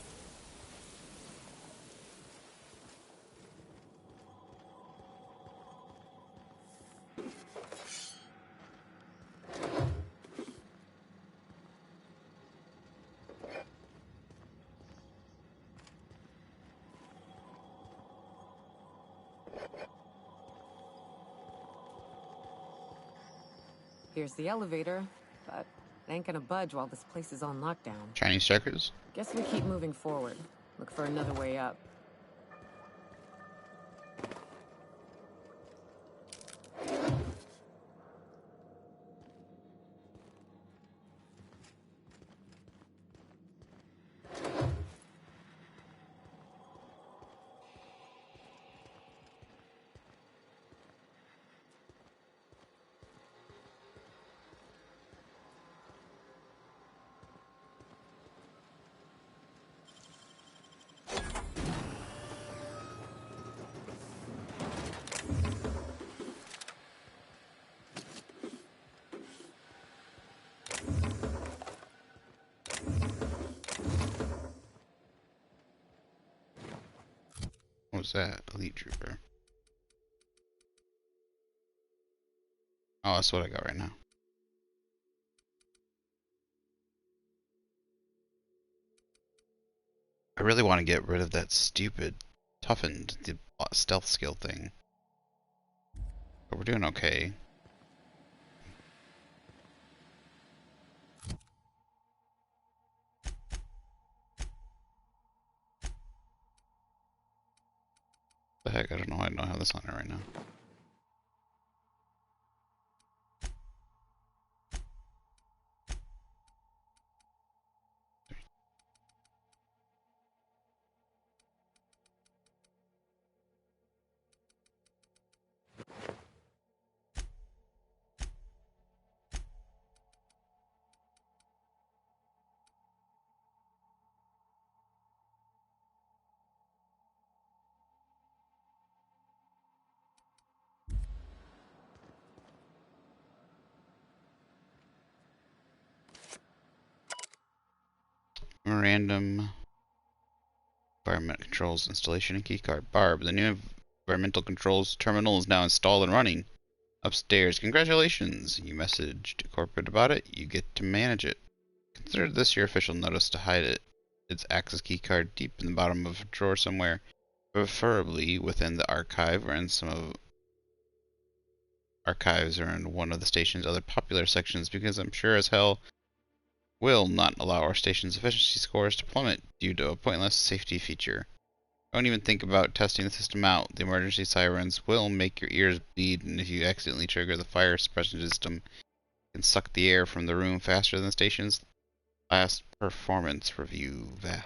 Here's the elevator, but it ain't gonna budge while this place is on lockdown. Chinese checkers? Guess we keep moving forward. Look for another way up. What was that? Elite Trooper. Oh, that's what I got right now. I really want to get rid of that stupid toughened the stealth skill thing. But we're doing okay. The heck, I don't know why I don't have this on it right now. Random environment controls installation and keycard. Barb, the new environmental controls terminal is now installed and running. Upstairs. Congratulations. You messaged corporate about it. You get to manage it. Consider this your official notice to hide it. Its access keycard deep in the bottom of a drawer somewhere, preferably within the archive or in some of archives or in one of the station's other popular sections, because I'm sure as hell will not allow our station's efficiency scores to plummet due to a pointless safety feature. Don't even think about testing the system out. The emergency sirens will make your ears bleed, and if you accidentally trigger the fire suppression system, it can suck the air from the room faster than the station's last performance review valve.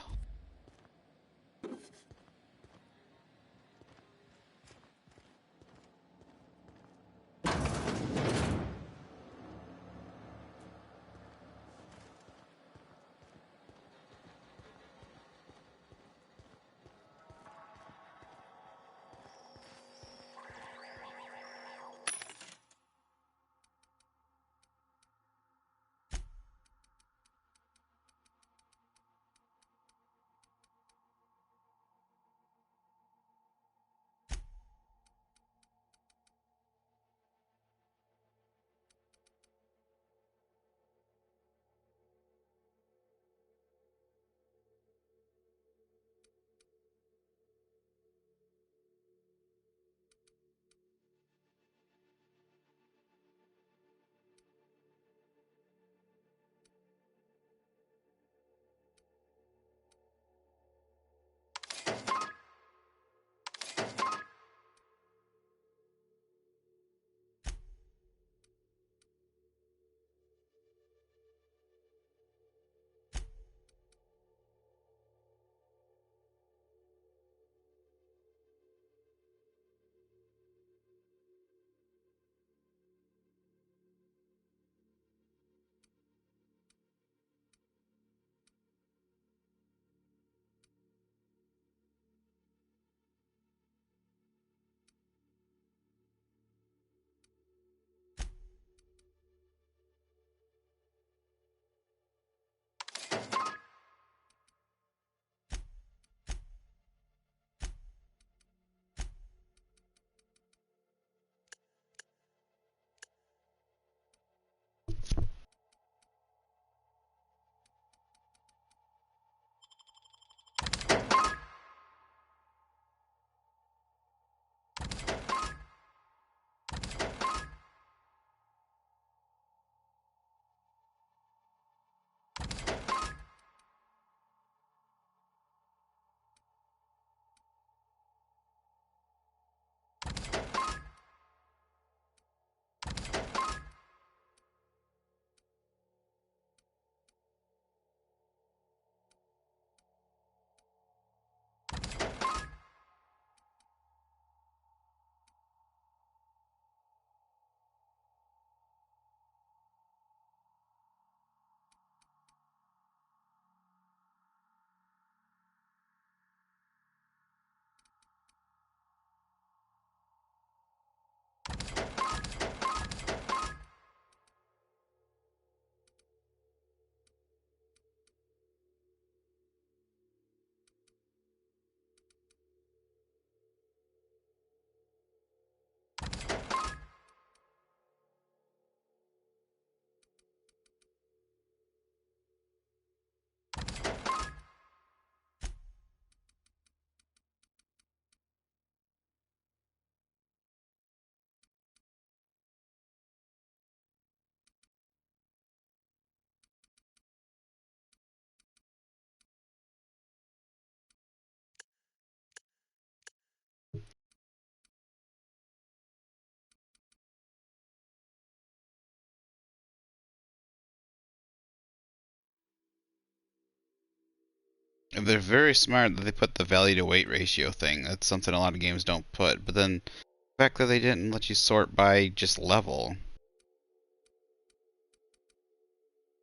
They're very smart that they put the value to weight ratio thing. That's something a lot of games don't put. But then the fact that they didn't let you sort by just level.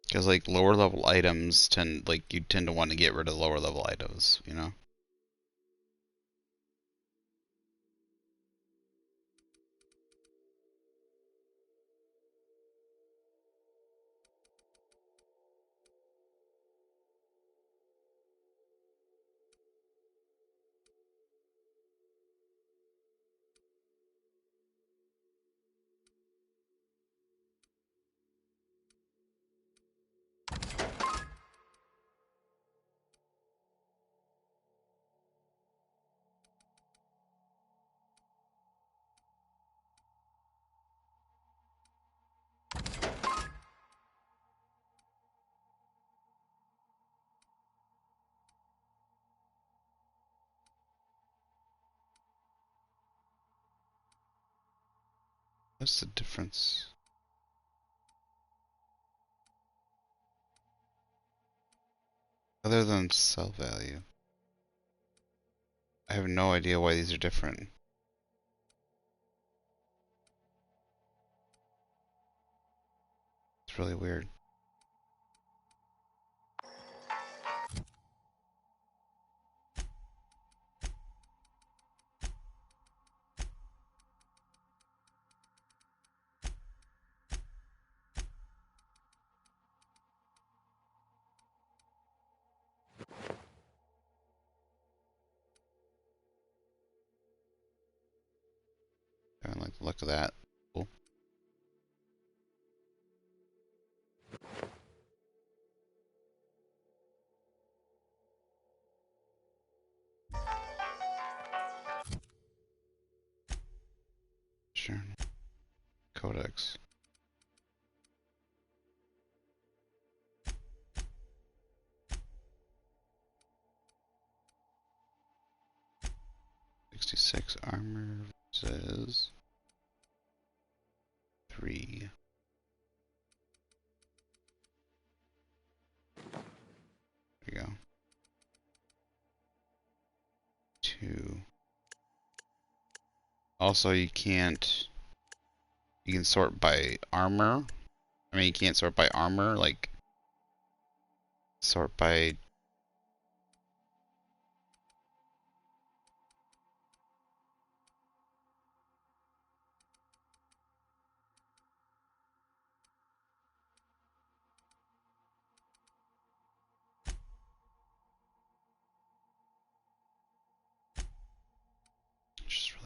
Because like lower level items you tend to want to get rid of lower level items, you know? What's the difference? Other than sell value. I have no idea why these are different. It's really weird. I don't like the look of that. Cool. Sure. Codex. $66 armor versus 3. There we go. 2. Also, you can sort by armor. I mean, you can't sort by armor, like sort by just really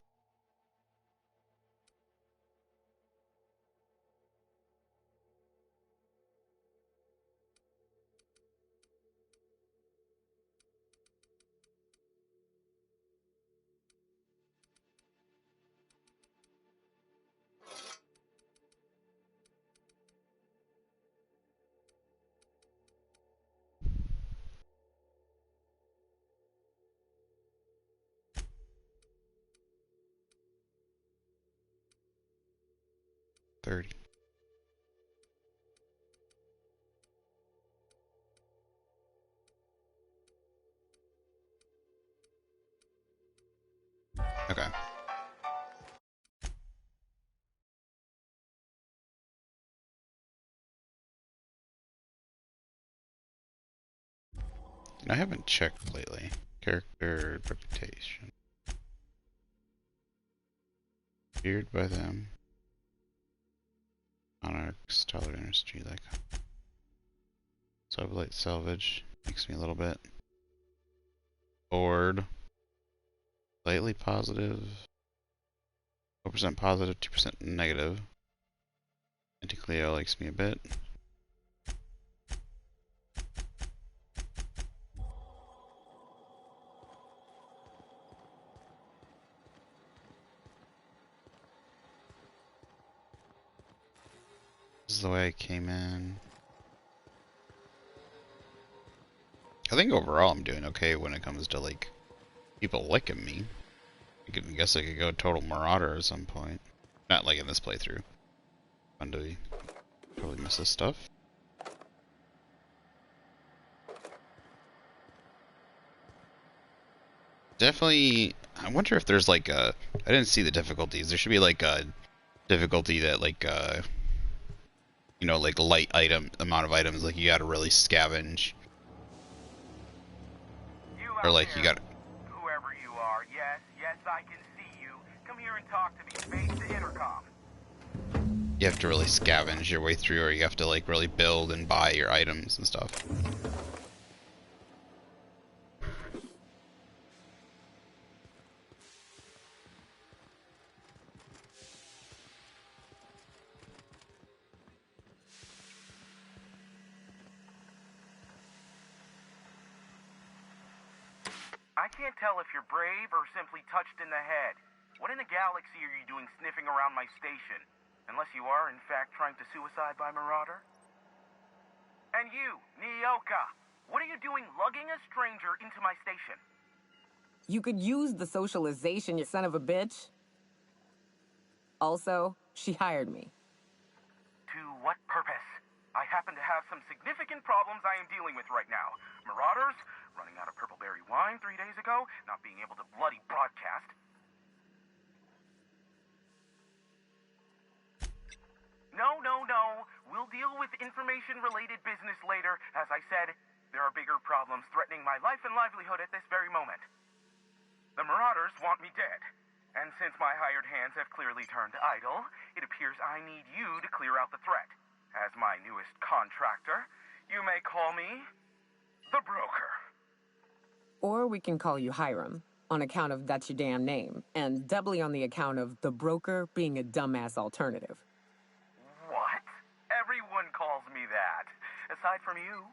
30. Okay. I haven't checked lately. Character reputation. Feared by them. Monarch, Stellar Industry, like Sublight Salvage makes me a little bit bored. Slightly positive. 4% positive, 2% negative. Anti-Cleo likes me a bit. This is the way I came in. I think overall I'm doing okay when it comes to like people liking me. I guess I could go total marauder at some point. Not like in this playthrough. Fun to probably miss this stuff. definitely. I wonder if there's like a. I didn't see the difficulties. There should be like a difficulty that like you know, like light item amount of items. Like you gotta really scavenge. Or like you gotta. Whoever you are, yes, I can see you. Come here and talk to me. Face the intercom. You have to really scavenge your way through, or you have to like really build and buy your items and stuff. I can't tell if you're brave or simply touched in the head. What in the galaxy are you doing sniffing around my station? Unless you are, in fact, trying to suicide by Marauder? And you, Nyoka, what are you doing lugging a stranger into my station? You could use the socialization, you son of a bitch. Also, she hired me. To what purpose? I happen to have some significant problems I am dealing with right now. Marauders, running out of purple-berry wine 3 days ago, not being able to bloody broadcast. No. We'll deal with information-related business later. As I said, there are bigger problems threatening my life and livelihood at this very moment. The Marauders want me dead. And since my hired hands have clearly turned idle, it appears I need you to clear out the threat. As my newest contractor, you may call me the Broker. Or we can call you Hiram, on account of that's your damn name, and doubly on the account of the Broker being a dumbass alternative. What? Everyone calls me that, aside from you.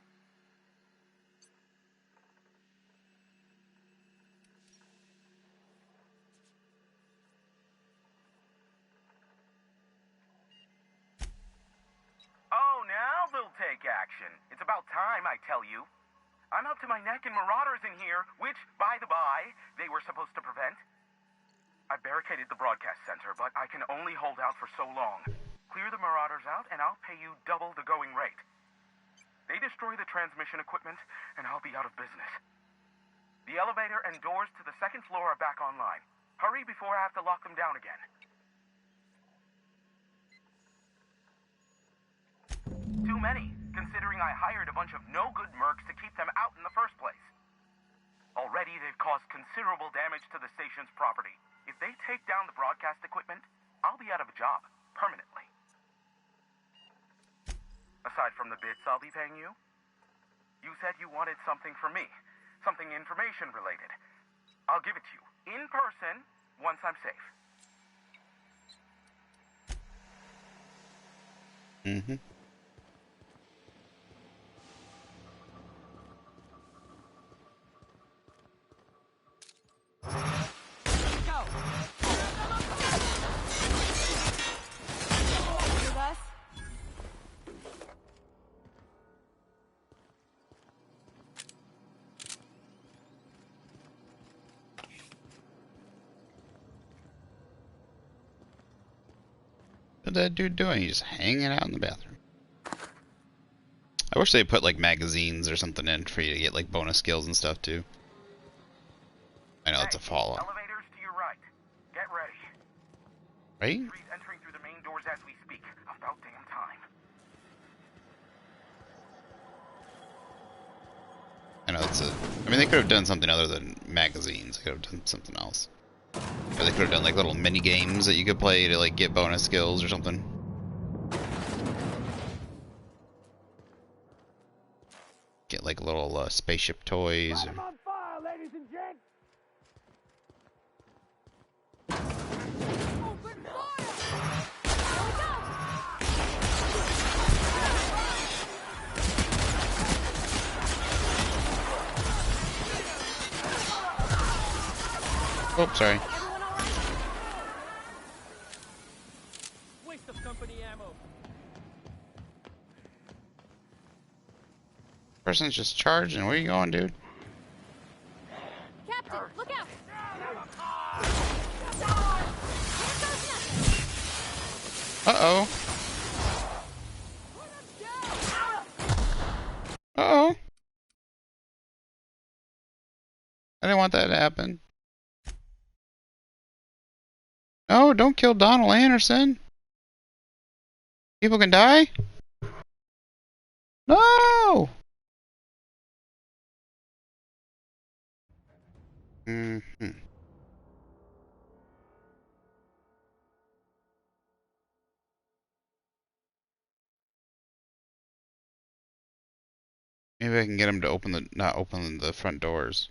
Oh, now they'll take action. It's about time, I tell you. I'm up to my neck in Marauders in here, which, by the by, they were supposed to prevent. I barricaded the broadcast center, but I can only hold out for so long. Clear the Marauders out, and I'll pay you double the going rate. They destroy the transmission equipment, and I'll be out of business. The elevator and doors to the second floor are back online. Hurry before I have to lock them down again. Too many, considering I hired a bunch of no-good mercs to keep them out in the first place. Already, they've caused considerable damage to the station's property. If they take down the broadcast equipment, I'll be out of a job, permanently. Aside from the bits I'll be paying you, you said you wanted something from me, something information-related. I'll give it to you, in person, once I'm safe. Mm-hmm. What's that dude doing? He's just hanging out in the bathroom. I wish they put like magazines or something in for you to get like bonus skills and stuff too. I know it's a follow. Elevators to your right. Get ready. Right? Trees entering through the main doors as we speak. About damn time. I know it's a. I mean, they could have done something other than magazines. They could have done something else. Or they could have done like little mini games that you could play to like get bonus skills or something. Get like little spaceship toys. Or... on fire, ladies and gents! Oh, sorry. Waste of company ammo. Person's just charging. Where are you going, dude? Captain, look out! Uh-oh. Uh-oh. I didn't want that to happen. Oh, don't kill Donald Anderson. People can die? No! Mm-hmm. Maybe I can get him to not open the front doors.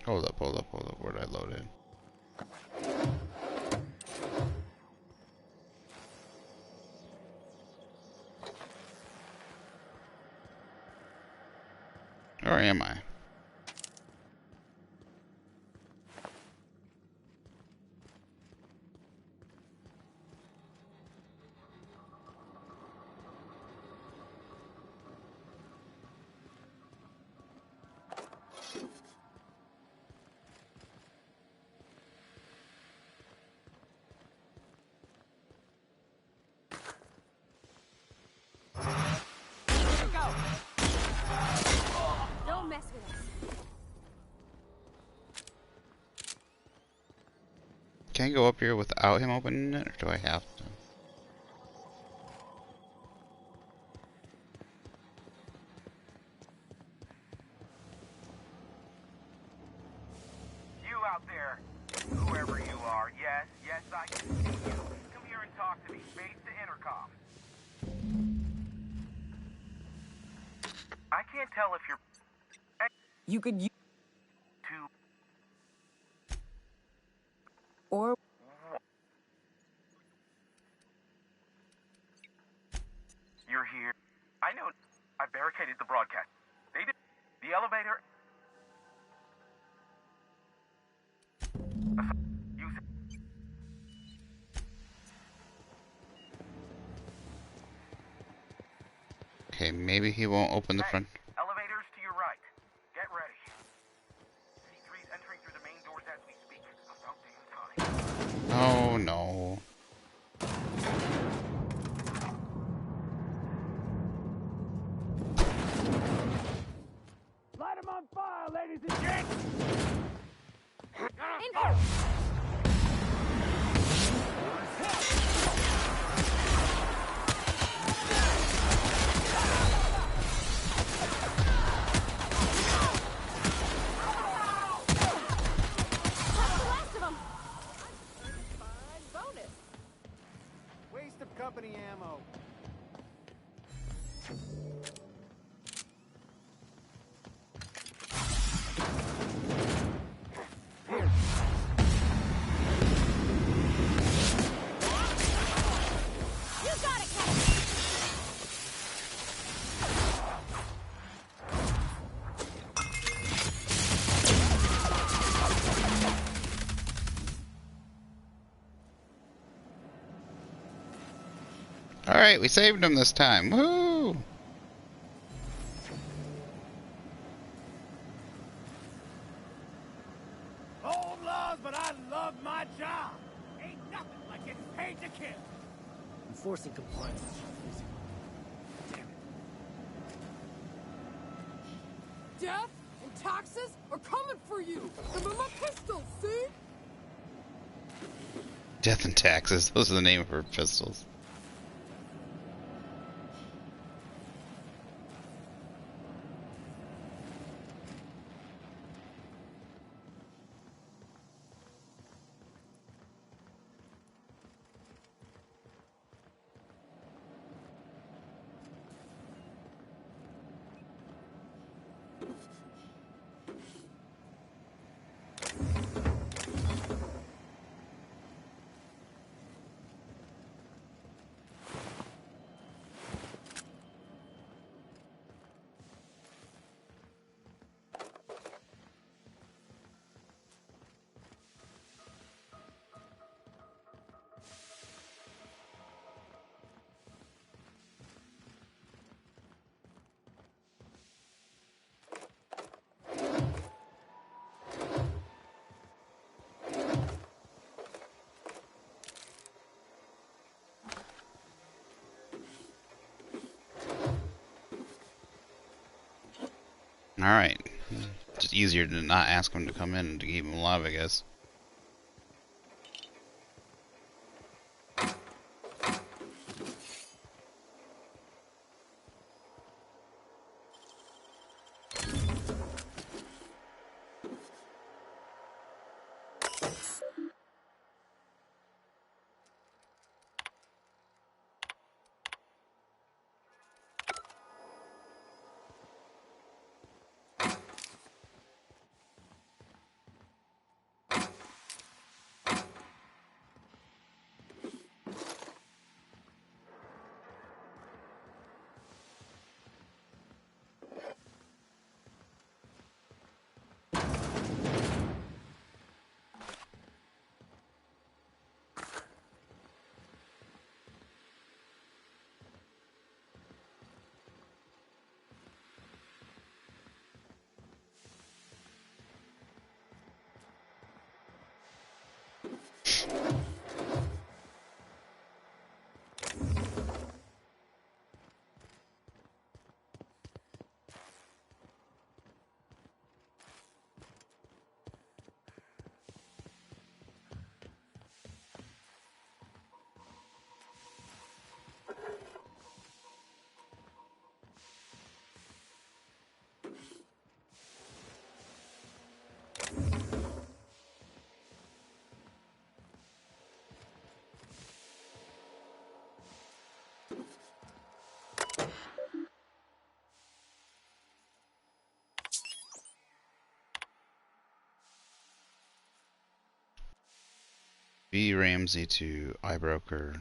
Hold up. Where did I load in? Or am I? Don't mess with us. Can I go up here without him opening it, or do I have to? You out there, whoever you are, yes, I can see you. Come here and talk to me. Face the intercom. I can't tell if you're... You could use... to... Or... You're here. I know. I barricaded the broadcast. They did. The elevator... Use it. Okay, maybe he won't open the front. Elevators to your right. Get ready. C3's entering through the main doors as we speak. About damn time. Oh no. Light 'em on fire, ladies and gents! Waste of company ammo. Alright, we saved him this time. Woo! Old laws, but I love my job. Ain't nothing like getting paid to kill. Enforcing compliance. Death and taxes are coming for you. Remember my pistols, see? Death and taxes. Those are the name of her pistols. Alright. Just easier to not ask him to come in and to keep him alive, I guess. B. Ramsey to iBroker.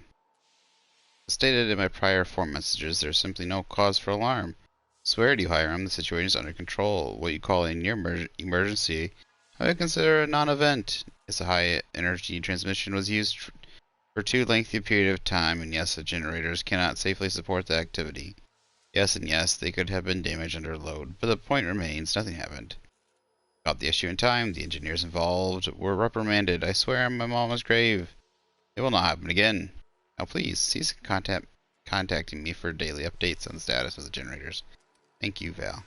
As stated in my prior 4 messages, there's simply no cause for alarm. I swear to you, Hiram, the situation is under control. What you call a near emergency, I would consider a non-event. Yes, a high energy transmission was used for too lengthy a period of time, and yes, the generators cannot safely support the activity. Yes, and yes, they could have been damaged under load, but the point remains, nothing happened. Caught the issue in time, the engineers involved were reprimanded. I swear on my mama's grave, it will not happen again. Now please, cease contacting me for daily updates on the status of the generators. Thank you, Val.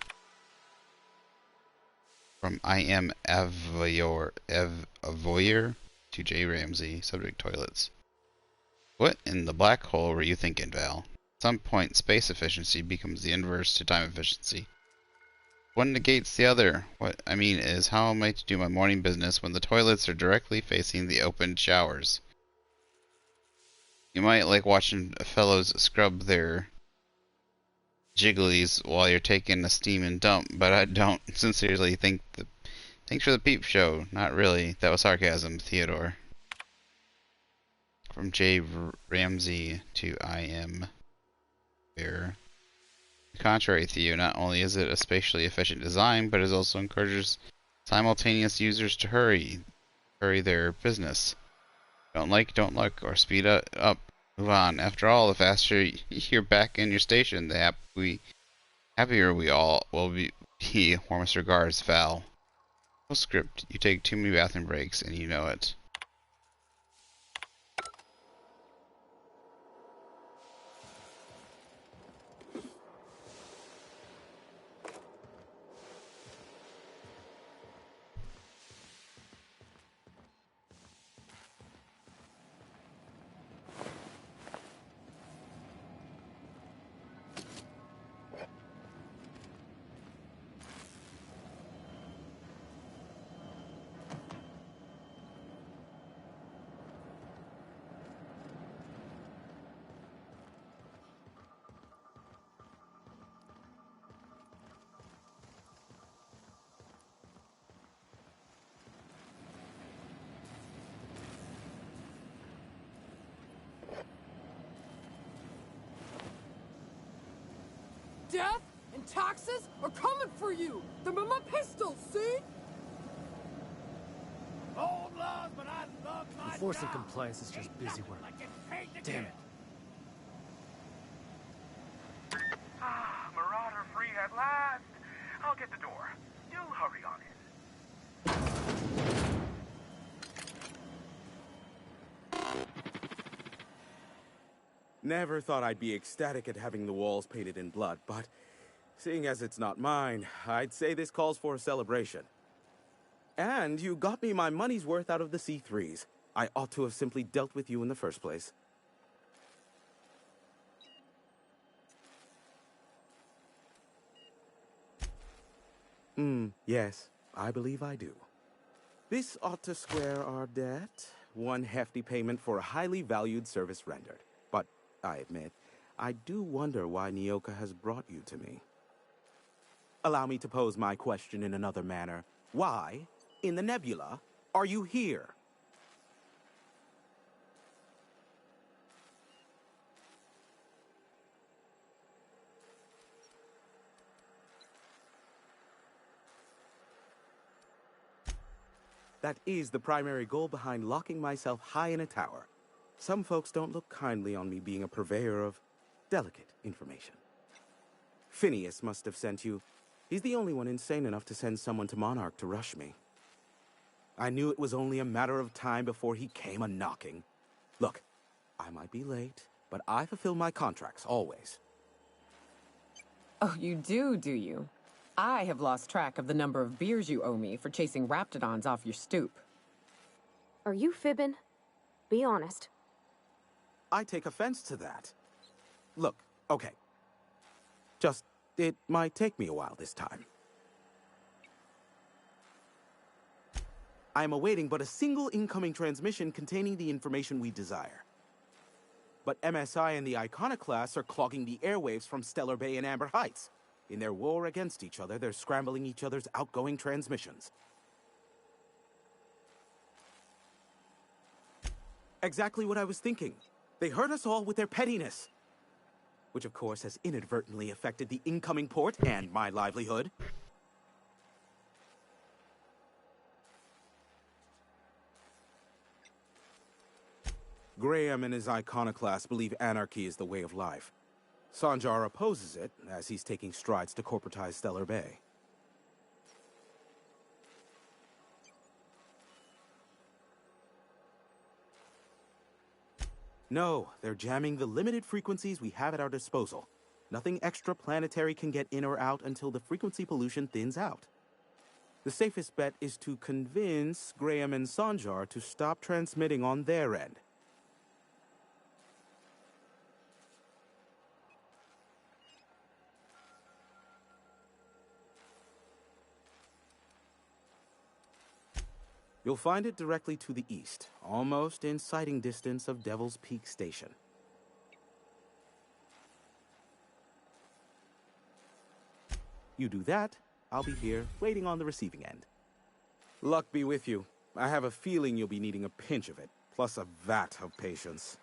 From I am Avoyer to J. Ramsey, subject toilets. What in the black hole were you thinking, Val? At some point, space efficiency becomes the inverse to time efficiency. One negates the other. What I mean is, how am I to do my morning business when the toilets are directly facing the open showers? You might like watching fellows scrub their jigglies while you're taking a steam and dump, but I don't sincerely think the... Thanks for the peep show. Not really. That was sarcasm, Theodore. From J. Ramsey to I am here. Contrary to you, not only is it a spatially efficient design, but it also encourages simultaneous users to hurry their business. Don't look, or speed up, move on. After all, the faster you're back in your station, the happier we all will be. Warmest regards, Val. Postscript, you take too many bathroom breaks, and you know it. Death and taxes are coming for you! They're my pistols, see? Old laws, but I love my Enforcing job. compliance is just busy work. I get paid to Damn do it. Marauder free at last. I'll get the door. You hurry on in. Never thought I'd be ecstatic at having the walls painted in blood, but Seeing as it's not mine, I'd say this calls for a celebration. And you got me my money's worth out of the C3s. I ought to have simply dealt with you in the first place. Yes, I believe I do. This ought to square our debt. One hefty payment for a highly valued service rendered. But, I admit, I do wonder why Nyoka has brought you to me. Allow me to pose my question in another manner. Why, in the nebula, are you here? That is the primary goal behind locking myself high in a tower. Some folks don't look kindly on me being a purveyor of delicate information. Phineas must have sent you. He's the only one insane enough to send someone to Monarch to rush me. I knew it was only a matter of time before he came a-knocking. Look, I might be late, but I fulfill my contracts, always. Oh, you do you? I have lost track of the number of beers you owe me for chasing raptidons off your stoop. Are you fibbing? Be honest. I take offense to that. Look, okay. Just, it might take me a while this time. I am awaiting but a single incoming transmission containing the information we desire. But MSI and the Iconoclasts are clogging the airwaves from Stellar Bay and Amber Heights. In their war against each other, they're scrambling each other's outgoing transmissions. Exactly what I was thinking. They hurt us all with their pettiness. Which, of course, has inadvertently affected the incoming port and my livelihood. Graham and his iconoclasts believe anarchy is the way of life. Sanjar opposes it, as he's taking strides to corporatize Stellar Bay. No, they're jamming the limited frequencies we have at our disposal. Nothing extraplanetary can get in or out until the frequency pollution thins out. The safest bet is to convince Graham and Sanjar to stop transmitting on their end. You'll find it directly to the east, almost in sighting distance of Devil's Peak Station. You do that, I'll be here, waiting on the receiving end. Luck be with you. I have a feeling you'll be needing a pinch of it, plus a vat of patience.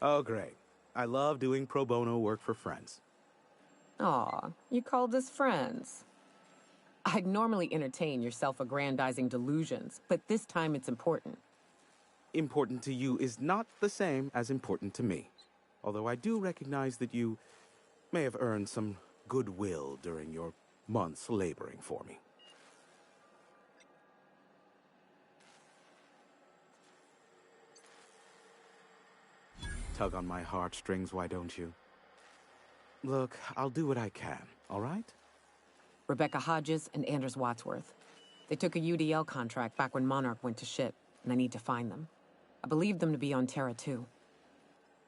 Oh, great. I love doing pro bono work for friends. Aw, you called us friends. I'd normally entertain your self-aggrandizing delusions, but this time it's important. Important to you is not the same as important to me. Although I do recognize that you may have earned some goodwill during your months laboring for me. Tug on my heartstrings, why don't you? Look, I'll do what I can, all right? Rebecca Hodges and Anders Wadsworth. They took a UDL contract back when Monarch went to shit, and I need to find them. I believe them to be on Terra too.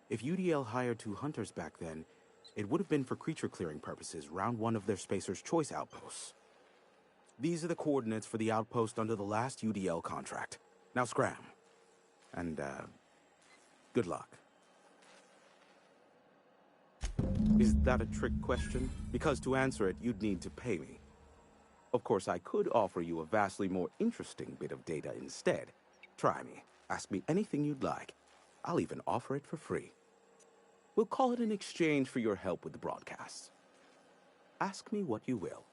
If UDL hired 2 hunters back then, it would have been for creature clearing purposes round one of their Spacer's Choice outposts. These are the coordinates for the outpost under the last UDL contract. Now scram. And, good luck. Is that a trick question? Because to answer it, you'd need to pay me. Of course, I could offer you a vastly more interesting bit of data instead. Try me. Ask me anything you'd like. I'll even offer it for free. We'll call it an exchange for your help with the broadcasts. Ask me what you will.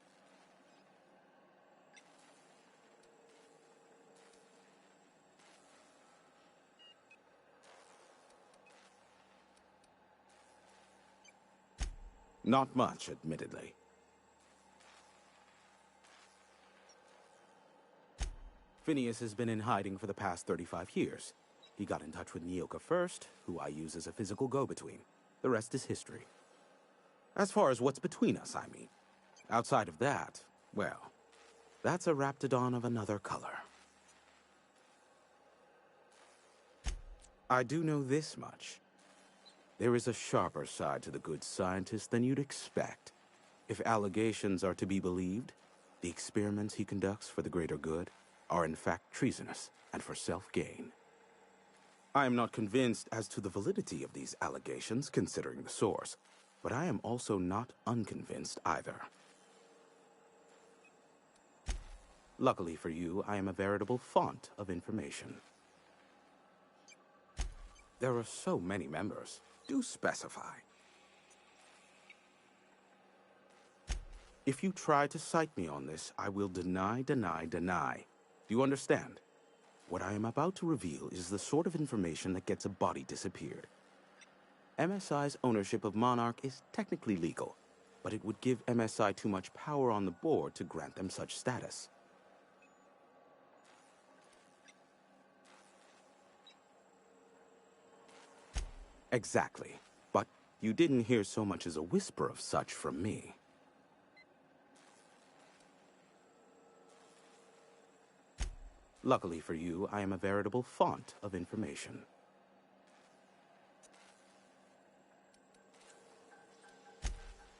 Not much, admittedly. Phineas has been in hiding for the past 35 years. He got in touch with Nyoka first, who I use as a physical go-between. The rest is history. As far as what's between us, I mean. Outside of that, well, that's a raptidon of another color. I do know this much. There is a sharper side to the good scientist than you'd expect. If allegations are to be believed, the experiments he conducts for the greater good are in fact treasonous and for self-gain. I am not convinced as to the validity of these allegations, considering the source, but I am also not unconvinced either. Luckily for you, I am a veritable font of information. There are so many members. Do specify. If you try to cite me on this, I will deny. Do you understand? What I am about to reveal is the sort of information that gets a body disappeared. MSI's ownership of Monarch is technically legal, but it would give MSI too much power on the board to grant them such status. Exactly. But you didn't hear so much as a whisper of such from me. Luckily for you, I am a veritable font of information.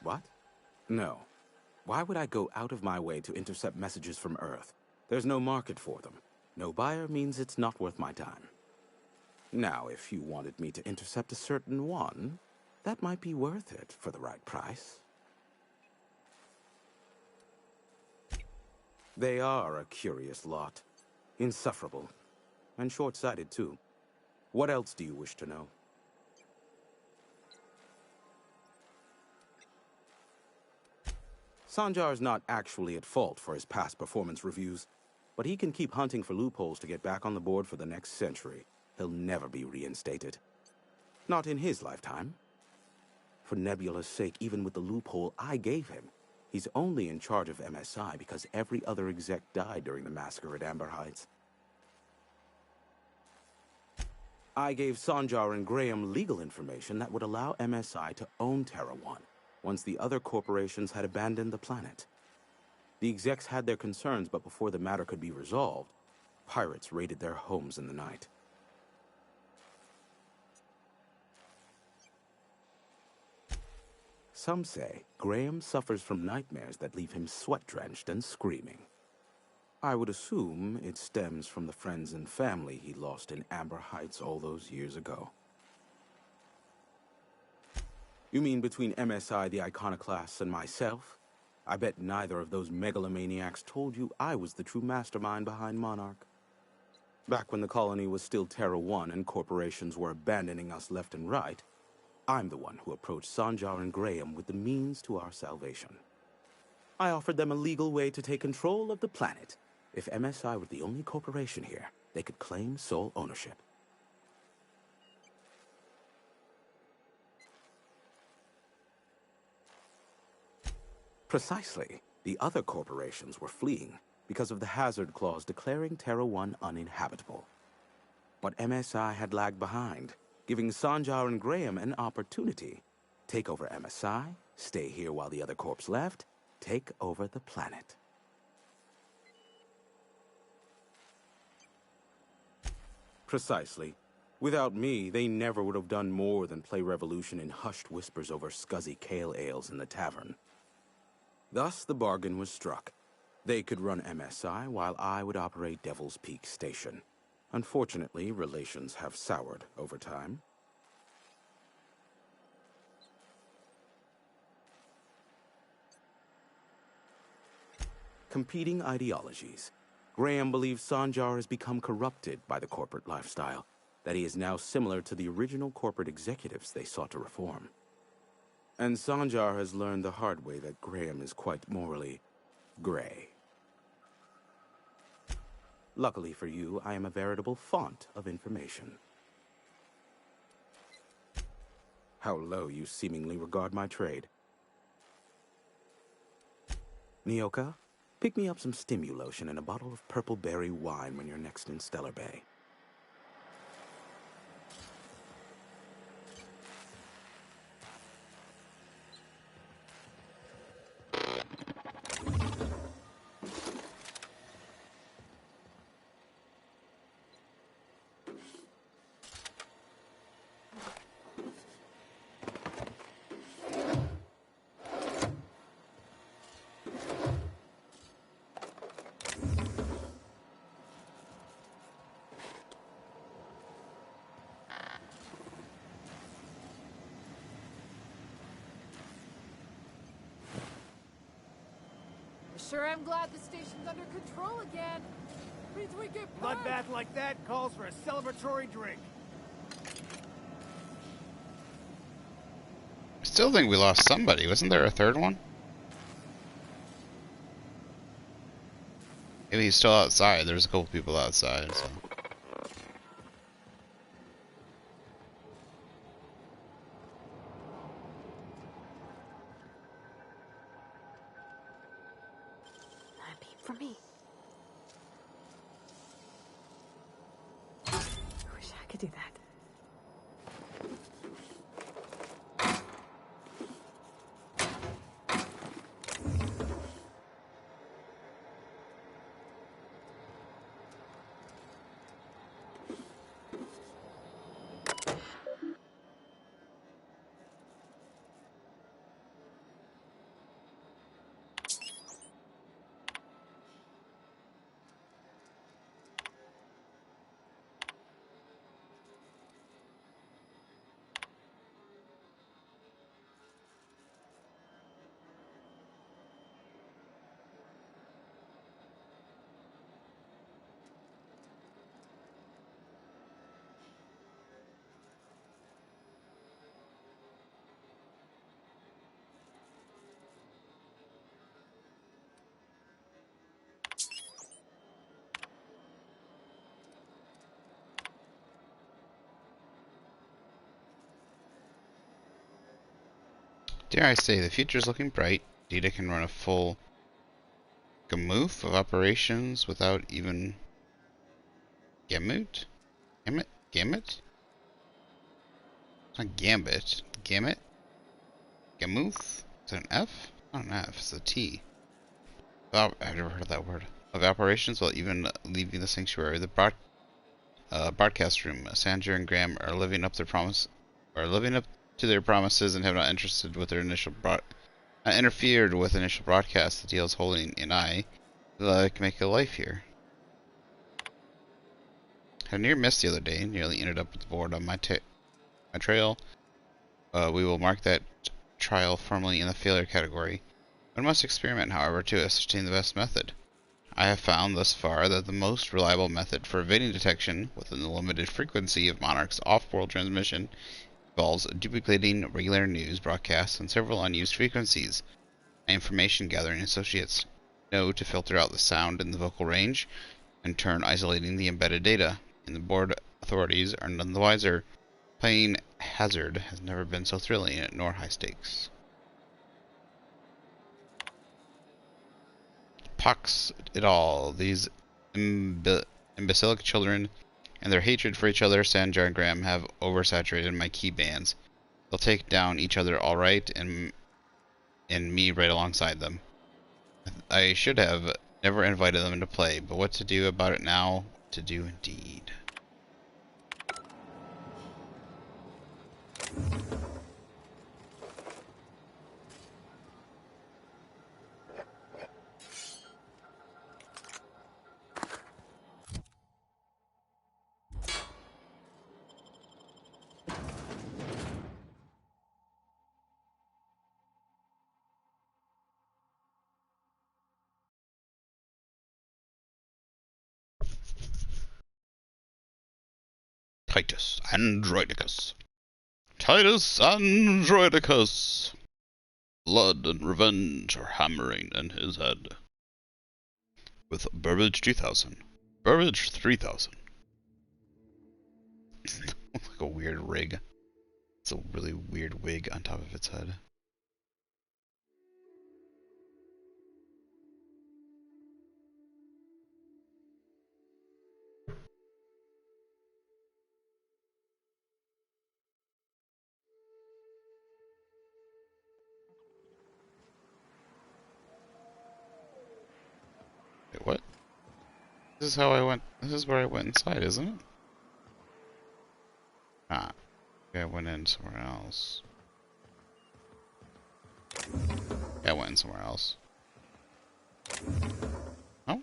What? No. Why would I go out of my way to intercept messages from Earth? There's no market for them. No buyer means it's not worth my time. Now, if you wanted me to intercept a certain one, that might be worth it for the right price. They are a curious lot. Insufferable. And short-sighted, too. What else do you wish to know? Sanjar's not actually at fault for his past performance reviews, but he can keep hunting for loopholes to get back on the board for the next century. He'll never be reinstated. Not in his lifetime. For Nebula's sake, even with the loophole I gave him, he's only in charge of MSI because every other exec died during the massacre at Amber Heights. I gave Sanjar and Graham legal information that would allow MSI to own Terra 1 once the other corporations had abandoned the planet. The execs had their concerns, but before the matter could be resolved, pirates raided their homes in the night. Some say Graham suffers from nightmares that leave him sweat-drenched and screaming. I would assume it stems from the friends and family he lost in Amber Heights all those years ago. You mean between MSI, the Iconoclasts, and myself? I bet neither of those megalomaniacs told you I was the true mastermind behind Monarch. Back when the colony was still Terra 1 and corporations were abandoning us left and right, I'm the one who approached Sanjar and Graham with the means to our salvation. I offered them a legal way to take control of the planet. If MSI were the only corporation here, they could claim sole ownership. Precisely. The other corporations were fleeing because of the hazard clause declaring Terra 1 uninhabitable. But MSI had lagged behind, giving Sanjar and Graham an opportunity. Take over MSI, stay here while the other corps left, take over the planet. Precisely. Without me, they never would have done more than play Revolution in hushed whispers over scuzzy kale ales in the tavern. Thus, the bargain was struck. They could run MSI while I would operate Devil's Peak Station. Unfortunately, relations have soured over time. Competing ideologies. Graham believes Sanjar has become corrupted by the corporate lifestyle, that he is now similar to the original corporate executives they sought to reform. And Sanjar has learned the hard way that Graham is quite morally gray. Luckily for you, I am a veritable font of information. How low you seemingly regard my trade. Nyoka, pick me up some Stimulotion and a bottle of purple berry wine when you're next in Stellar Bay. Sure am glad the station's under control again. Means we get Bloodbath like that calls for a celebratory drink. I still think we lost somebody. Wasn't there a third one? Maybe he's still outside. There's a couple people outside, so. For me. I wish I could do that. Dare I say, the future's looking bright. Data can run a full gamoof of operations without even gamut? Gamut? Gamut? It's not gambit. Gamut? Gamoof? Is it an F? Not an F, it's a T. Oh, I've never heard of that word. Of operations while even leaving the sanctuary. The broadcast room. Sandra and Graham are living up to their promises and have not interfered with initial broadcasts. The deal is holding an eye. Like make a life here. Had a near miss the other day. Nearly ended up with the board on my trail. We will mark that trial firmly in the failure category. One must experiment, however, to ascertain the best method. I have found thus far that the most reliable method for evading detection within the limited frequency of Monarch's off-world transmission involves duplicating regular news broadcasts on several unused frequencies. My information gathering associates know to filter out the sound in the vocal range, in turn isolating the embedded data. And the board authorities are none the wiser. Playing hazard has never been so thrilling, nor high stakes. Pox it all. These imbecilic children and their hatred for each other, Sanjar and Graham, have oversaturated my key bands. They'll take down each other all right, and me right alongside them. I should have never invited them into play, but what to do about it now? What to do indeed. Titus Androidicus. Titus Androidicus. Blood and revenge are hammering in his head. With Burbage 2000. Burbage 3000. Like a weird rig. It's a really weird wig on top of its head. Wait, what? This is how I went. This is where I went inside, isn't it? Ah. Okay, I went in somewhere else. Yeah, I went in somewhere else. Oh?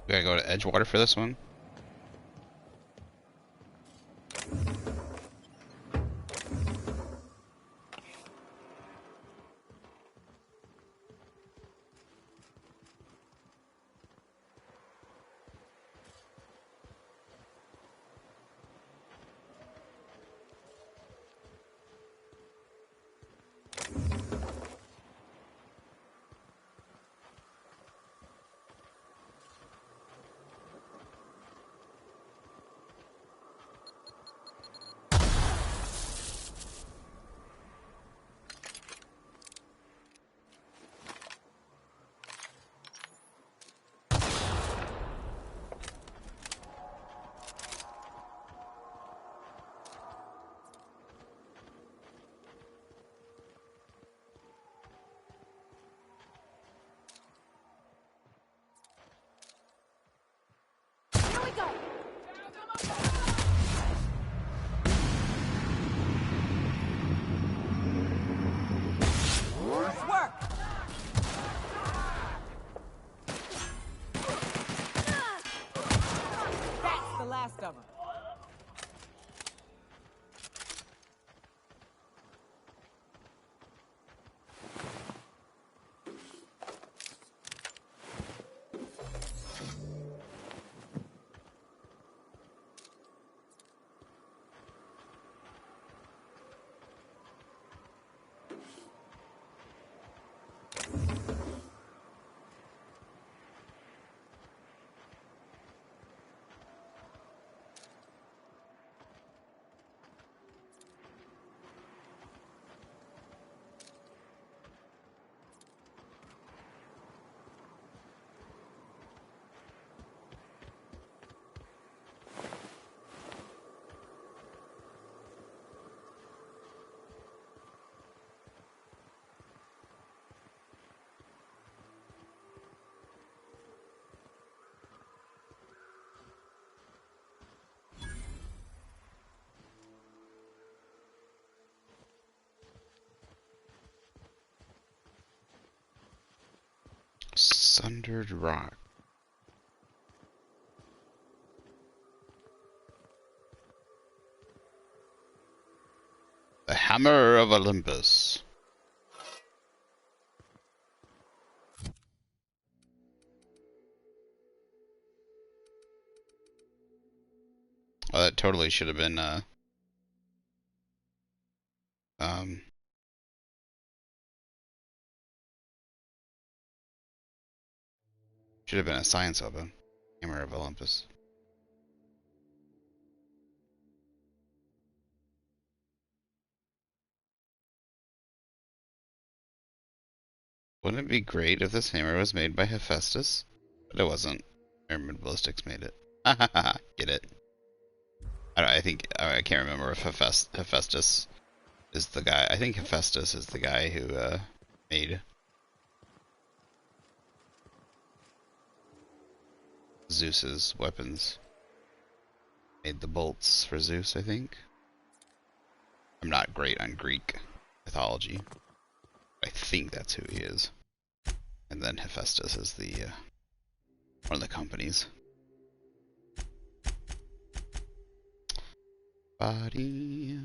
We gotta go to Edgewater for this one. Last of them. Sundered rock. The Hammer of Olympus. Oh, that totally should have been should have been a science weapon. Hammer of Olympus. Wouldn't it be great if this hammer was made by Hephaestus? But it wasn't. Pyramid Ballistics made it. Get it? I think I can't remember if Hephaestus is the guy. I think Hephaestus is the guy who made Zeus's weapons. Made the bolts for Zeus, I think. I'm not great on Greek mythology. I think that's who he is. And then Hephaestus is the one of the companies. Body.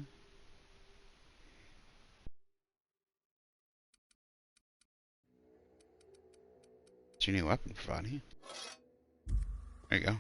It's your new weapon, Pravani. There you go.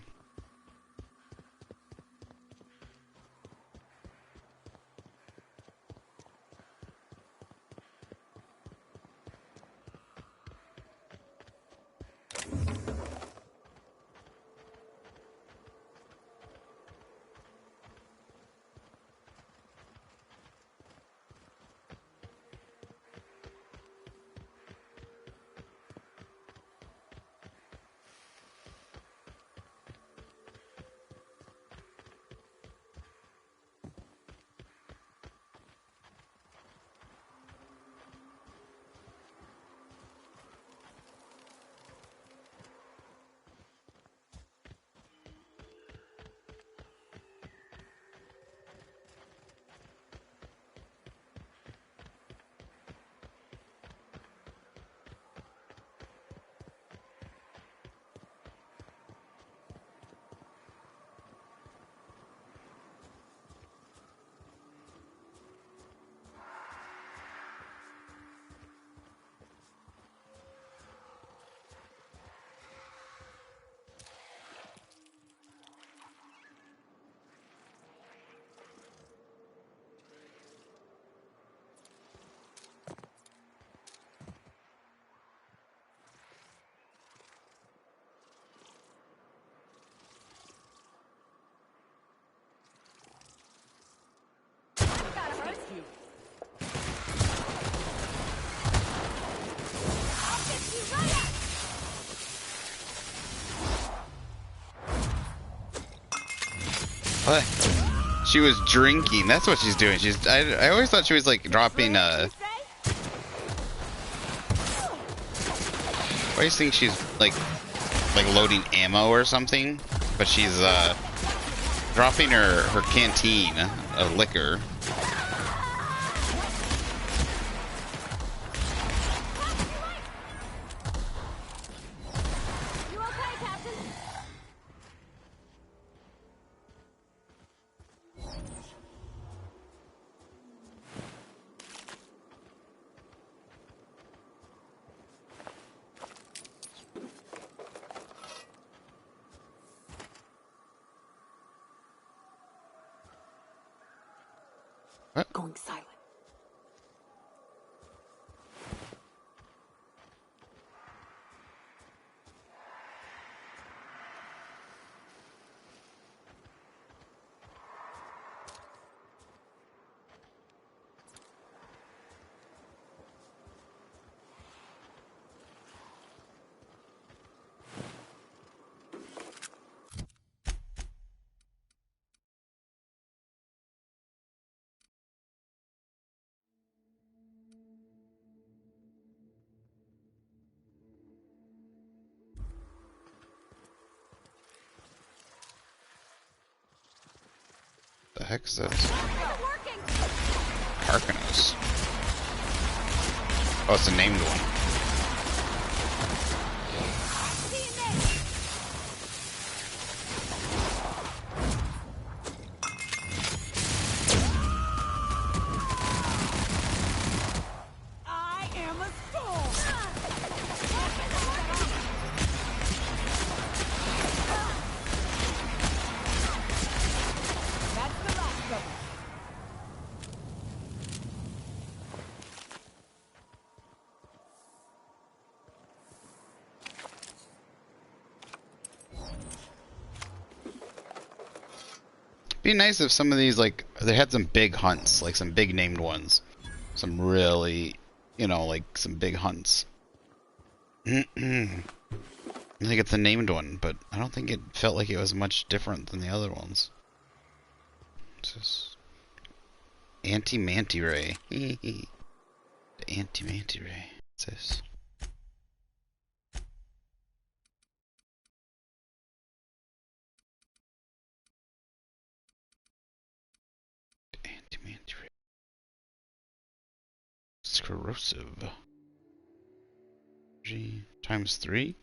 What? She was drinking. That's what she's doing. I always thought she was like dropping I always think she's like loading ammo or something, but she's dropping her canteen of liquor. Going silent. The heck is this? Harkonos. Oh, it's a named one. I am a storm. That's the last of them. Be nice if some of these, like, they had some big hunts, like some big named ones. Some really, like some big hunts. I think it's a named one, but I don't think it felt like it was much different than the other ones. It's just anti-manta ray. The anti-manta ray. What's this? Anti-manta ray. It's corrosive. G times 3.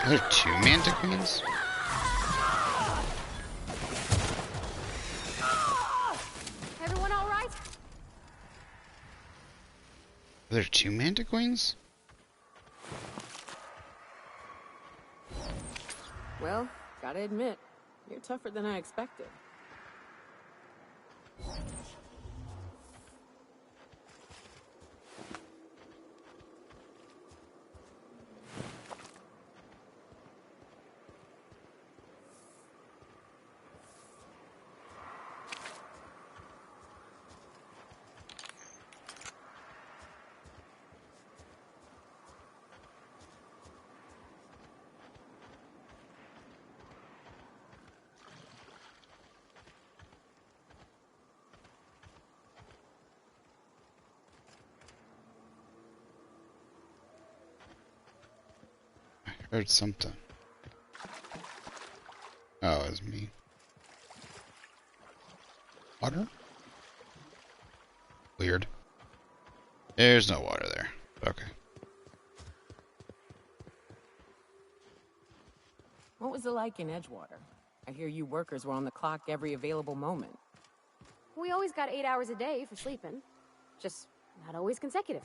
Are there 2 Manta Queens? Everyone all right? Are there 2 Manta Queens? Well, gotta admit, you're tougher than I expected. I heard something. Oh, it's me. Water? Weird. There's no water there. Okay. What was it like in Edgewater? I hear you workers were on the clock every available moment. We always got 8 hours a day for sleeping. Just not always consecutive.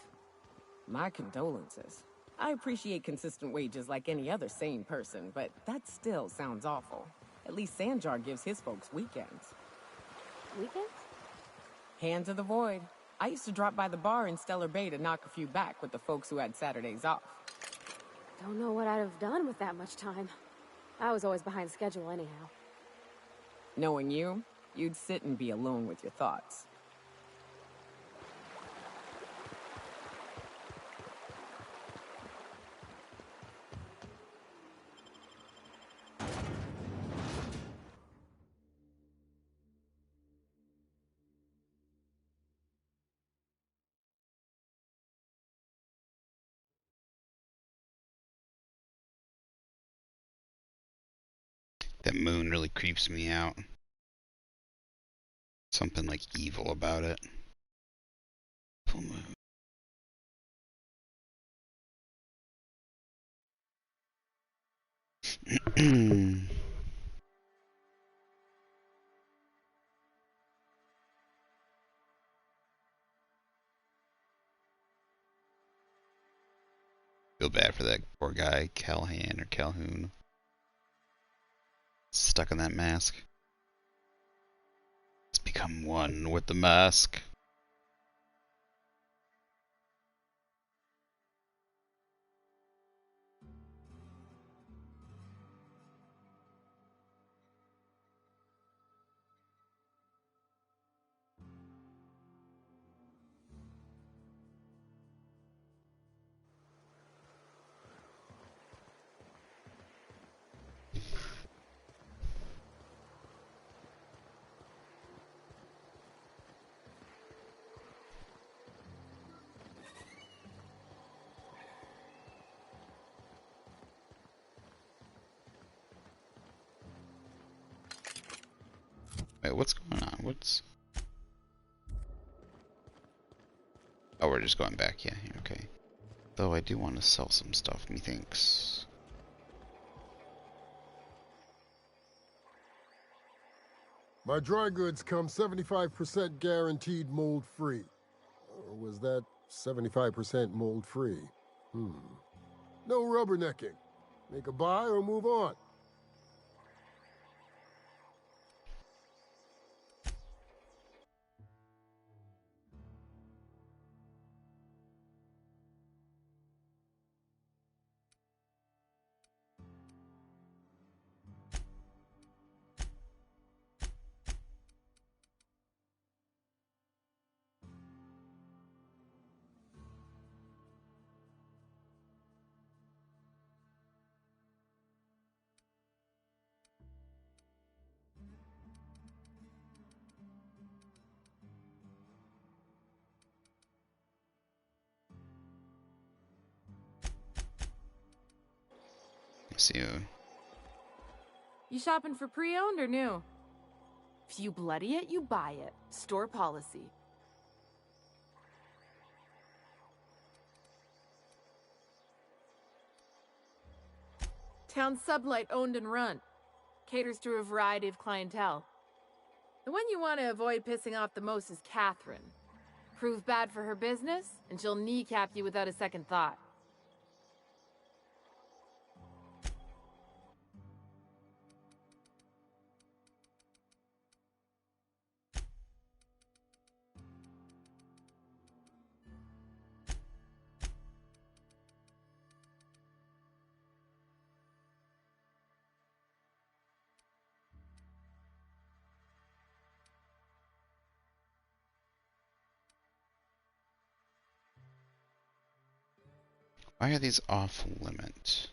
My condolences. I appreciate consistent wages like any other sane person, but that still sounds awful. At least Sanjar gives his folks weekends. Weekends? Hands of the Void. I used to drop by the bar in Stellar Bay to knock a few back with the folks who had Saturdays off. Don't know what I'd have done with that much time. I was always behind schedule anyhow. Knowing you, you'd sit and be alone with your thoughts. That moon really creeps me out. Something like evil about it. Full moon. Feel bad for that poor guy, Calhoun or Calhoun. Stuck in that mask. It's become one with the mask. Wait, what's going on? What's... Oh, we're just going back. Yeah, okay. Though I do want to sell some stuff, methinks. My dry goods come 75% guaranteed mold-free. Or was that 75% mold-free? No rubbernecking. Make a buy or move on. Let's see. You shopping for pre-owned or new? If you bloody it, you buy it. Store policy. Town's Sublight owned and run. Caters to a variety of clientele. The one you want to avoid pissing off the most is Catherine. Prove bad for her business, and she'll kneecap you without a second thought. Why are these off limit?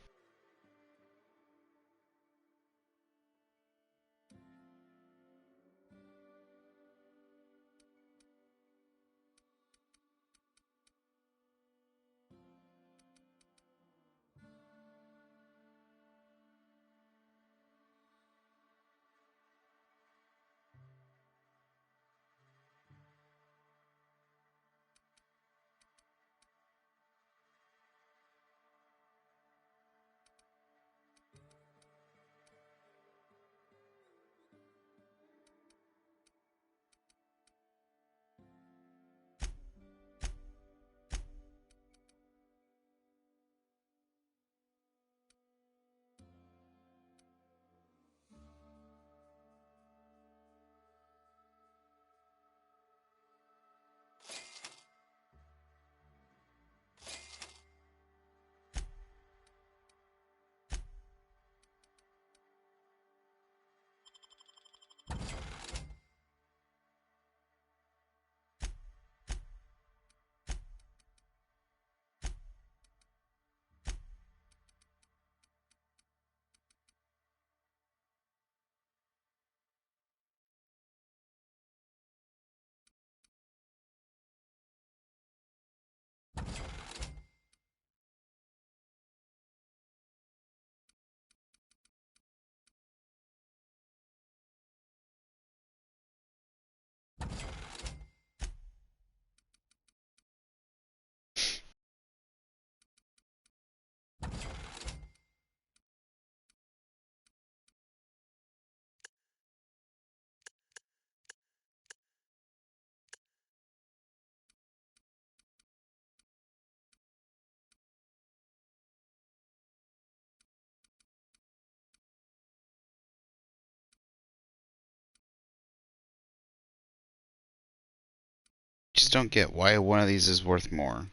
Just don't get why one of these is worth more.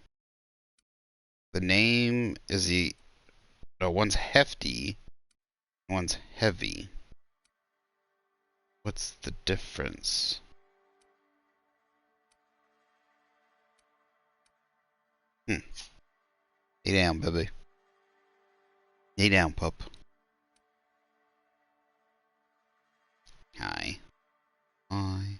The name is one's hefty, one's heavy. What's the difference? Lay down, baby. Lay down, pup. Hi. Hi.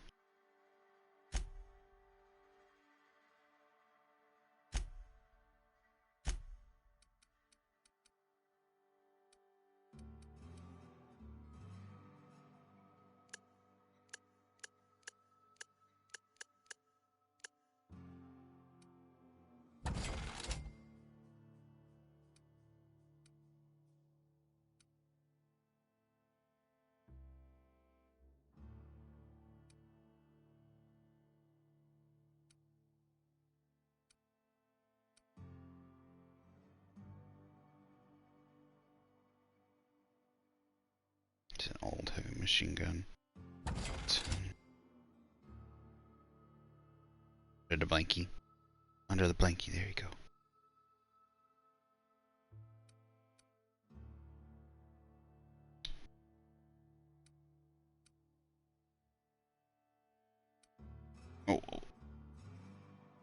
It's an old heavy machine gun. Under the blankie. Under the blankie, there you go. Oh.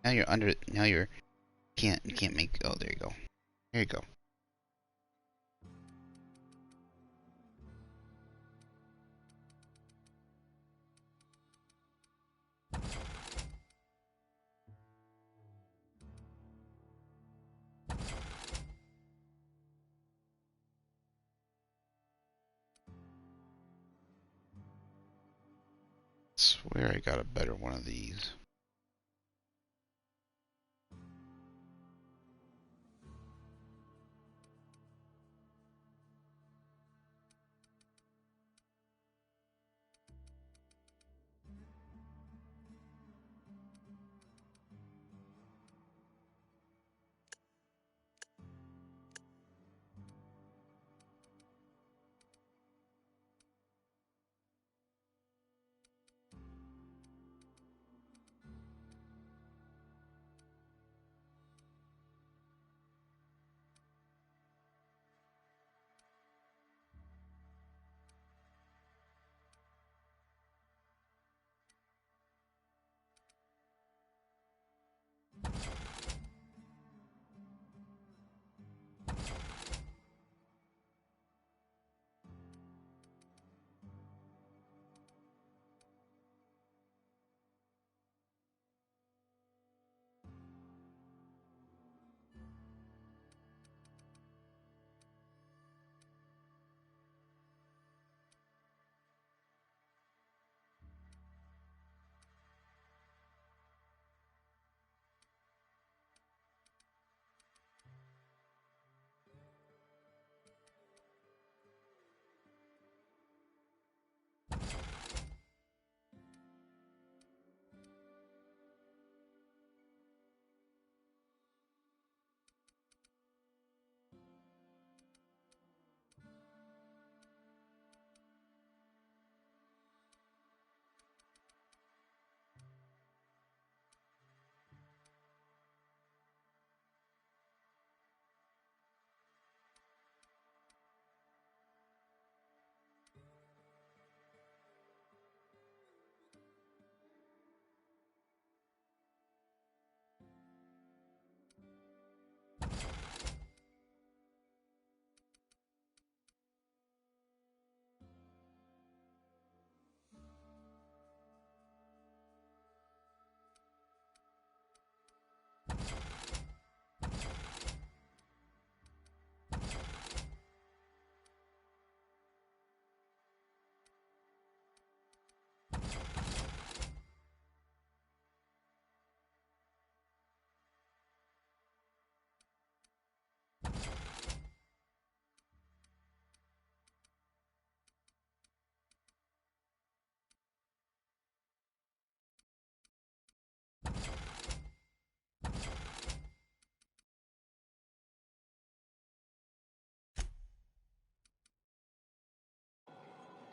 Now you're under it. Now you can't make. Oh, there you go. There you go. Swear I got a better one of these.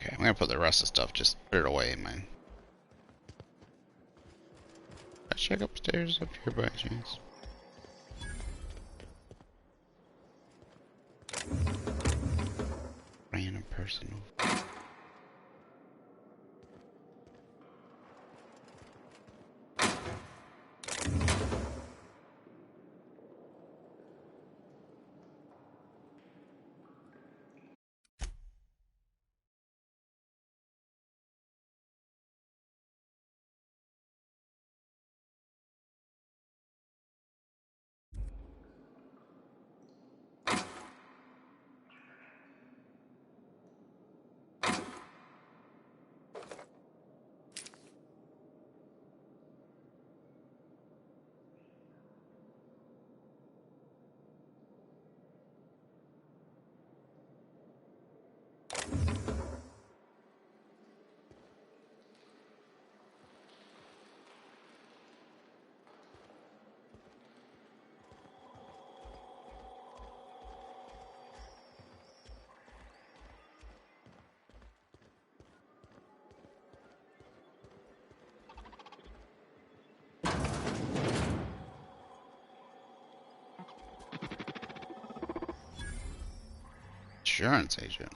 Okay, I'm gonna put the rest of the stuff, just put it away in mine. Let's check upstairs up here by chance. Random personal. Insurance agent.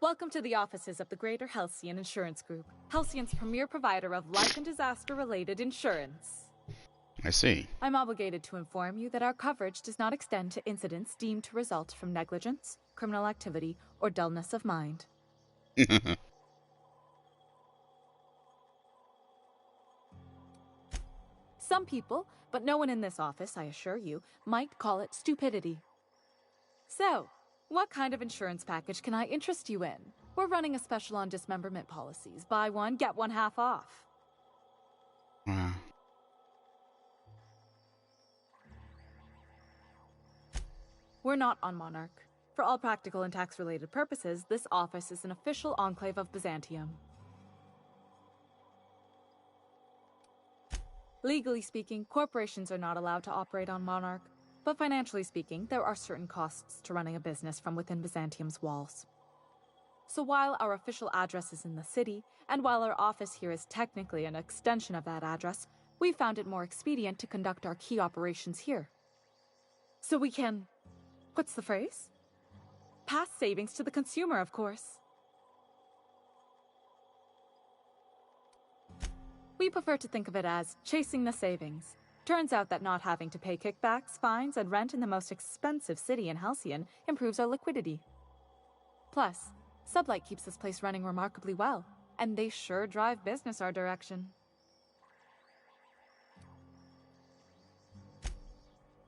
Welcome to the offices of the Greater Halcyon Insurance Group, Halcyon's premier provider of life and disaster-related insurance. I see. I'm obligated to inform you that our coverage does not extend to incidents deemed to result from negligence, criminal activity, or dullness of mind. Some people, but no one in this office, I assure you, might call it stupidity. So, what kind of insurance package can I interest you in? We're running a special on dismemberment policies. Buy one, get one half off. Wow. We're not on Monarch. For all practical and tax-related purposes, this office is an official enclave of Byzantium. Legally speaking, corporations are not allowed to operate on Monarch, but financially speaking, there are certain costs to running a business from within Byzantium's walls. So while our official address is in the city, and while our office here is technically an extension of that address, we found it more expedient to conduct our key operations here. So we can... what's the phrase? Pass savings to the consumer, of course. We prefer to think of it as chasing the savings. Turns out that not having to pay kickbacks, fines, and rent in the most expensive city in Halcyon improves our liquidity. Plus, Sublight keeps this place running remarkably well, and they sure drive business our direction.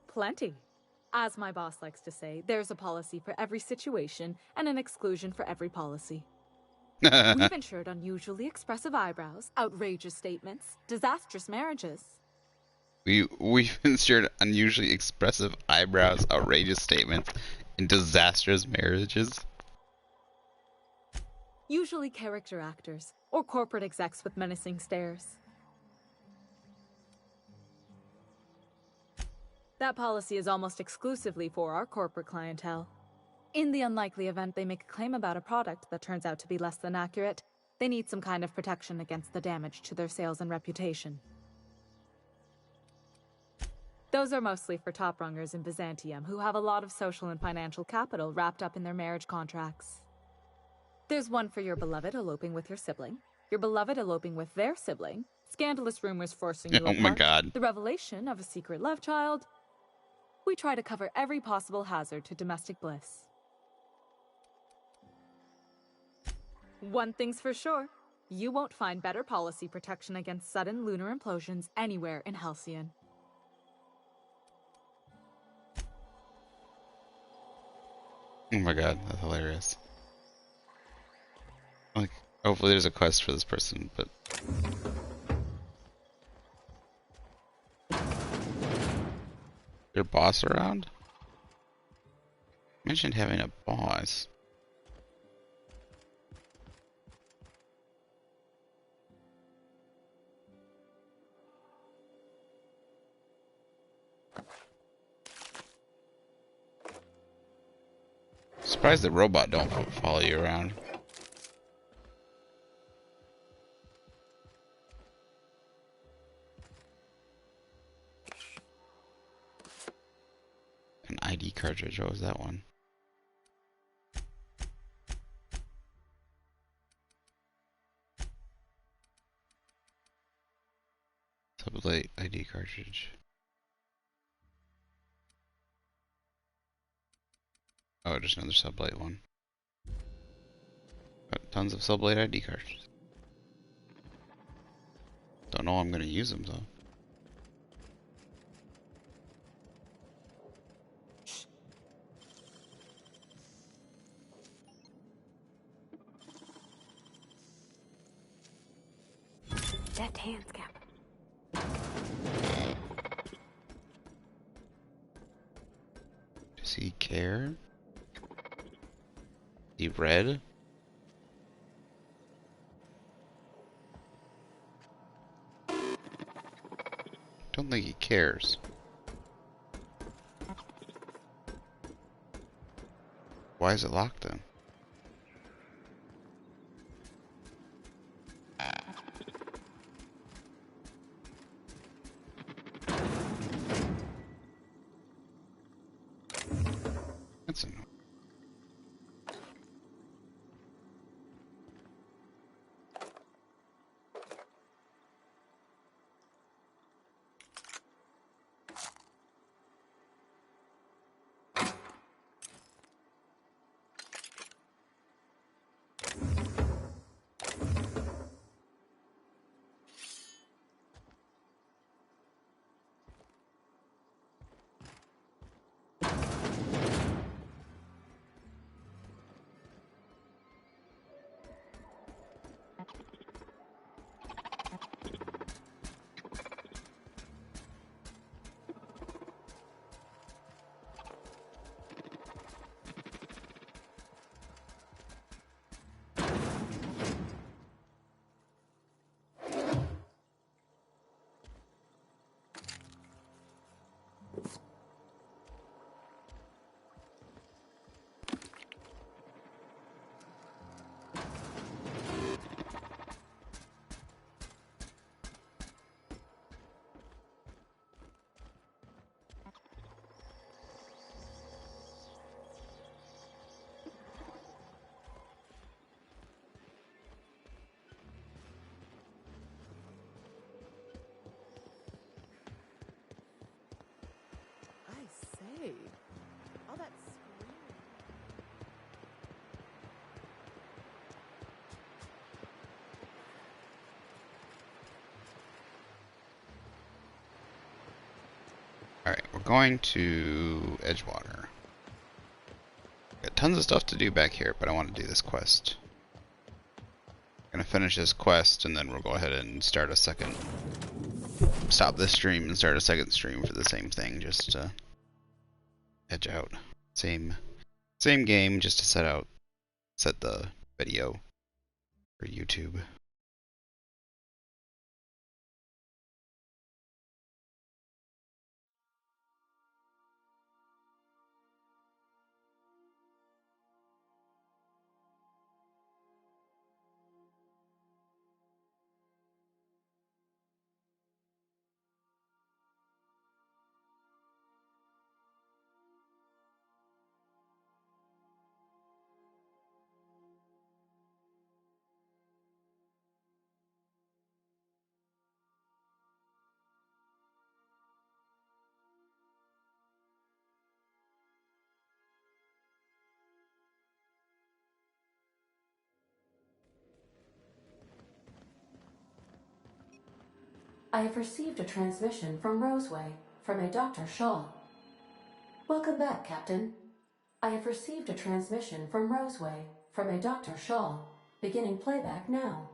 Plenty. As my boss likes to say, there's a policy for every situation and an exclusion for every policy. We've insured unusually expressive eyebrows, outrageous statements, disastrous marriages. We've insured unusually expressive eyebrows, outrageous statements, and disastrous marriages. Usually character actors, or corporate execs with menacing stares. That policy is almost exclusively for our corporate clientele. In the unlikely event they make a claim about a product that turns out to be less than accurate, they need some kind of protection against the damage to their sales and reputation. Those are mostly for top-rungers in Byzantium who have a lot of social and financial capital wrapped up in their marriage contracts. There's one for your beloved eloping with your sibling, your beloved eloping with their sibling, scandalous rumors forcing you apart, my God. the revelation of a secret love child. We try to cover every possible hazard to domestic bliss. One thing's for sure, you won't find better policy protection against sudden lunar implosions anywhere in Halcyon. Oh my god, that's hilarious. Like, hopefully there's a quest for this person, but... Your boss around? Mentioned having a boss. Surprised the robot don't follow you around. An ID cartridge. What was that one? Sublight ID cartridge. Oh, just another Sublight one. Got tons of Sublight ID cartridges. Don't know how I'm gonna use them though. Deft hands, Cap. Does he care? He red? Don't think he cares. Why is it locked then? That's annoying. Say, all that screaming. Alright, we're going to Edgewater. Got tons of stuff to do back here, but I want to do this quest. Gonna finish this quest and then we'll go ahead and start a second. Stop this stream and start a second stream for the same thing, just to edge out. Same game, just to set the video for YouTube. I have received a transmission from Roseway, from a Dr. Shaw. Welcome back, Captain. I have received a transmission from Roseway, from a Dr. Shaw. Beginning playback now.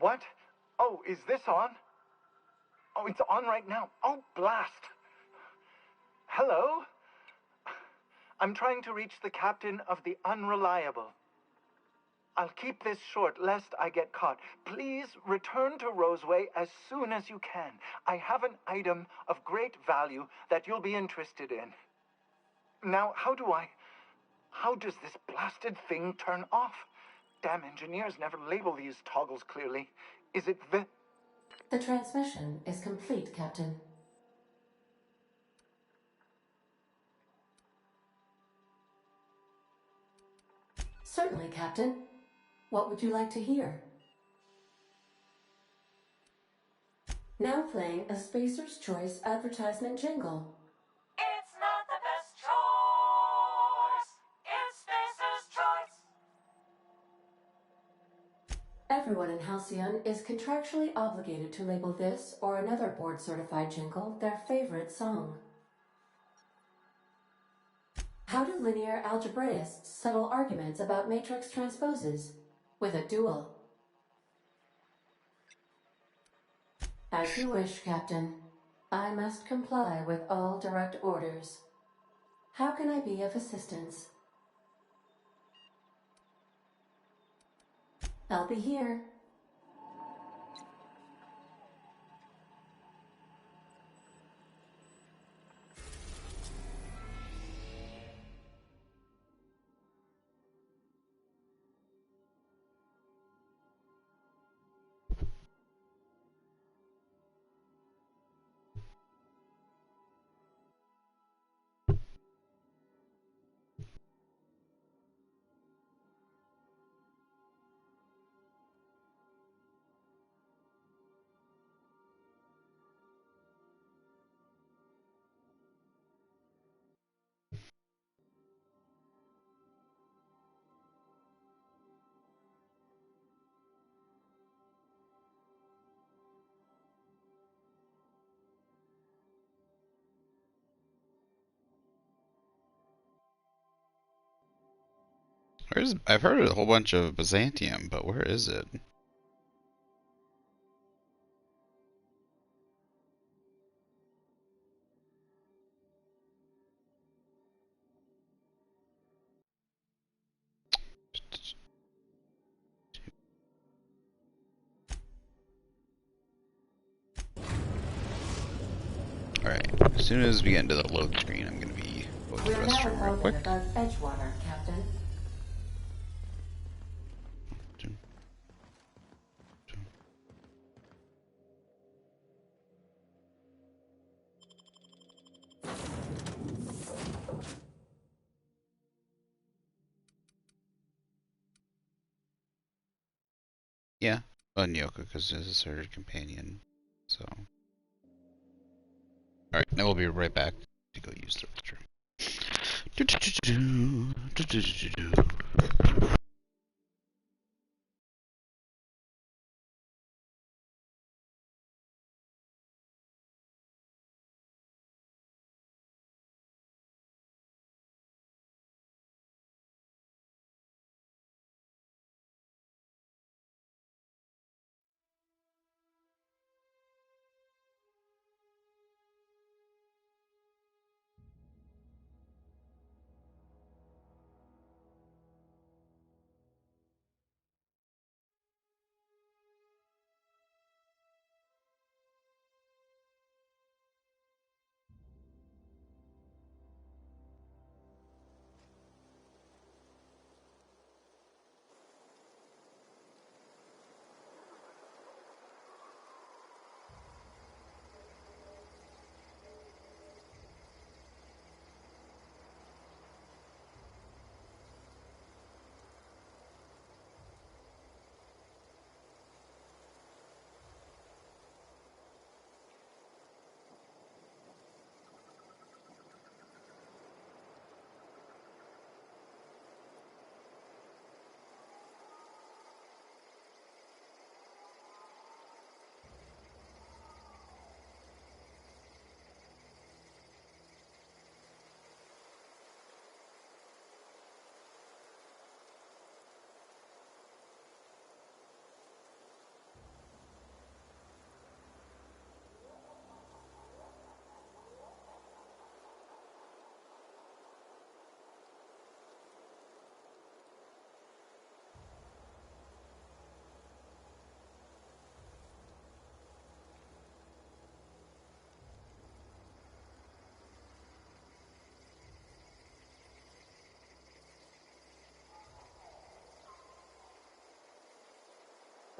What? Oh, is this on? Oh, it's on right now. Oh, blast. Hello? I'm trying to reach the captain of the Unreliable. I'll keep this short, lest I get caught. Please return to Roseway as soon as you can. I have an item of great value that you'll be interested in. Now, how do I... How does this blasted thing turn off? Damn engineers never label these toggles clearly. Is it The transmission is complete, Captain. Certainly, Captain. What would you like to hear? Now playing a Spacer's Choice advertisement jingle. It's not the best choice. It's Spacer's choice. Everyone in Halcyon is contractually obligated to label this or another board-certified jingle their favorite song. How do linear algebraists settle arguments about matrix transposes? With a duel. As you wish, Captain. I must comply with all direct orders. How can I be of assistance? I'll be here. I've heard a whole bunch of Byzantium, but where is it? Alright, as soon as we get into the load screen, I'm going to be going to the We're now restroom real quick. above Edgewater, Captain. Yeah, Nyoka, because this is her companion, so... Alright, now we'll be right back to go use the restroom.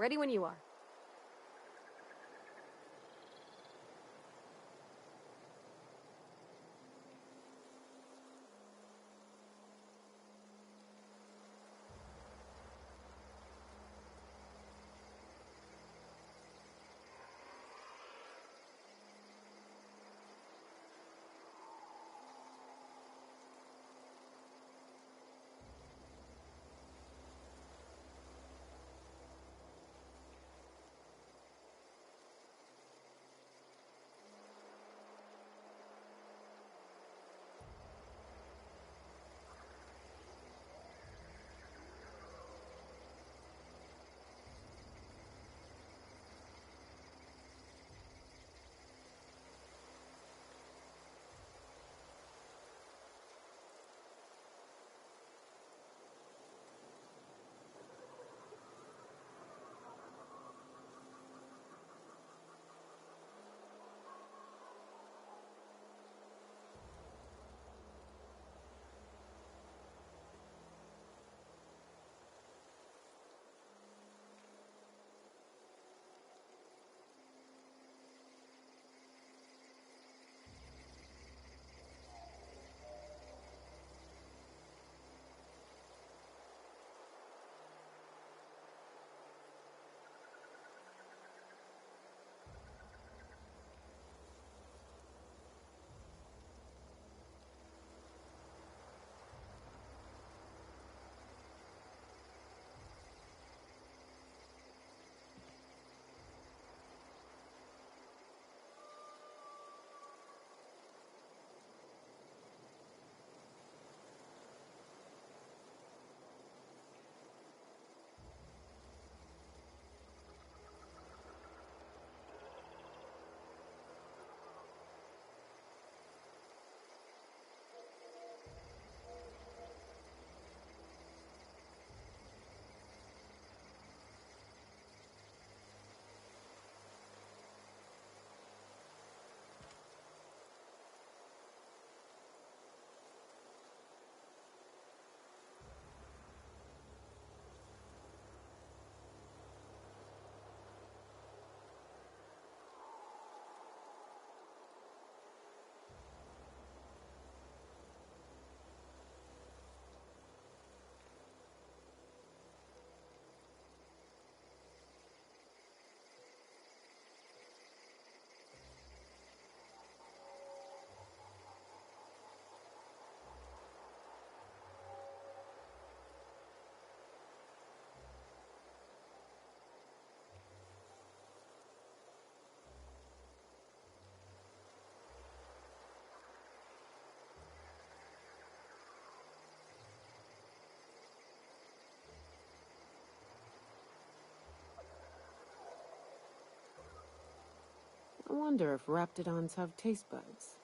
Ready when you are. I wonder if raptidons have taste buds.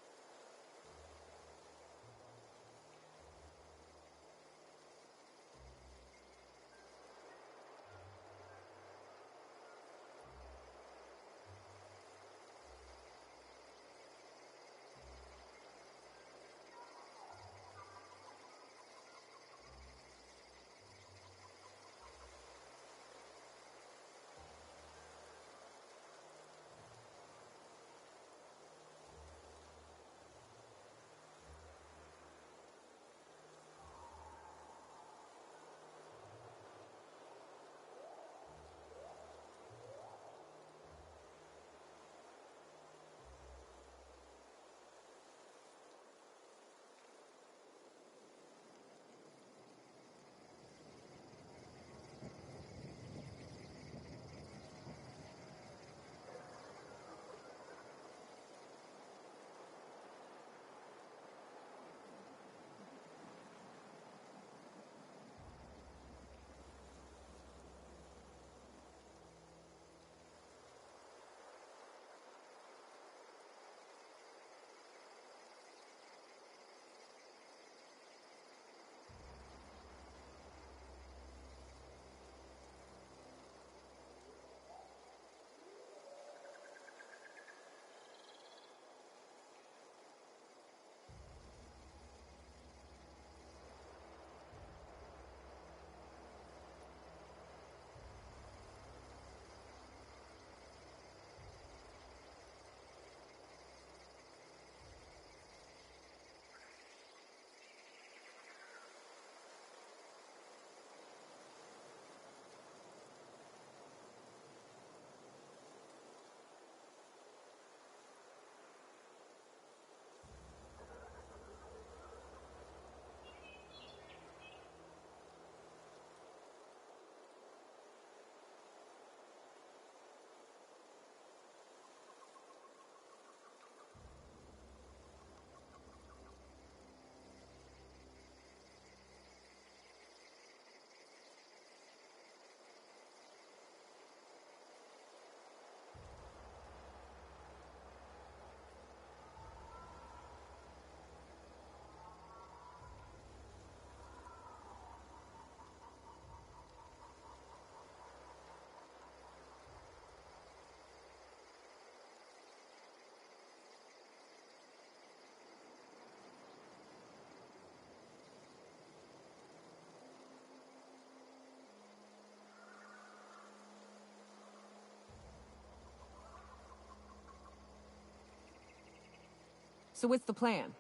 So what's the plan?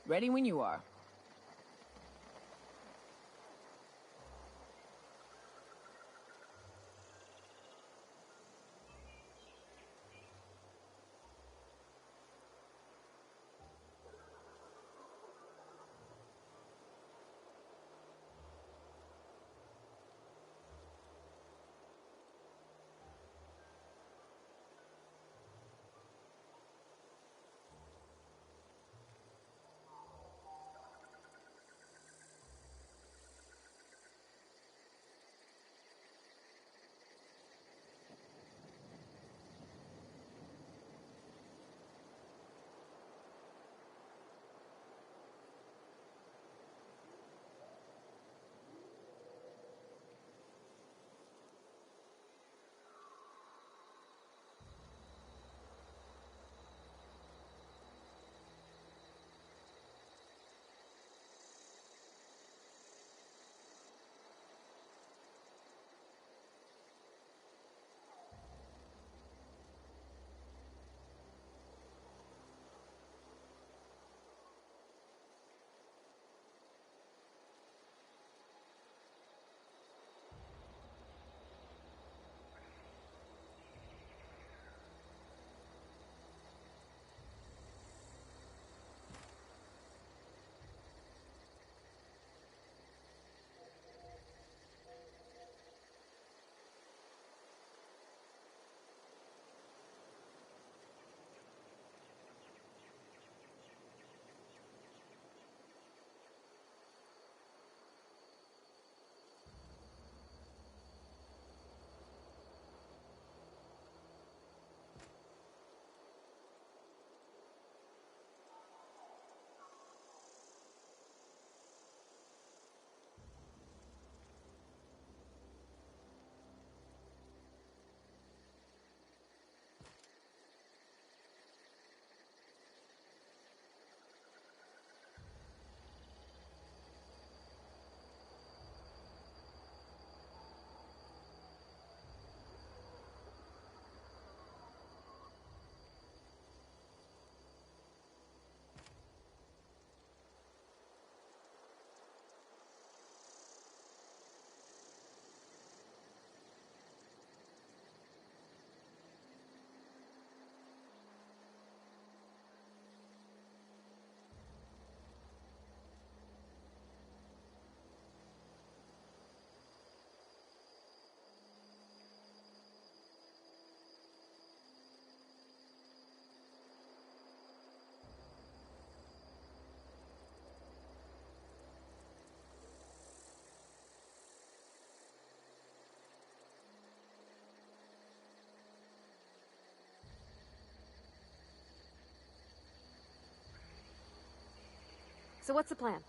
Ready when you are. So what's the plan?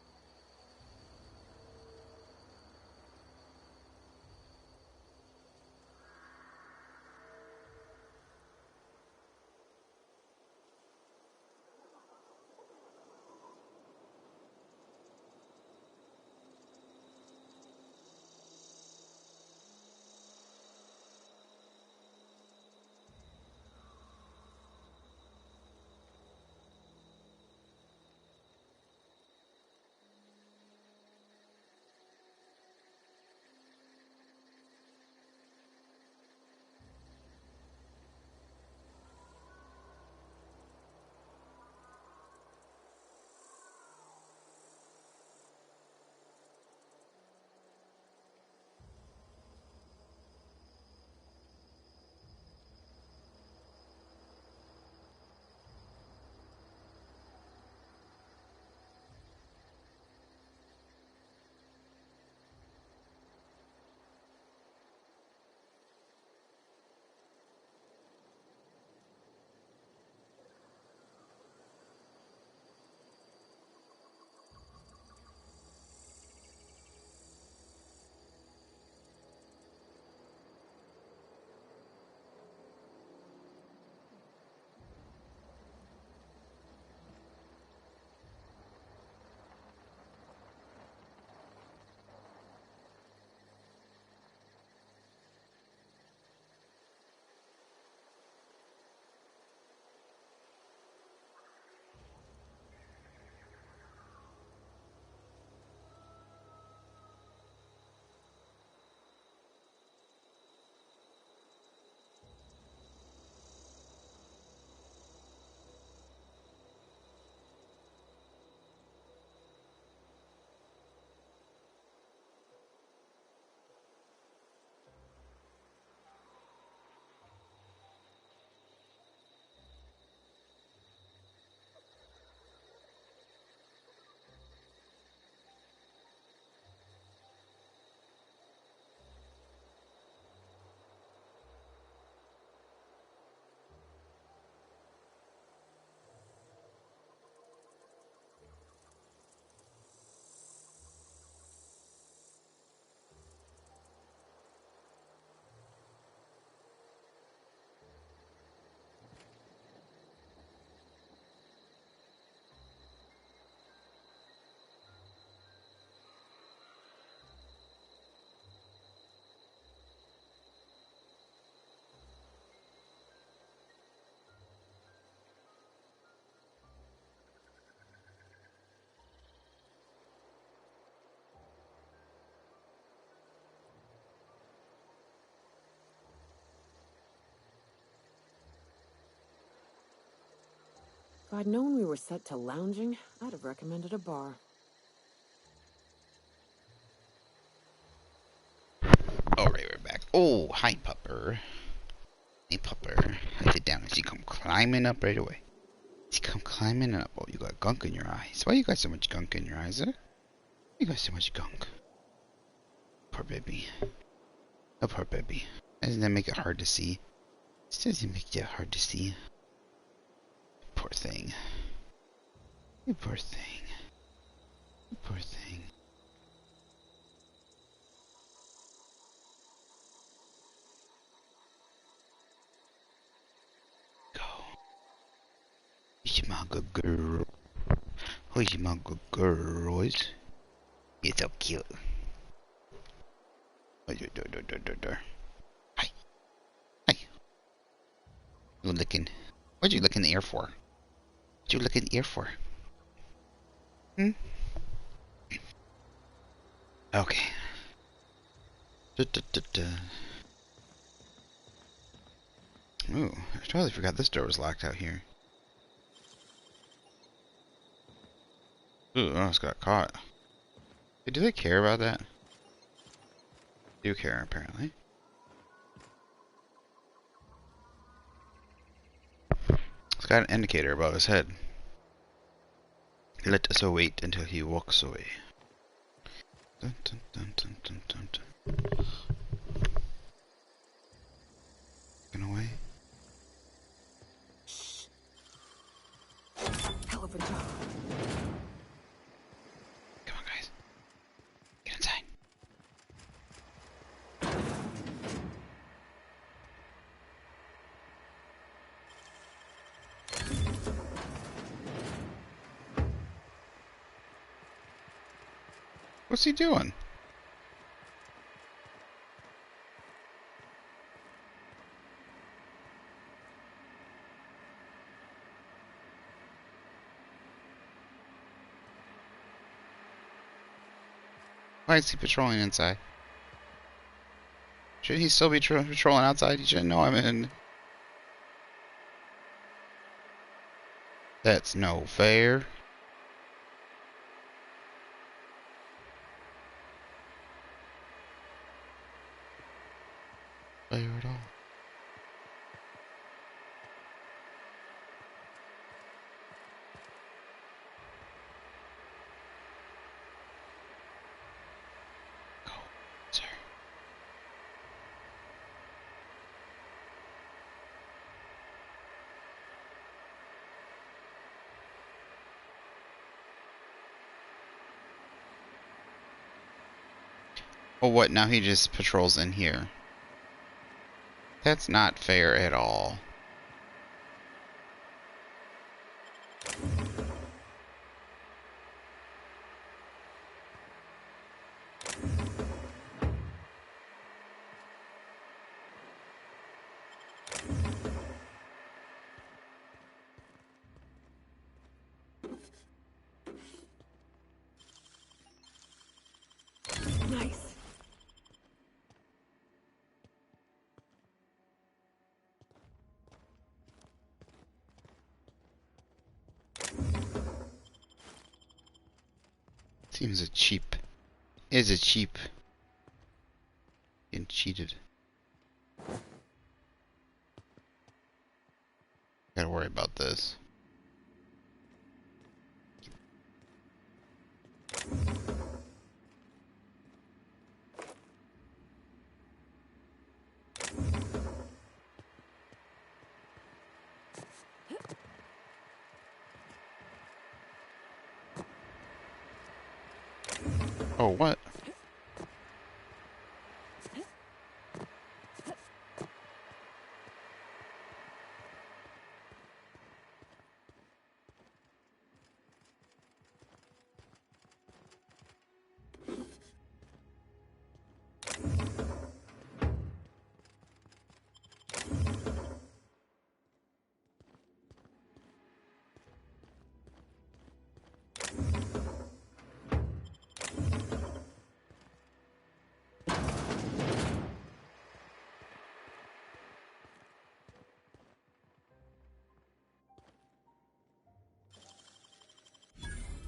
If I'd known we were set to lounging, I'd have recommended a bar. Alright, we're back. Oh, hi, pupper. Hey, pupper. I sit down and she come climbing up right away. She come climbing up. Oh, you got gunk in your eyes. Why you got so much gunk in your eyes, huh? You got so much gunk. Poor baby. Oh, poor baby. Doesn't that make it hard to see? Doesn't make it hard to see. Poor thing. You poor thing. You poor thing. Go. Who's my good girl? Who's my good girls? You're so cute. Hi. Hi. You looking? What'd you look in the air for? What'd you look in the air for? Hmm? Okay. Ooh, I totally forgot this door was locked out here. Ooh, I almost got caught. Hey, do they care about that? They do care, apparently. It's got an indicator above his head. Let us await until he walks away. Dun, dun, dun, dun, dun, dun, dun. Walking away. Hell of a job. What's he doing? Why is he patrolling inside? Shouldn't he still be patrolling outside? He shouldn't know I'm in. That's no fair. Fair at all. Oh, what? Now he just patrols in here. That's not fair at all. Nice. Seems a cheap. Is a cheap. Getting cheated. Gotta worry about this. Oh, what?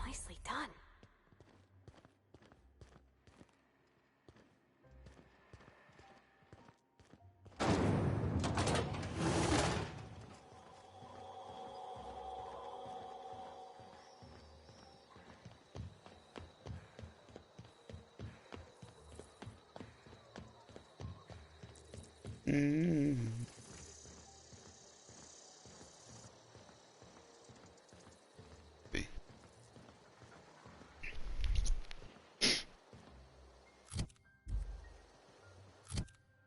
Nicely done.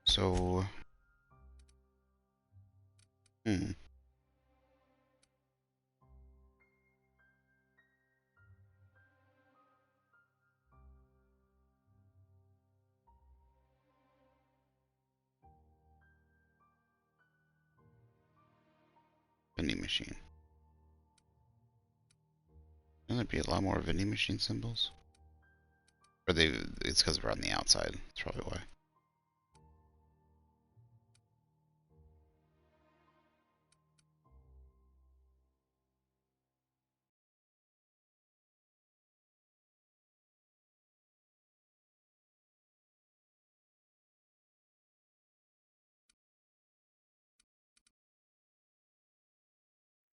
So, vending machine. Shouldn't there be a lot more vending machine symbols? Or they? It's because we're on the outside. That's probably why.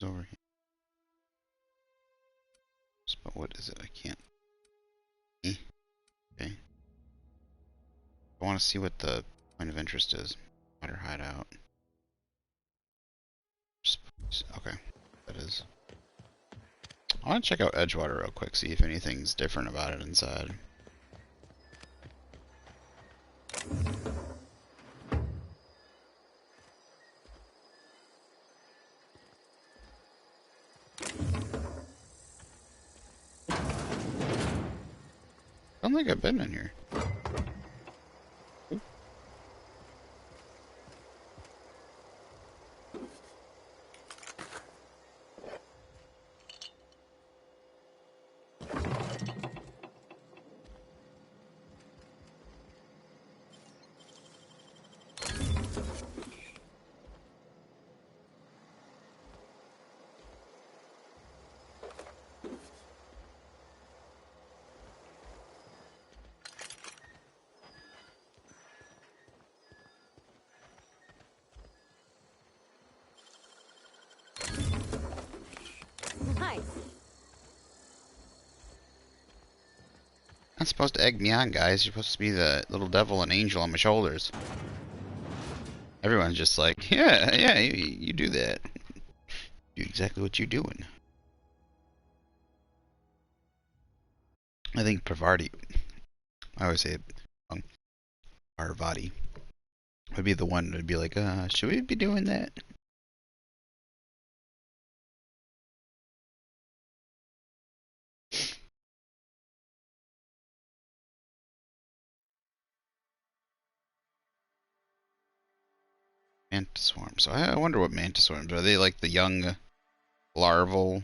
It's over here. But what is it? I can't. Okay. I want to see what the point of interest is. Water hideout. Okay, that is. I want to check out Edgewater real quick, see if anything's different about it inside. don't think I've been in here. Nice. Not supposed to egg me on, guys. You're supposed to be the little devil and angel on my shoulders. Everyone's just like, yeah, you do that. Do exactly what you're doing. I think Parvati, I always say it wrong, Parvati, would be the one to be like, should we be doing that? Mantis swarms. So I wonder what mantis swarms are. They like the young larval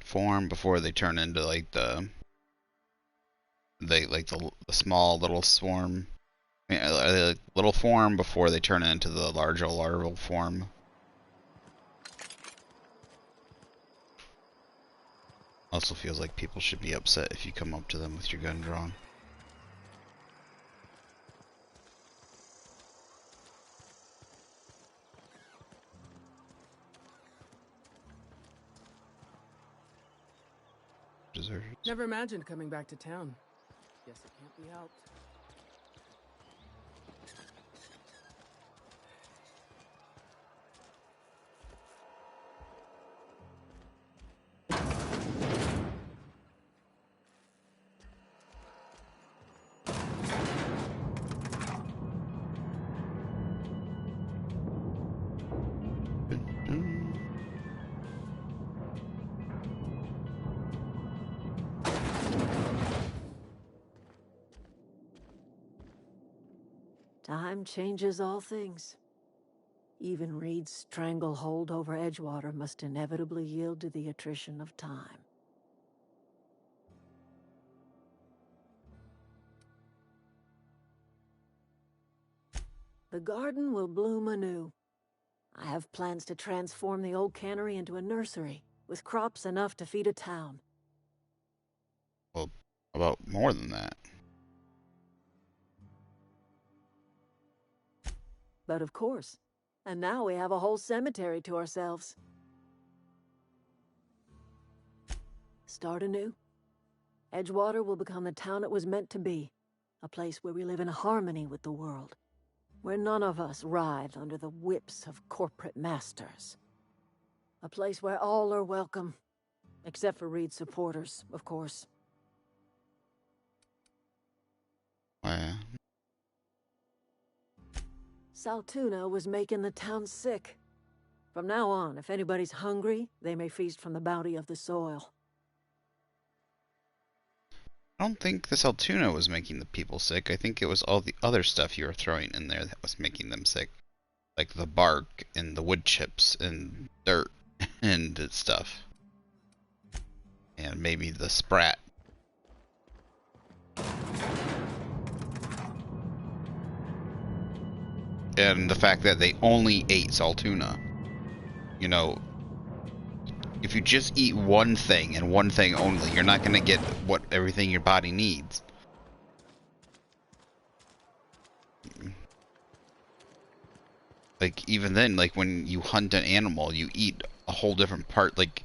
form before they turn into like the small little swarm. I mean, are they like little form before they turn into the larger larval form? Also feels like people should be upset if you come up to them with your gun drawn. Deserters. Never imagined coming back to town. Guess it can't be helped. Time changes all things. Even Reed's stranglehold over Edgewater must inevitably yield to the attrition of time. The garden will bloom anew. I have plans to transform the old cannery into a nursery, with crops enough to feed a town. Well, about more than that. But of course. And now we have a whole cemetery to ourselves. Start anew. Edgewater will become the town it was meant to be. A place where we live in harmony with the world. Where none of us writhe under the whips of corporate masters. A place where all are welcome. Except for Reed's supporters, of course. Saltuna was making the town sick. From now on, if anybody's hungry, they may feast from the bounty of the soil. I don't think this Altoona was making the people sick. I think it was all the other stuff you were throwing in there that was making them sick. Like the bark and the wood chips and dirt and stuff. And maybe the sprat. And the fact that they only ate Saltuna. You know, if you just eat one thing and one thing only, you're not going to get everything your body needs. Like, even then, like, when you hunt an animal, you eat a whole different part, like,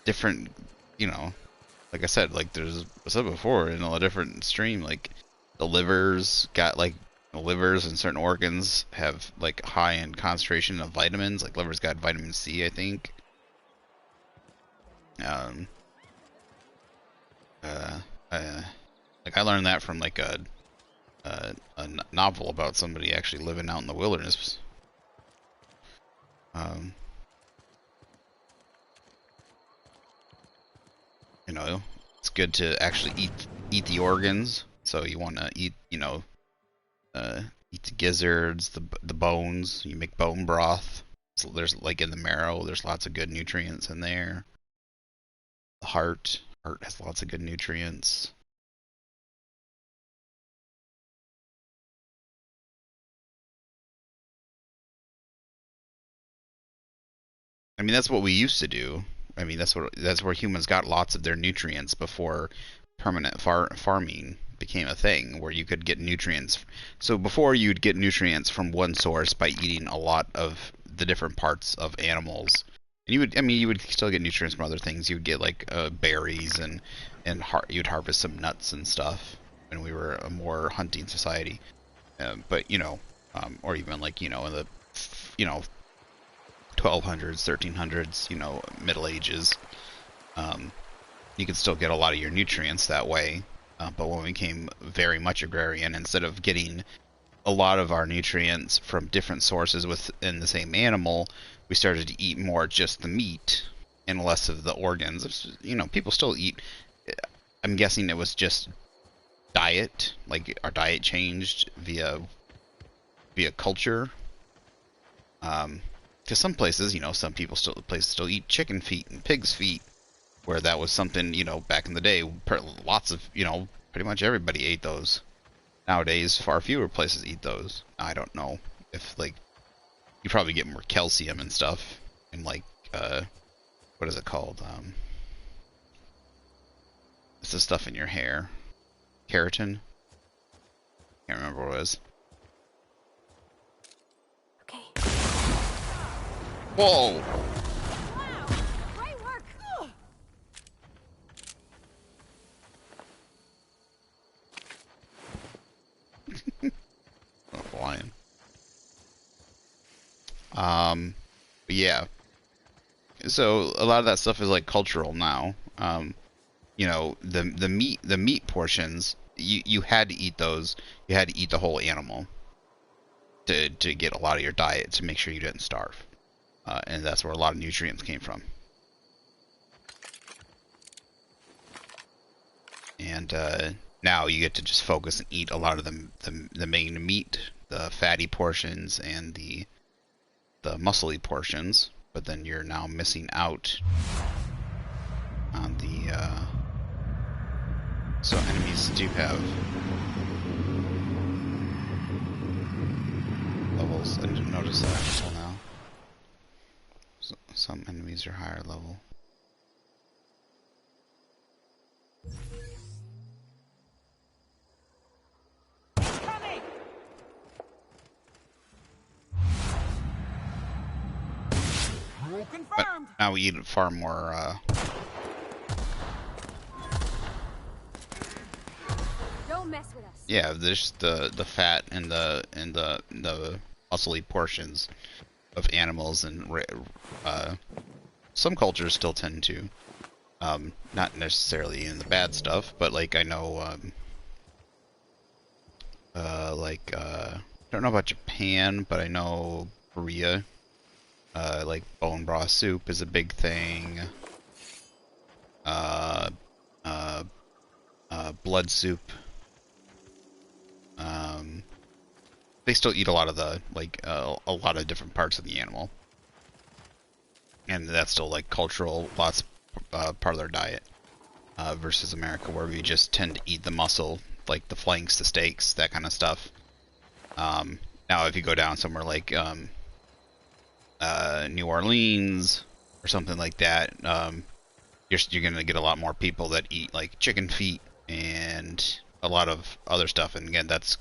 different, you know, like I said, like, I said before, in a different stream, like, the livers and certain organs have, like, high in concentration of vitamins, like, liver's got vitamin C, I think. Like, I learned that from, like, a novel about somebody actually living out in the wilderness. You know, it's good to actually eat the organs. So you want to eat, you know, eat the gizzards, the bones. You make bone broth. So there's like in the marrow, there's lots of good nutrients in there. The heart has lots of good nutrients. I mean, that's what we used to do. I mean, that's where humans got lots of their nutrients before permanent farming became a thing, where you could get nutrients. So before you'd get nutrients from one source by eating a lot of the different parts of animals. And you would still get nutrients from other things. You would get like berries and you'd harvest some nuts and stuff when we were a more hunting society. But you know, or even like, you know, in the, you know, 1200s, 1300s, you know, Middle Ages, you could still get a lot of your nutrients that way. But when we became very much agrarian, instead of getting a lot of our nutrients from different sources within the same animal, we started to eat more just the meat and less of the organs. You know, people still eat. I'm guessing it was just diet, like our diet changed via culture. Because some places, you know, some places still eat chicken feet and pig's feet, where that was something, you know, back in the day, lots of, you know, pretty much everybody ate those. Nowadays, far fewer places eat those. I don't know if, like, you probably get more calcium and stuff, and like, what is it called? It's the stuff in your hair. Keratin? Can't remember what it was. Whoa! Wow! Great work! Oh, flying. But yeah. So a lot of that stuff is like cultural now. You know, the meat portions, you had to eat those. You had to eat the whole animal to get a lot of your diet, to make sure you didn't starve. And that's where a lot of nutrients came from. And now you get to just focus and eat a lot of the main meat, the fatty portions, and the muscly portions. But then you're now missing out on the. So enemies do have levels. I didn't notice that until now. Some enemies are higher level. Coming! But now we eat far more. Don't mess with us. Yeah, there's the fat and the muscly portions of animals, and some cultures still tend to, not necessarily in the bad stuff, but like I know, I don't know about Japan, but I know Korea, like bone broth soup is a big thing. Blood soup. They still eat a lot of the, like, a lot of different parts of the animal. And that's still, like, cultural, part of their diet. Versus America, where we just tend to eat the muscle, like the flanks, the steaks, that kind of stuff. Now, if you go down somewhere like, New Orleans, or something like that, you're gonna get a lot more people that eat, like, chicken feet, and a lot of other stuff, and again, that's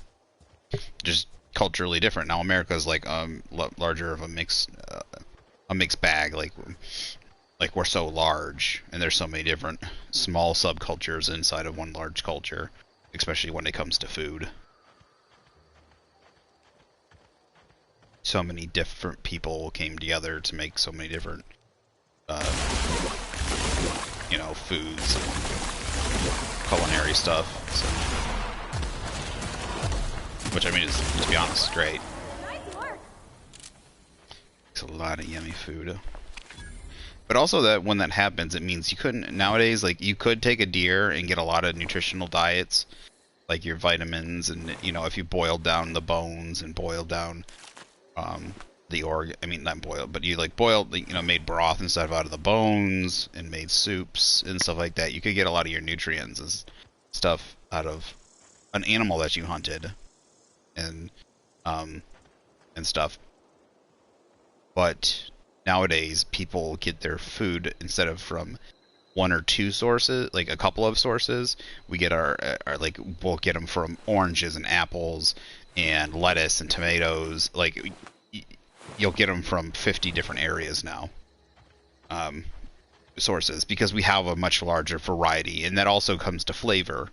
just culturally different. Now America's like larger of a mixed bag, like we're so large, and there's so many different small subcultures inside of one large culture, especially when it comes to food. So many different people came together to make so many different you know, foods, culinary stuff, so. Which, I mean, is, to be honest, great. It's a lot of yummy food. But also that when that happens, it means you couldn't nowadays. Like you could take a deer and get a lot of nutritional diets, like your vitamins, and if you boiled down the bones and boiled down the organ. I mean, not boiled, but you like boiled, made broth and stuff out of the bones and made soups and stuff like that. You could get a lot of your nutrients and stuff out of an animal that you hunted, and stuff. But nowadays, people get their food instead of from one or two sources, like a couple of sources. We get our we'll get them from oranges and apples and lettuce and tomatoes. Like you'll get them from 50 different areas now, sources, because we have a much larger variety, and that also comes to flavor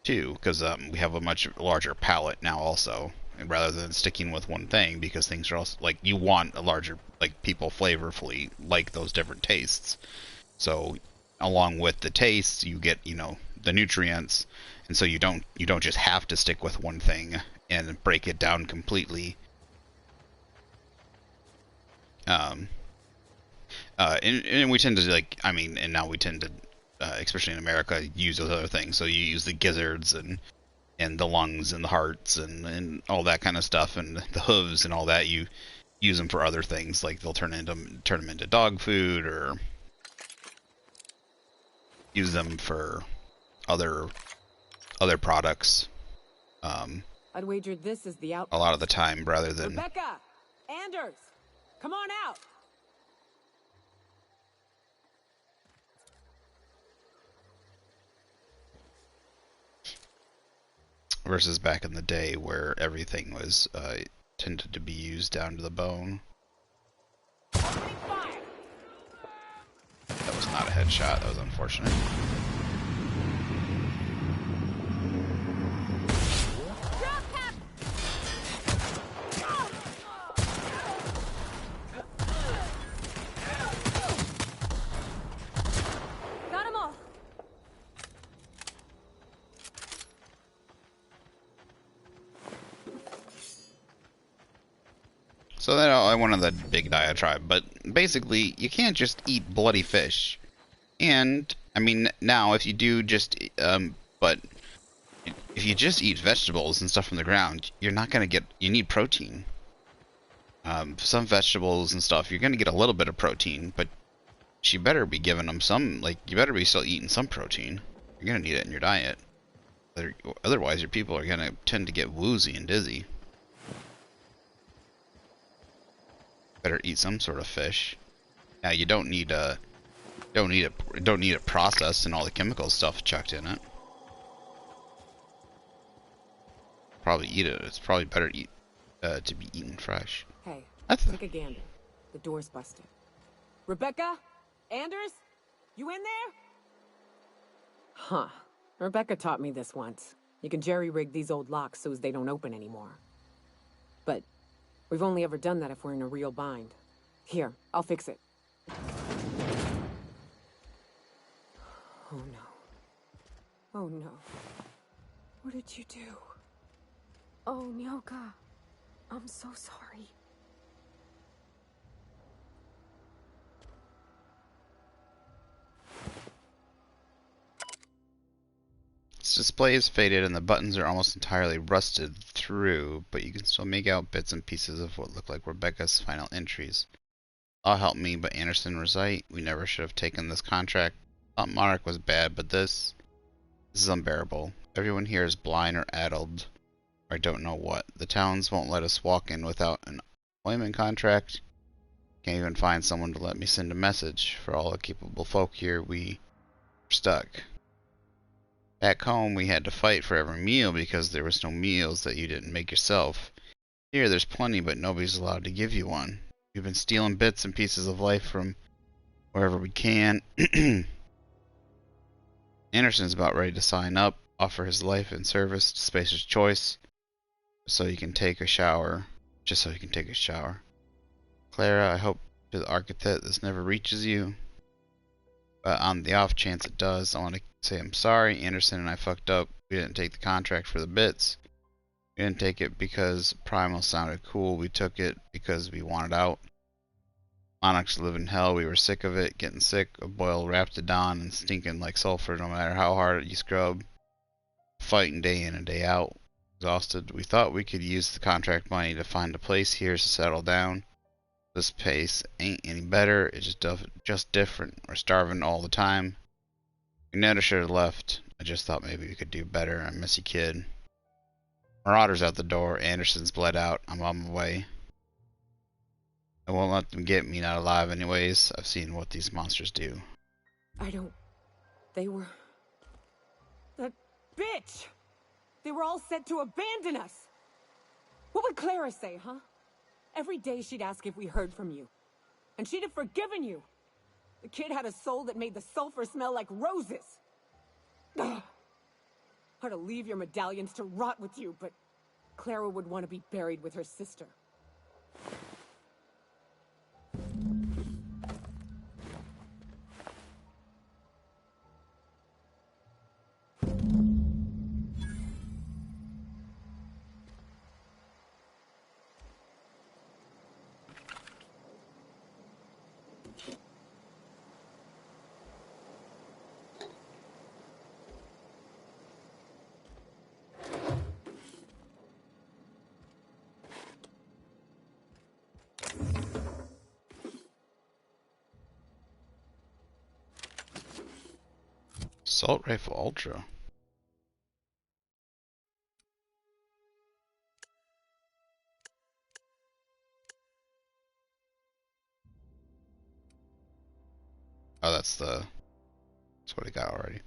too, because we have a much larger palette now also, and rather than sticking with one thing, because things are also like you want a larger, like people flavorfully like those different tastes. So along with the tastes, you get the nutrients, and so you don't just have to stick with one thing and break it down completely. And we tend to and now we tend to, especially in America, use those other things. So you use the gizzards and the lungs and the hearts and all that kind of stuff, and the hooves and all that. You use them for other things, like they'll turn them into dog food, or use them for other products. I'd wager this is the out. A lot of the time, rather than Rebecca, Anders, come on out. versus back in the day where everything was tended to be used down to the bone. That was not a headshot. That was unfortunate. Got 'em all. So then I went on the big diatribe, but basically you can't just eat bloody fish. And I mean, now if you do just but if you just eat vegetables and stuff from the ground, you're not gonna get. You need protein. Some vegetables and stuff, you're gonna get a little bit of protein, but you better be giving them some. Like, you better be still eating some protein. You're gonna need it in your diet. Otherwise, your people are gonna tend to get woozy and dizzy. Better eat some sort of fish. Now, you don't need it processed and all the chemical stuff chucked in it. Probably eat it. It's probably better to be eaten fresh. Hey, take a gander. The door's busted. Rebecca? Anders? You in there? Huh. Rebecca taught me this once. You can jerry-rig these old locks so as they don't open anymore. But we've only ever done that if we're in a real bind. Here, I'll fix it. Oh no. Oh no. What did you do? Oh, Nyoka. I'm so sorry. Its display is faded and the buttons are almost entirely rusted through, but you can still make out bits and pieces of what look like Rebecca's final entries. All help me, but Anderson recite, we never should have taken this contract. Thought Monarch was bad, but this is unbearable. Everyone here is blind or addled, or I don't know what. The towns won't let us walk in without an employment contract. Can't even find someone to let me send a message. For all the capable folk here, we are stuck. Back home, we had to fight for every meal because there was no meals that you didn't make yourself. Here, there's plenty, but nobody's allowed to give you one. We've been stealing bits and pieces of life from wherever we can. Anderson's about ready to sign up, offer his life in service to Spacer's Choice, just so you can take a shower. Clara, I hope to the architect this never reaches you. But on the off chance it does, I want to say I'm sorry. Anderson and I fucked up. We didn't take the contract for the bits. We didn't take it because Primal sounded cool. We took it because we wanted out. Monarchs live in hell. We were sick of it, getting sick of boiled raptidon and stinking like sulfur no matter how hard you scrub. Fighting day in and day out. Exhausted. We thought we could use the contract money to find a place here to settle down. This place ain't any better. It's just different. We're starving all the time. We never should have left. I just thought maybe we could do better. I miss you, kid. Marauder's out the door. Anderson's bled out. I'm on my way. I won't let them get me, not alive anyways. I've seen what these monsters do. I don't... They were... That bitch! They were all set to abandon us! What would Clara say, huh? Every day she'd ask if we heard from you. And she'd have forgiven you. The kid had a soul that made the sulfur smell like roses. Ugh. I'd leave your medallions to rot with you, but Clara would want to be buried with her sister. Assault Rifle Ultra. Oh, that's what he got already.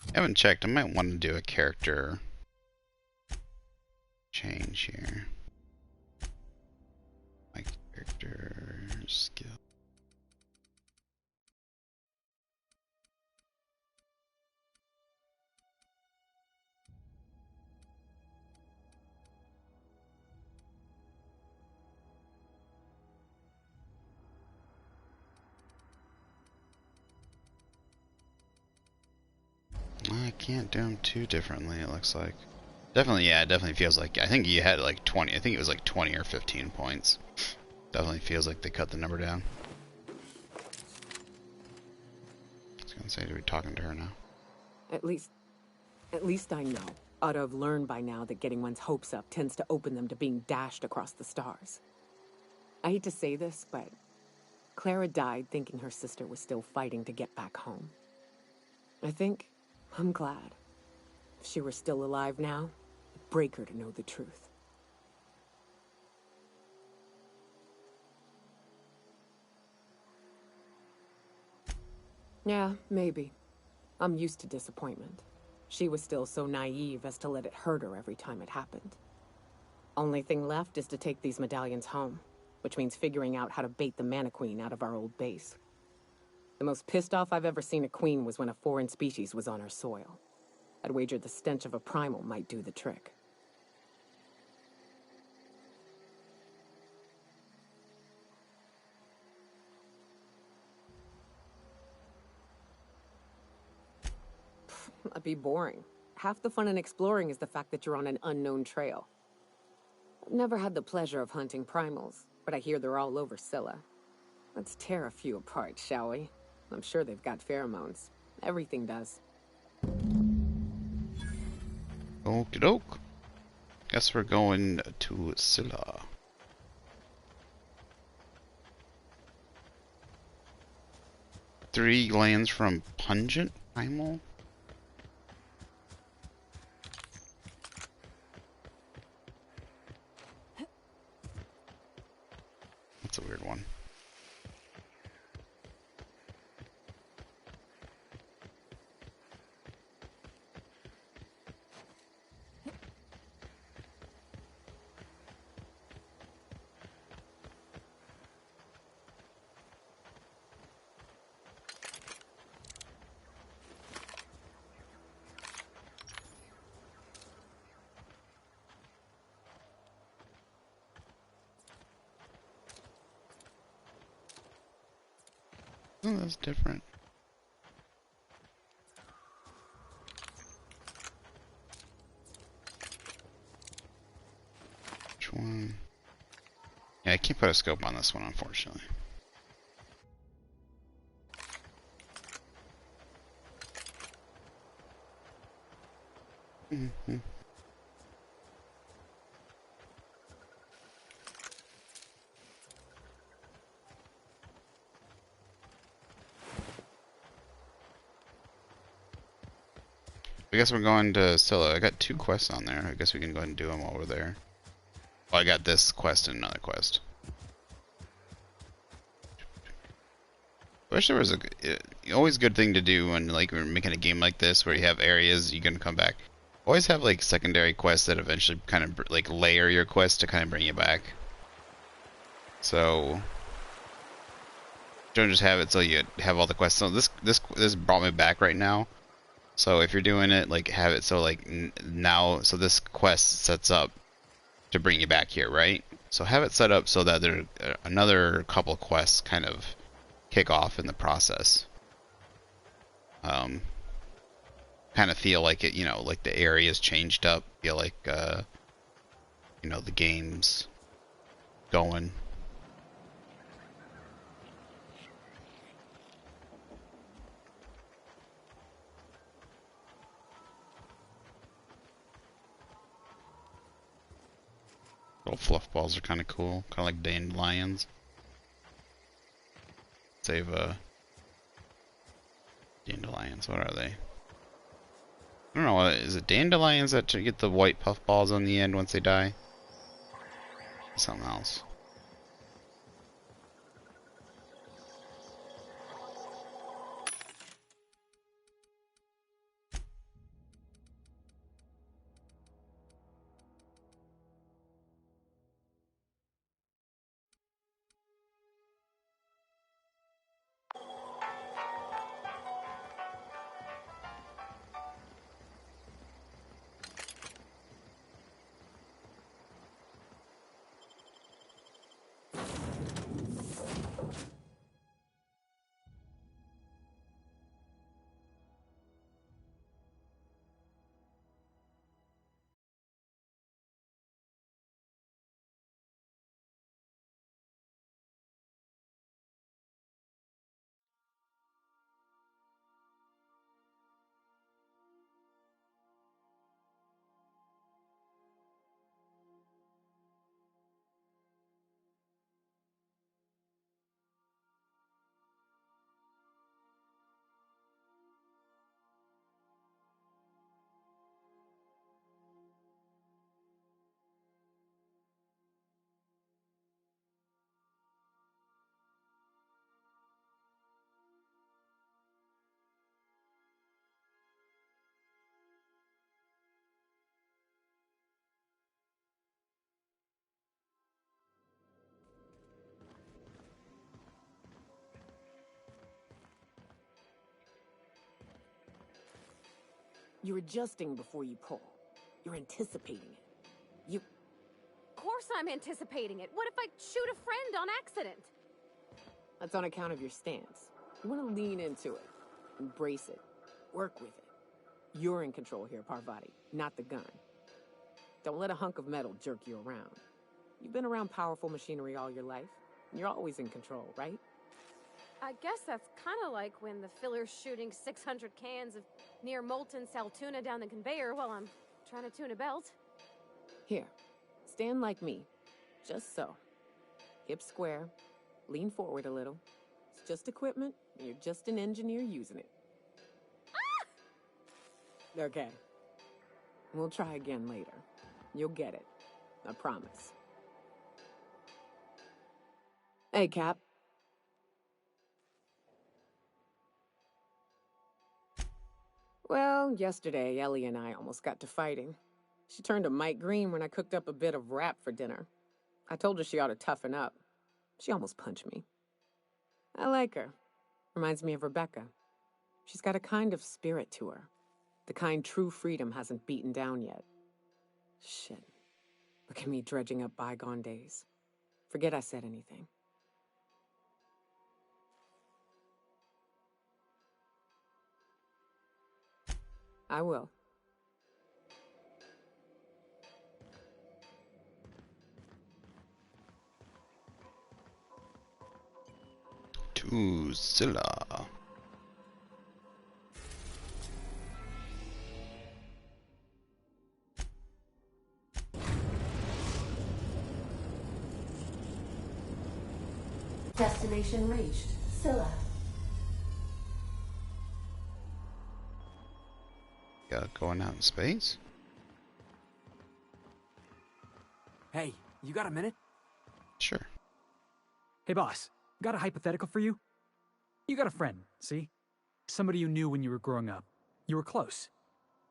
I haven't checked. I might want to do a character change here. My character skill. I can't do them too differently, it looks like. Definitely, yeah, it definitely feels like, I think you had like 20, I think it was like 20 or 15 points. Definitely feels like they cut the number down. I was gonna say, are we talking to her now? At least I know. Ought to have learned by now that getting one's hopes up tends to open them to being dashed across the stars. I hate to say this, but Clara died thinking her sister was still fighting to get back home. I'm glad. If she were still alive now, it'd break her to know the truth. Yeah, maybe. I'm used to disappointment. She was still so naive as to let it hurt her every time it happened. Only thing left is to take these medallions home, which means figuring out how to bait the Mana Queen out of our old base. The most pissed off I've ever seen a queen was when a foreign species was on our soil. I'd wager the stench of a primal might do the trick. That'd be boring. Half the fun in exploring is the fact that you're on an unknown trail. I've never had the pleasure of hunting primals, but I hear they're all over Scylla. Let's tear a few apart, shall we? I'm sure they've got pheromones. Everything does. Okie doke. Guess we're going to Scylla. Three glands from pungent primal? That's a weird one. Oh, that's different. Which one? Yeah, I can't put a scope on this one, unfortunately. Mm-hmm. I guess we're going to Scylla. I got 2 quests on there. I guess we can go ahead and do them while we're there. Well, I got this quest and another quest. I wish there was always good thing to do when like we're making a game like this where you have areas you can come back. Always have like secondary quests that eventually kind of like layer your quest to kind of bring you back. So don't just have it so you have all the quests. So this brought me back right now. So if you're doing it, like have it so like now, so this quest sets up to bring you back here, right? So have it set up so that there another couple quests kind of kick off in the process. Kind of feel like it, you know, like the area's changed up. Feel like, you know, the game's going. Little fluff balls are kind of cool, kind of like dandelions. Save dandelions. What are they? I don't know. Is it dandelions that get the white puff balls on the end once they die? Something else. You're adjusting before you pull. You're anticipating it. You... Of course I'm anticipating it. What if I shoot a friend on accident? That's on account of your stance. You want to lean into it. Embrace it. Work with it. You're in control here, Parvati, not the gun. Don't let a hunk of metal jerk you around. You've been around powerful machinery all your life. And you're always in control, right? I guess that's kind of like when the filler's shooting 600 cans of near molten sal tuna down the conveyor while I'm trying to tune a belt. Here, stand like me. Just so. Hips square. Lean forward a little. It's just equipment. And you're just an engineer using it. Ah! Okay. We'll try again later. You'll get it. I promise. Hey, Cap. Well, yesterday, Ellie and I almost got to fighting. She turned to Mike Green when I cooked up a bit of wrap for dinner. I told her she ought to toughen up. She almost punched me. I like her. Reminds me of Rebecca. She's got a kind of spirit to her. The kind true freedom hasn't beaten down yet. Shit. Look at me dredging up bygone days. Forget I said anything. I will. To Scylla. Destination reached. Scylla. Yeah, going out in space? Hey, you got a minute? Sure. Hey boss, got a hypothetical for you? You got a friend, see? Somebody you knew when you were growing up. You were close.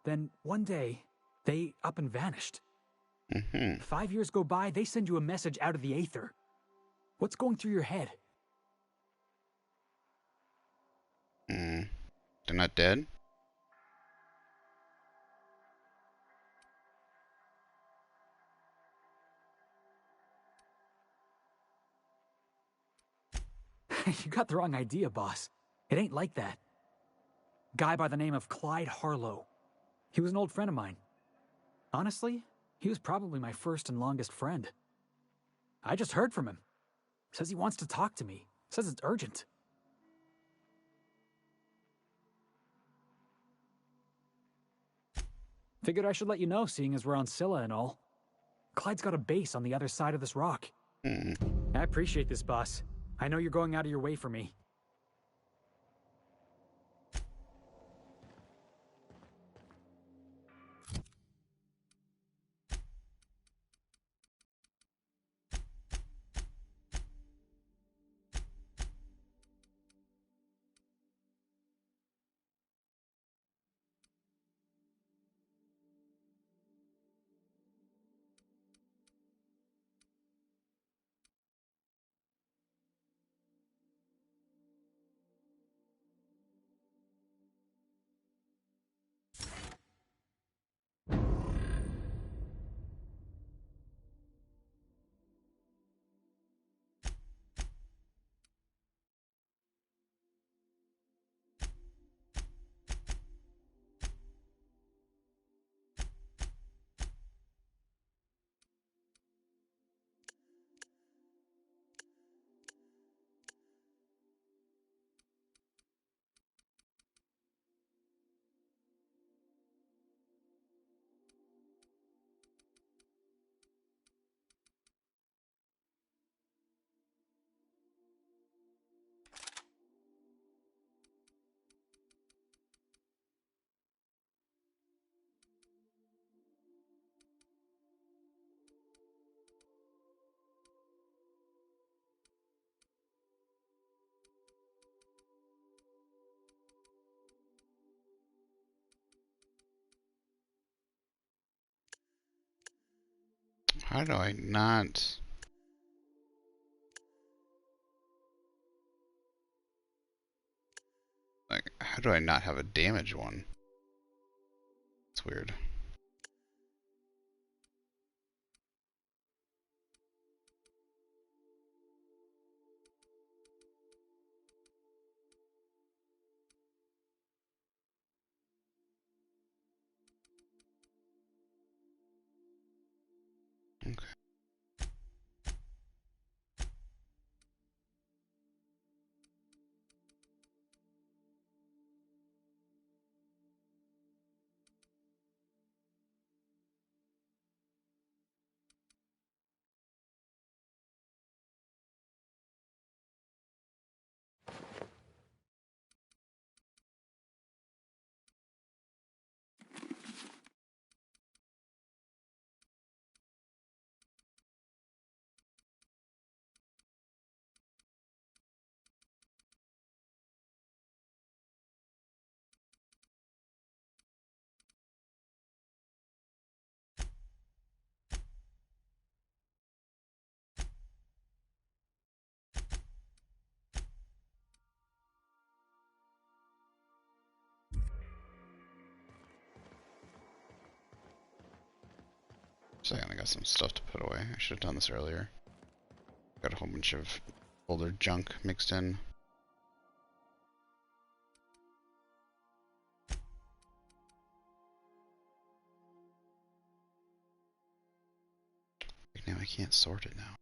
Then one day, they up and vanished. 5 years go by, they send you a message out of the aether. What's going through your head? They're not dead? You got the wrong idea, boss. It ain't like that. Guy by the name of Clyde Harlow. He was an old friend of mine. Honestly, he was probably my first and longest friend. I just heard from him. Says he wants to talk to me. Says it's urgent. Figured I should let you know, seeing as we're on Scylla and all. Clyde's got a base on the other side of this rock. I appreciate this, boss. I know you're going out of your way for me. How do I not... Like, how do I not have a damage one? It's weird. Okay. Second, I got some stuff to put away. I should have done this earlier. Got a whole bunch of older junk mixed in. now I can't sort it now.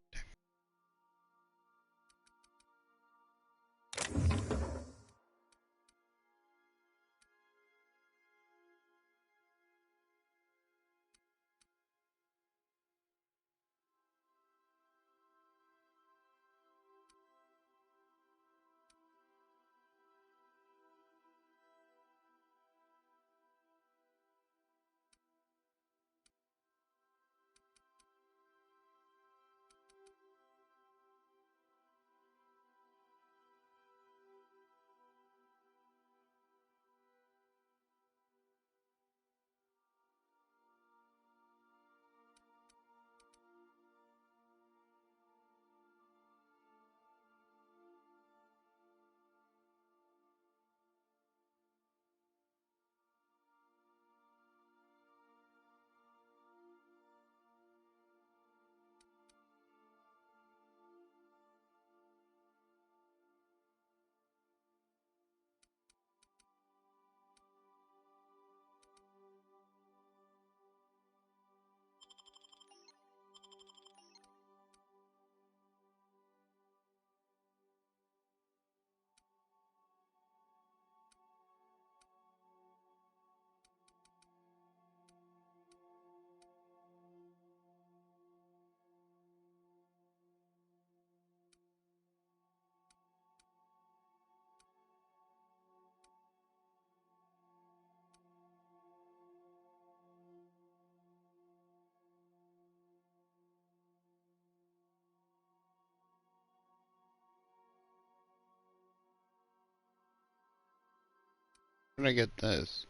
Where did I get this?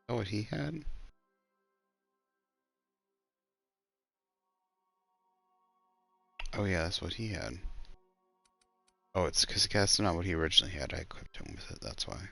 Oh, what he had? Oh yeah, that's what he had. Oh, it's because that's not what he originally had. I equipped him with it, that's why.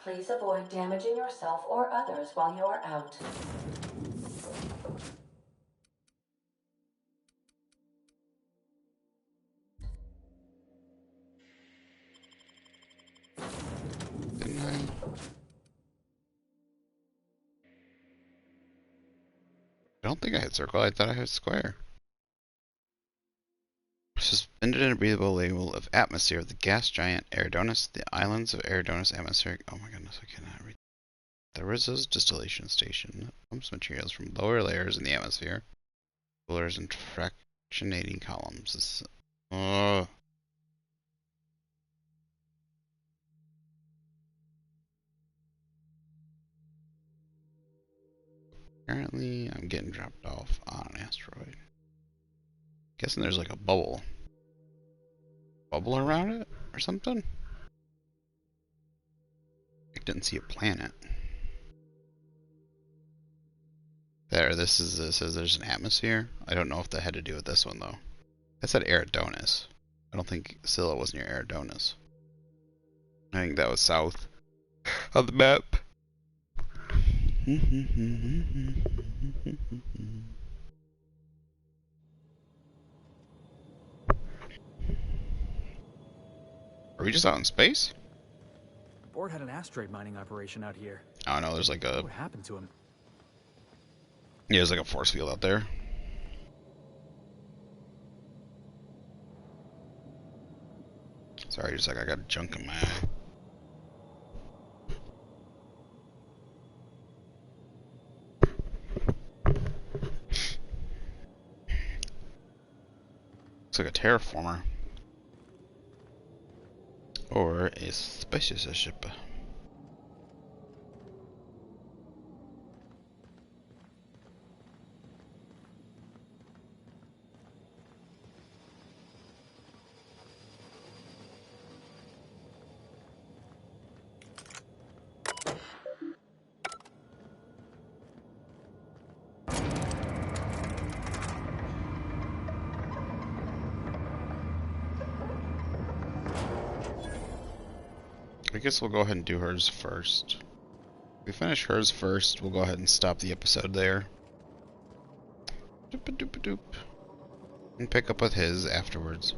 Please avoid damaging yourself or others while you are out. Didn't I? I don't think I had circle. I thought I had square. Suspended in a breathable label of atmosphere of the gas giant Eridonis, the islands of Eridonis atmospheric. Oh my goodness, I cannot read. The Rizzo's distillation station pumps materials from lower layers in the atmosphere, coolers and fractionating columns. This, apparently, I'm getting dropped off on an asteroid. Guessing there's like a bubble around it or something. I didn't see a planet. There, this is it says there's an atmosphere. I don't know if that had to do with this one though. I said Eridonis. I don't think Scylla was near Eridonis. I think that was south of the map. Are we just out in space? The board had an asteroid mining operation out here. Oh no, there's like a... What happened to him? Yeah, there's like a force field out there. Sorry, just like I got junk in my eye. Looks like a terraformer. Or a spaceship. I guess we'll go ahead and do hers first. If we finish hers first, we'll go ahead and stop the episode there. Doop-a-doop-a-doop. And pick up with his afterwards.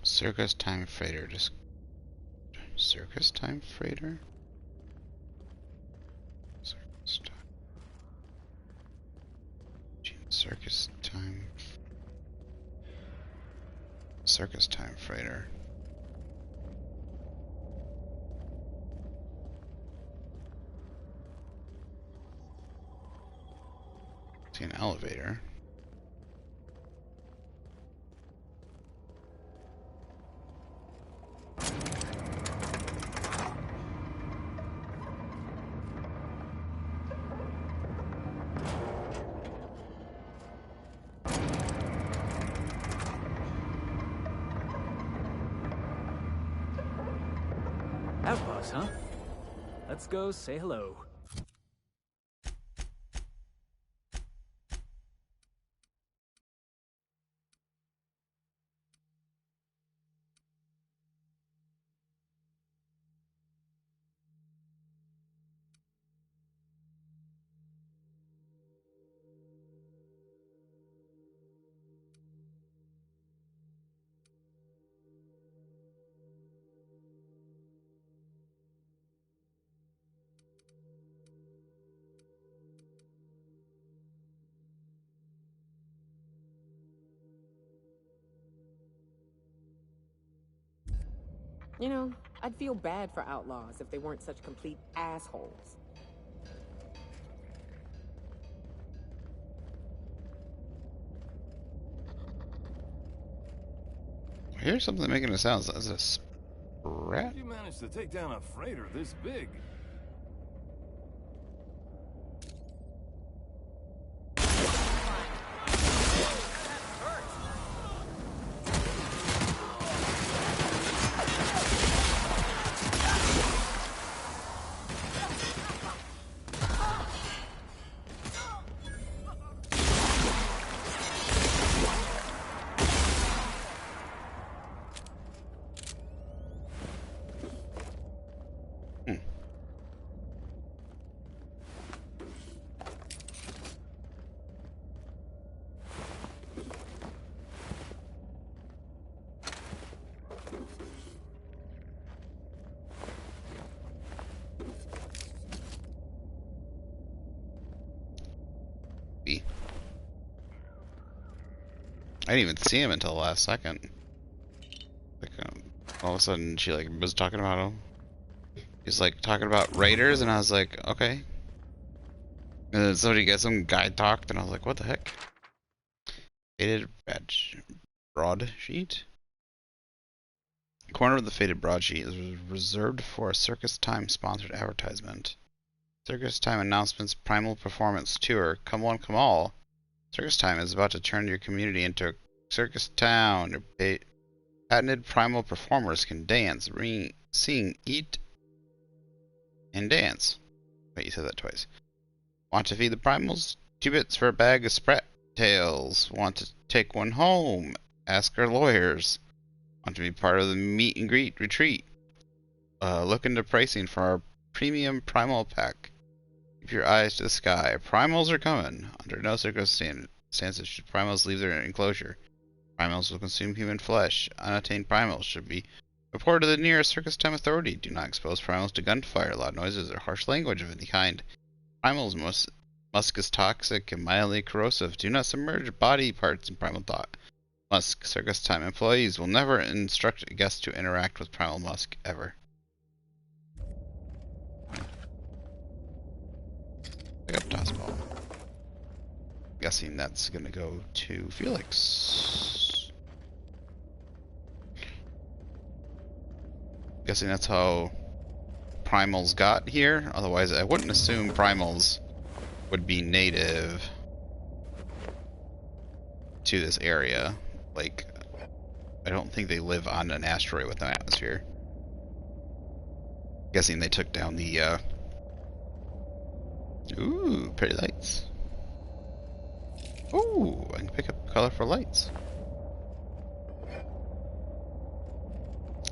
Circus time freighter. Just circus time freighter. Circus time freighter. See an elevator. Outpost, huh? Let's go say hello. You know, I'd feel bad for outlaws if they weren't such complete assholes. I hear something making a sound. Is that a sprat? You managed to take down a freighter this big. I didn't even see him until the last second. Like, all of a sudden, she like was talking about him. He's like talking about raiders, and I was like, okay. And then somebody got some guy talked, and I was like, what the heck? Faded broadsheet. Corner of the faded broadsheet is reserved for a Circus Time sponsored advertisement. Circus Time announcements Primal Performance Tour. Come one, come all. Circus Time is about to turn your community into a circus town. Your patented primal performers can dance, sing, eat, and dance. Wait, you said that twice. Want to feed the primals? 2 bits for a bag of sprat tails. Want to take one home? Ask our lawyers. Want to be part of the meet and greet retreat? Look into pricing for our premium primal pack. Keep your eyes to the sky. Primals are coming. Under no circumstances should primals leave their enclosure. Primals will consume human flesh. Unattained primals should be reported to the nearest Circus Time authority. Do not expose primals to gunfire, loud noises, or harsh language of any kind. Primals musk is toxic and mildly corrosive. Do not submerge body parts in primal musk. Circus Time employees will never instruct guests to interact with primal musk ever. Pick up toss ball. Guessing that's gonna go to Felix. Guessing that's how primals got here. Otherwise, I wouldn't assume primals would be native to this area. Like, I don't think they live on an asteroid with an atmosphere. Guessing they took down the, Ooh, pretty lights. Ooh, I can pick up colorful lights.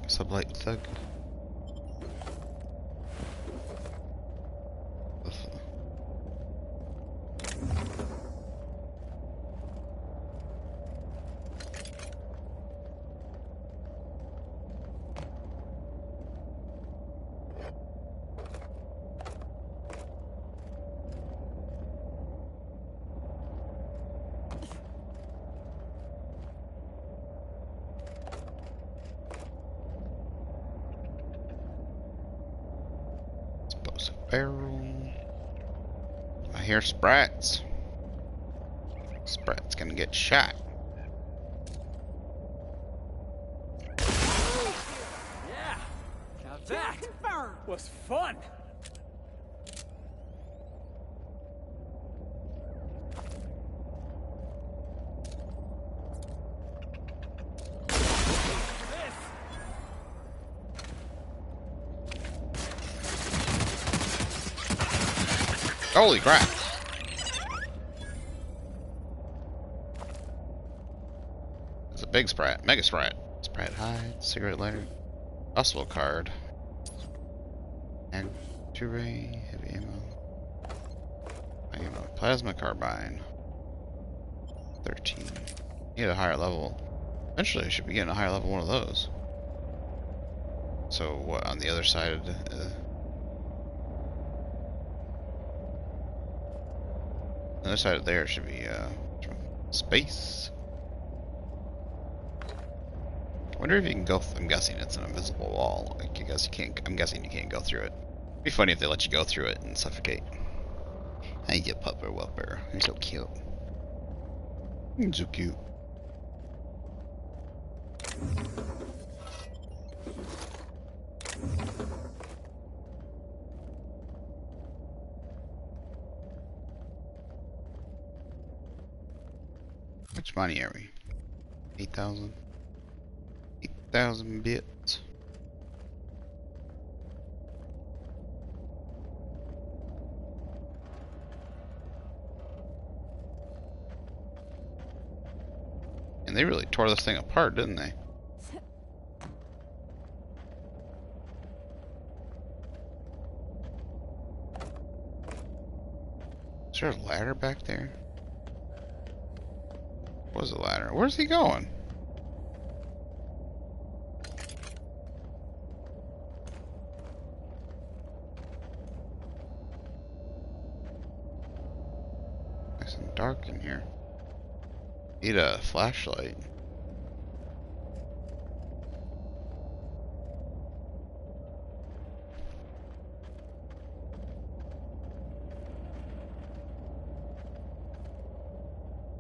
Sublight thug. Barrel. I hear sprats. Sprat's gonna get shot. Yeah, now that was fun. Holy crap. It's a big sprat. Mega sprat. Sprat hide, cigarette lighter, possible card. And ray, heavy ammo. Plasma carbine. 13. Need a higher level. Eventually I should be getting a higher level one of those. So what, on the other side of the other side of there should be space. I wonder if you can go. I'm guessing it's an invisible wall. I guess you can't. I'm guessing you can't go through it. It'd be funny if they let you go through it and suffocate. Hey, you pupper whopper. You're so cute. You're so cute. How much money are we? 8,000? 8,000 bits. And they really tore this thing apart, didn't they? Is there a ladder back there? What's the ladder? Where's he going? Nice and dark in here. Need a flashlight.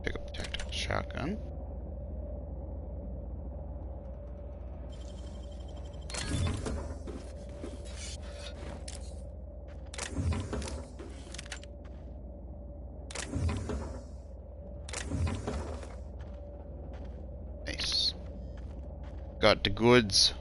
Pick up tactical shotgun. Nice. Got the goods.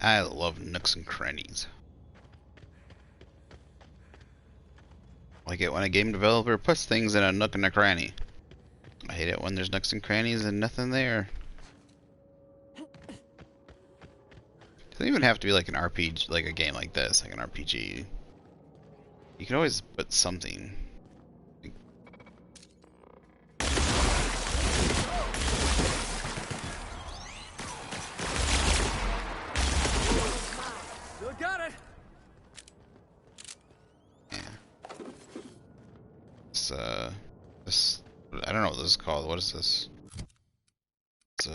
I love nooks and crannies. Like it when a game developer puts things in a nook and a cranny. I hate it when there's nooks and crannies and nothing there. Doesn't even have to be like an RPG, like a game like this, like an RPG. You can always put something. Still got it. This, I don't know what this is called. What is this? It's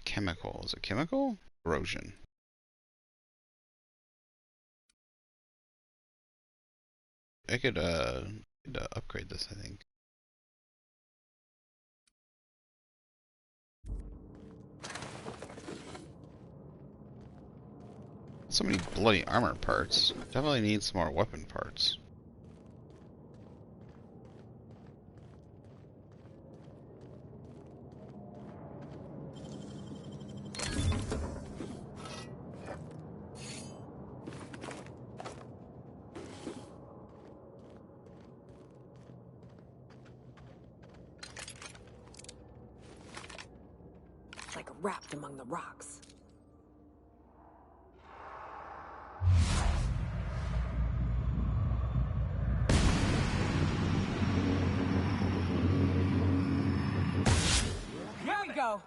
chemical. Is it chemical? Corrosion. I could upgrade this, I think. So many bloody armor parts. Definitely need some more weapon parts. It's like wrapped among the rocks. Here we go.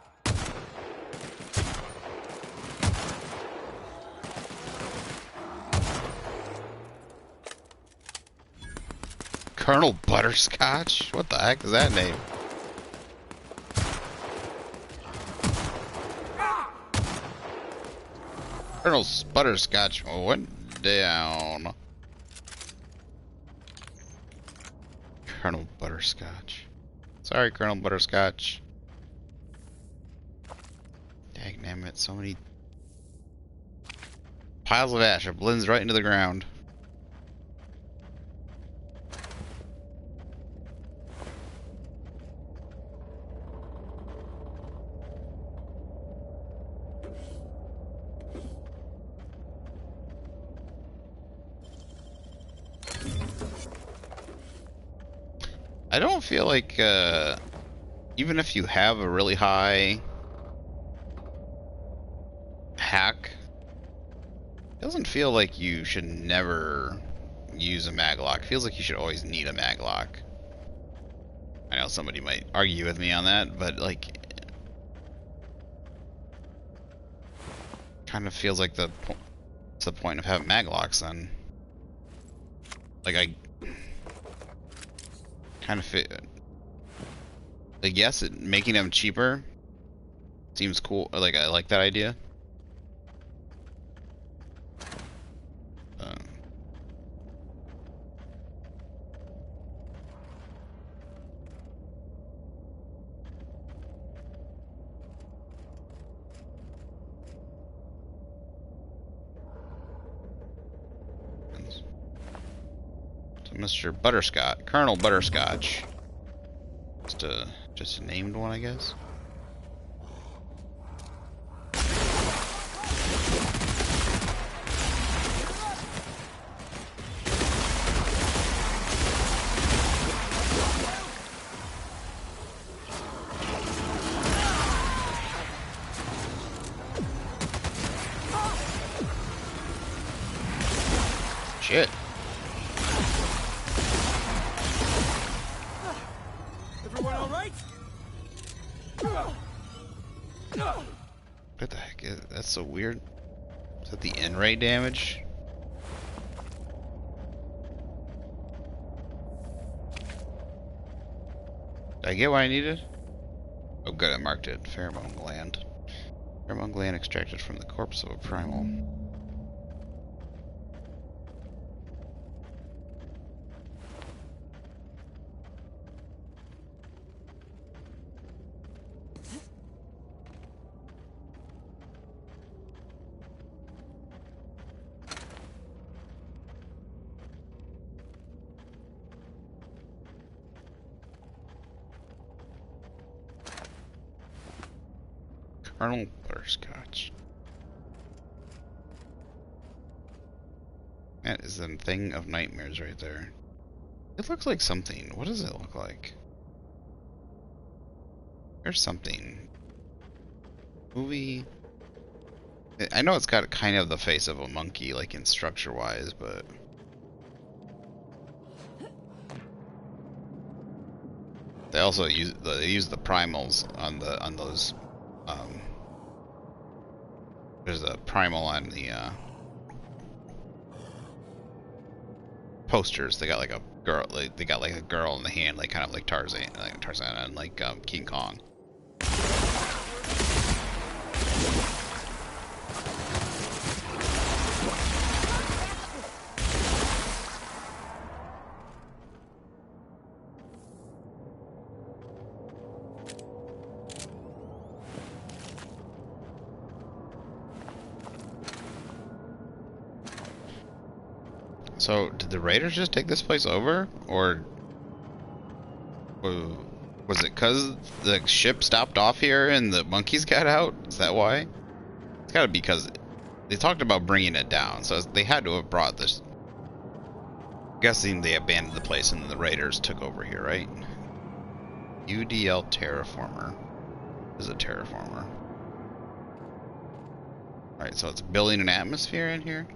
Colonel Butterscotch? What the heck is that name? Colonel Butterscotch went down. Colonel Butterscotch. Sorry, Colonel Butterscotch. Dagnammit, so many piles of ash. It blends right into the ground. I don't feel like, even if you have a really high hack, it doesn't feel like you should never use a maglock. It feels like you should always need a maglock. I know somebody might argue with me on that, but like, kind of feels like what's the point of having maglocks then? Like I kind of fit. Like yes, making them cheaper seems cool. Like I like that idea. Mr. Butterscotch, Colonel Butterscotch. Just a named one, I guess. Shit. Everyone all right? What the heck is that's so weird? Is that the in-ray damage? Did I get what I needed? Oh good, I marked it. Pheromone gland. Pheromone gland extracted from the corpse of a primal. Colonel Butterscotch. That is a thing of nightmares right there. It looks like something. What does it look like? There's something. Movie. I know it's got kind of the face of a monkey, like in structure-wise, but they also use the primals on those. There's a primal on the posters. They got like a girl. They got like a girl in the hand, like kind of like Tarzan and like King Kong. So, did the Raiders just take this place over? Or was it because the ship stopped off here and the monkeys got out? Is that why? It's gotta be because they talked about bringing it down, so they had to have brought this. Guessing they abandoned the place and the Raiders took over here, right? UDL Terraformer. This is a terraformer. Alright, so it's building an atmosphere in here?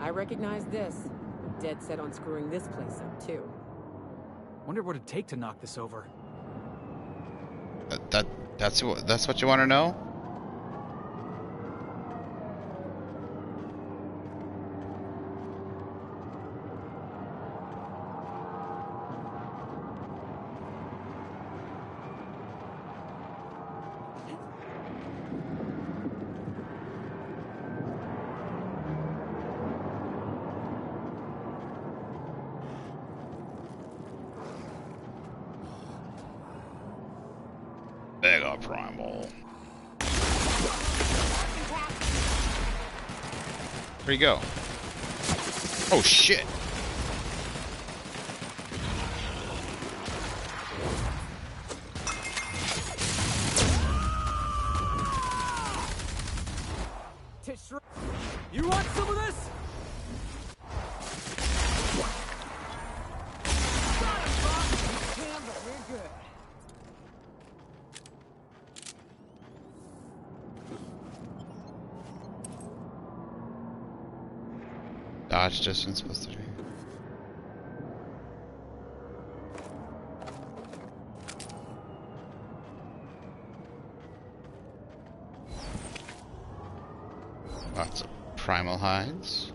I recognize this. Dead set on screwing this place up, too. Wonder what it'd take to knock this over. That's what you want to know? Mega Primal. Where'd he go? Oh shit! You want some of this? Dodge distance plus 3. Lots of primal hides.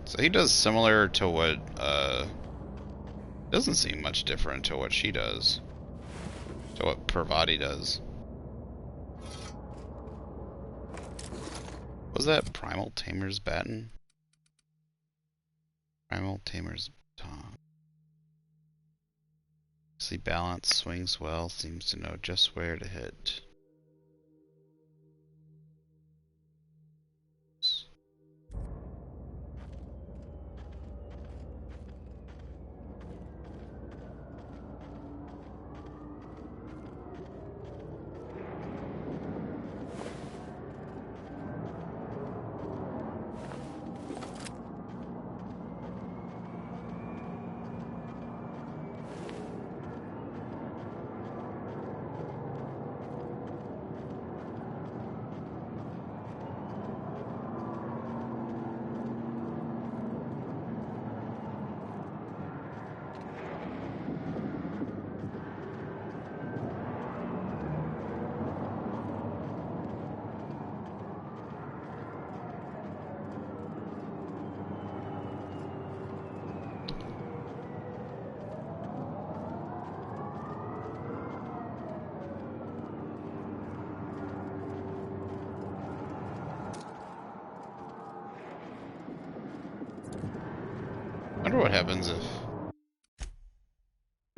So he does similar to what doesn't seem much different to what she does. To what Parvati does. Was that Primal Tamer's Baton? Primal Tamer's Tongue. Sleep balance, swings well, seems to know just where to hit. I wonder what happens if... I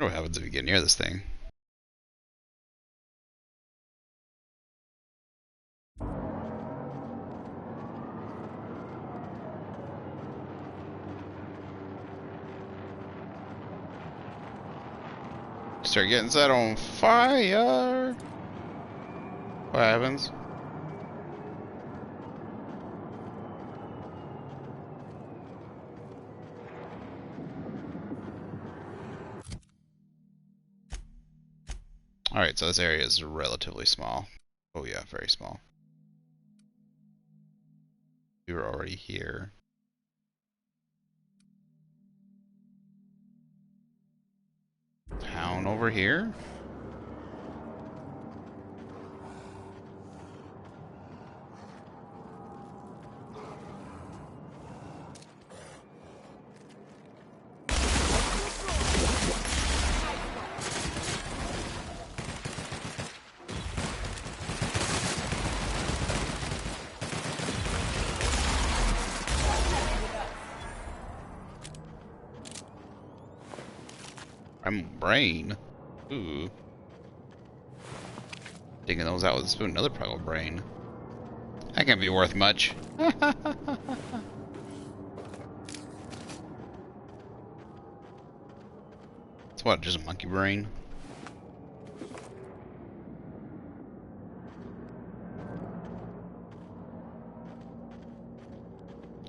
wonder what happens if you get near this thing. Start getting set on fire! What happens? Alright, so this area is relatively small. Oh yeah, very small. We were already here. Town over here? Brain. Ooh. Digging those out with a spoon. Another primal brain. That can't be worth much. It's what, just a monkey brain?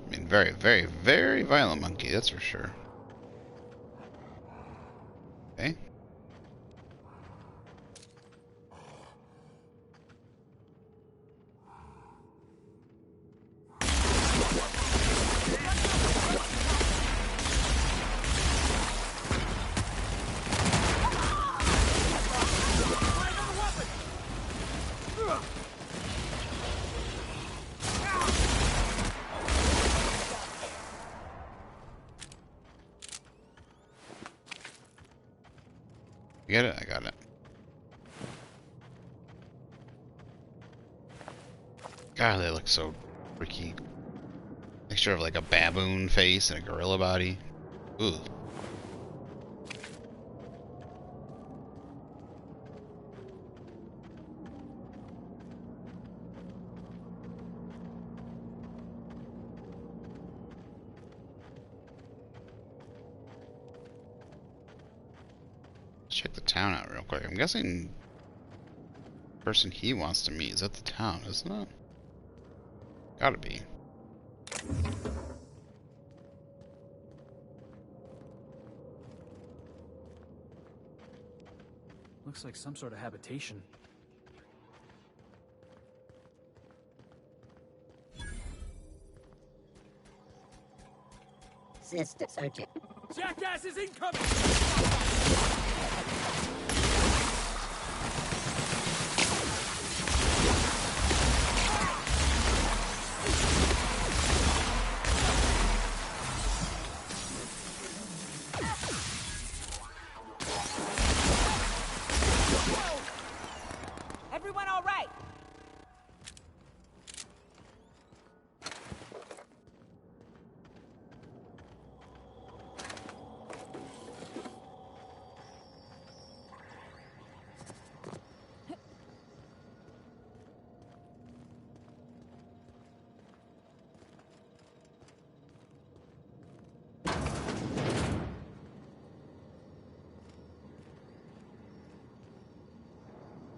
I mean, very, very, very violent monkey, that's for sure. Okay. You get it? I got it. God, they look so freaky. Mixture of like a baboon face and a gorilla body. Ooh. Check the town out real quick. I'm guessing the person he wants to meet is at the town, isn't it? Gotta be. Looks like some sort of habitation. Sister searching. Jackass is incoming! Everyone all right?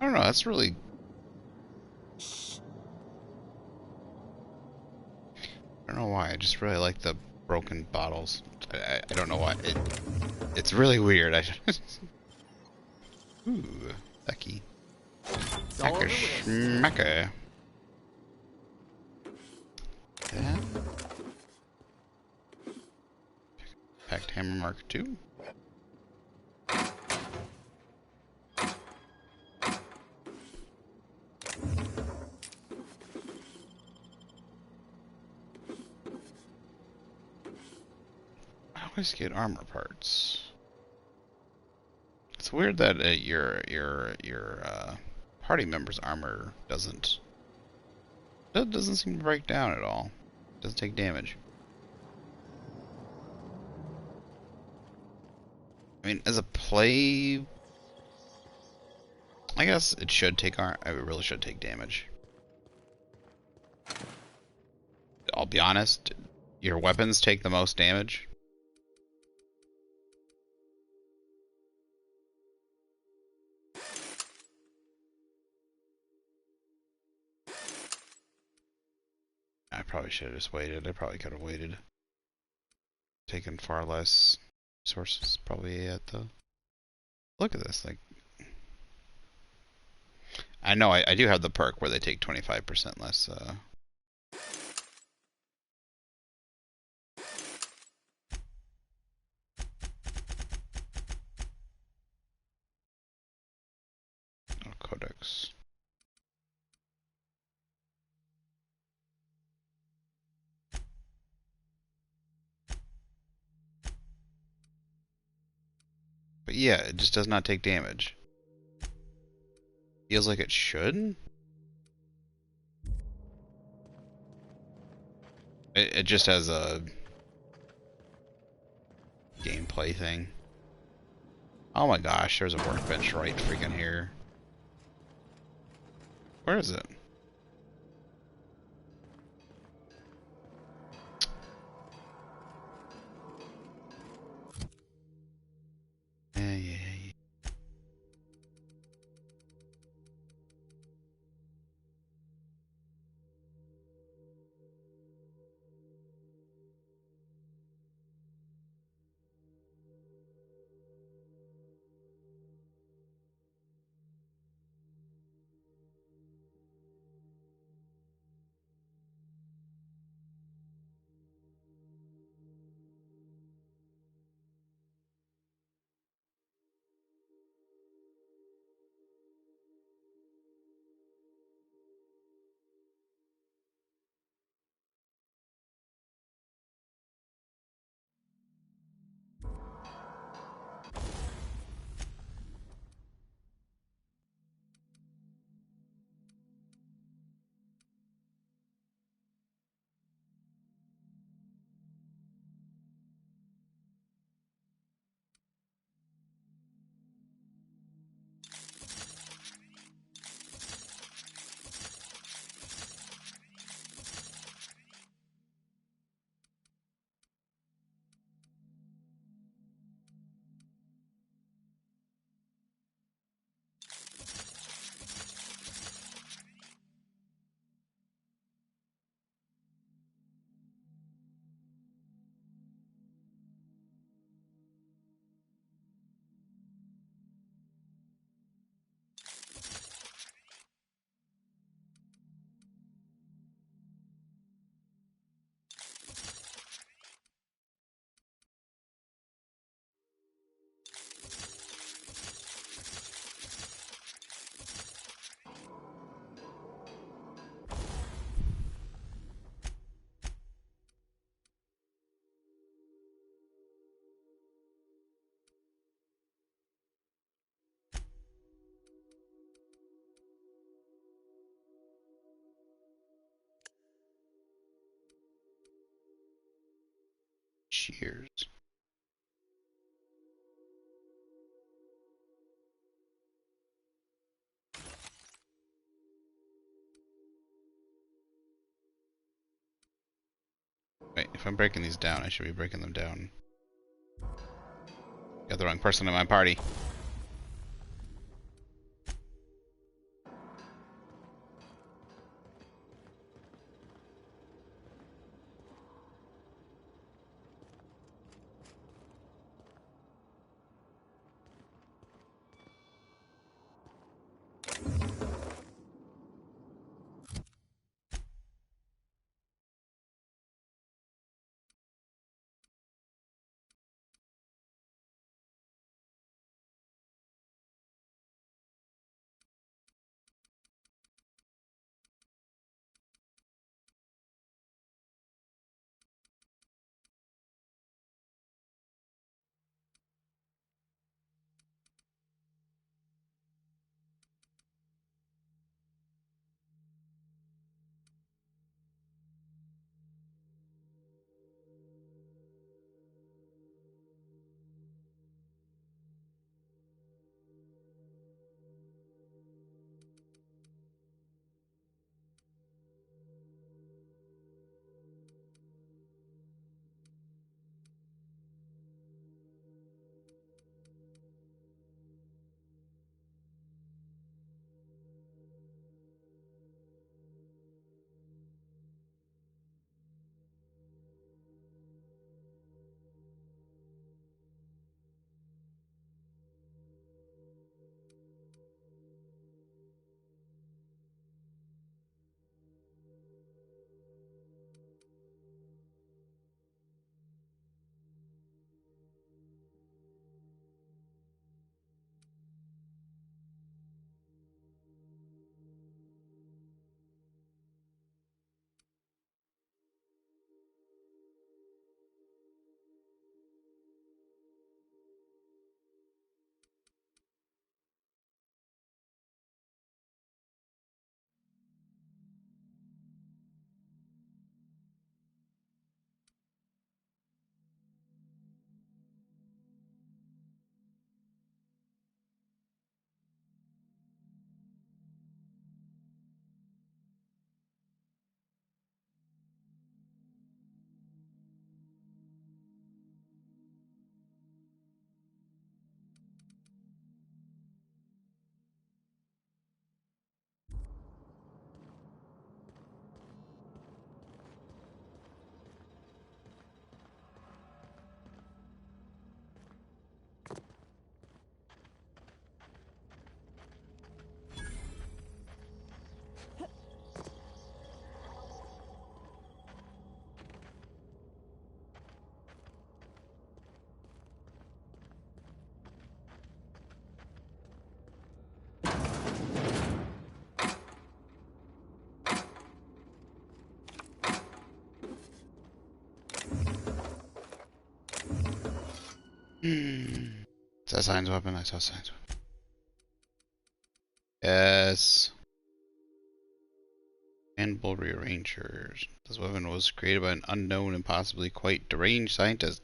don't know. That's really. I don't know why. I just really like the broken bottles. I don't know why. It's really weird. Ooh, Becky. Schmacker. Yeah. Packed hammer mark 2. I always get armor parts. It's weird that your party member's armor doesn't seem to break down at all. Doesn't take damage. I mean, as a play, I guess it should take it really should take damage. I'll be honest, your weapons take the most damage. I probably should have just waited. I probably could have waited. Taken far less resources probably at the... Look at this, like... I know I do have the perk where they take 25% less, Oh, codex. But yeah, it just does not take damage. Feels like it should? It just has a gameplay thing. Oh my gosh, there's a workbench right freaking here. Where is it? Yeah. Cheers. Wait, if I'm breaking these down, I should be breaking them down. Got the wrong person in my party. Is that Sign's weapon? I saw Sign's weapon. Yes. Mandible rearrangers. This weapon was created by an unknown and possibly quite deranged scientist.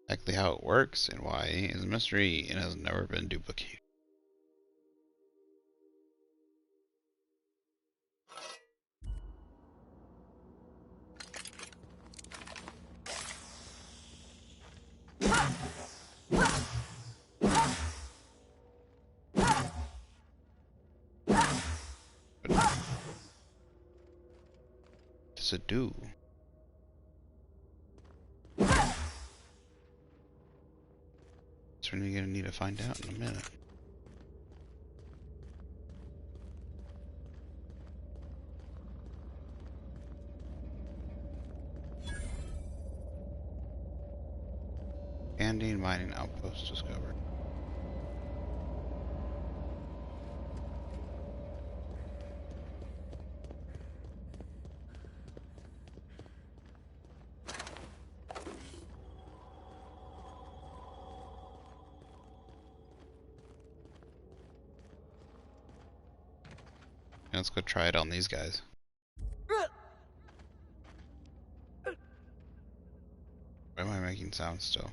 Exactly how it works and why is a mystery and has never been duplicated. What does it do? That's what you're gonna need to find out in a minute. Candy mining outpost discovered. Let's go try it on these guys. Why am I making sounds still?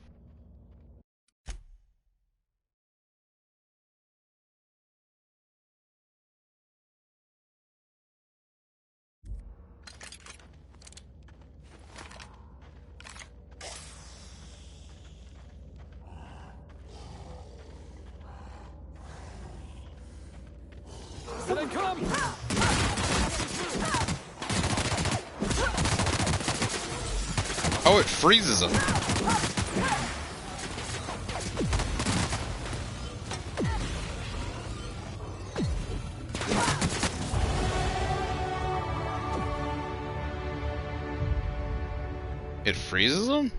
Here they come! Oh, it freezes them. It freezes them?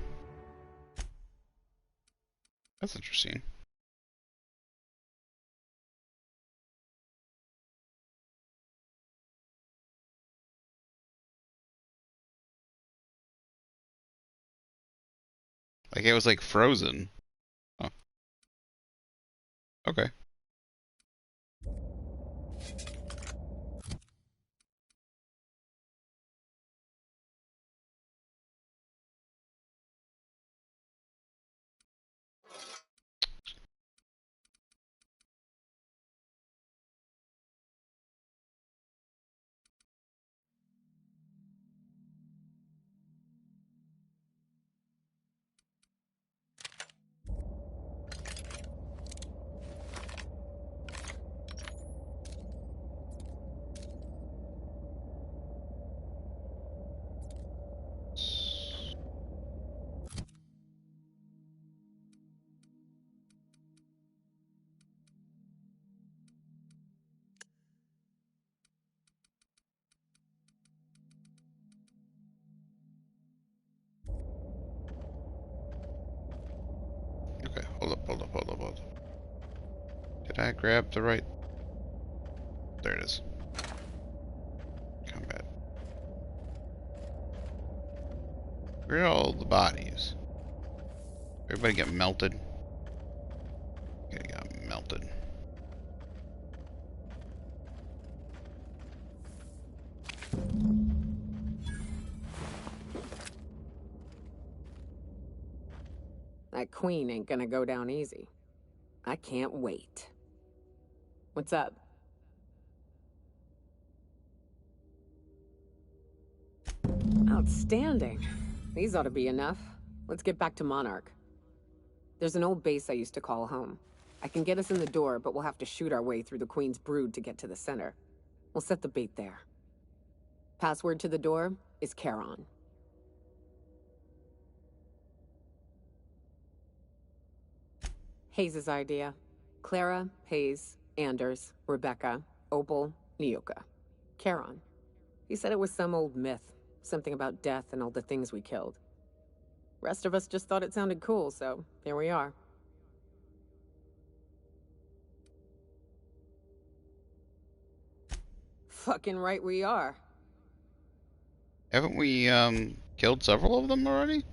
That's interesting. Like it was like frozen. Oh. Okay. Okay, hold up. Did I grab the right? There it is. Combat. Where are all the bodies? Everybody get melted? Okay, got melted. That queen ain't gonna go down easy. I can't wait. What's up? Outstanding. These ought to be enough. Let's get back to Monarch. There's an old base I used to call home. I can get us in the door, but we'll have to shoot our way through the Queen's brood to get to the center. We'll set the bait there. Password to the door is Charon. Hayes' idea. Clara, Hayes, Anders, Rebecca, Opal, Nyoka. Charon. He said it was some old myth. Something about death and all the things we killed. Rest of us just thought it sounded cool, so here we are. Fucking right we are. Haven't we killed several of them already?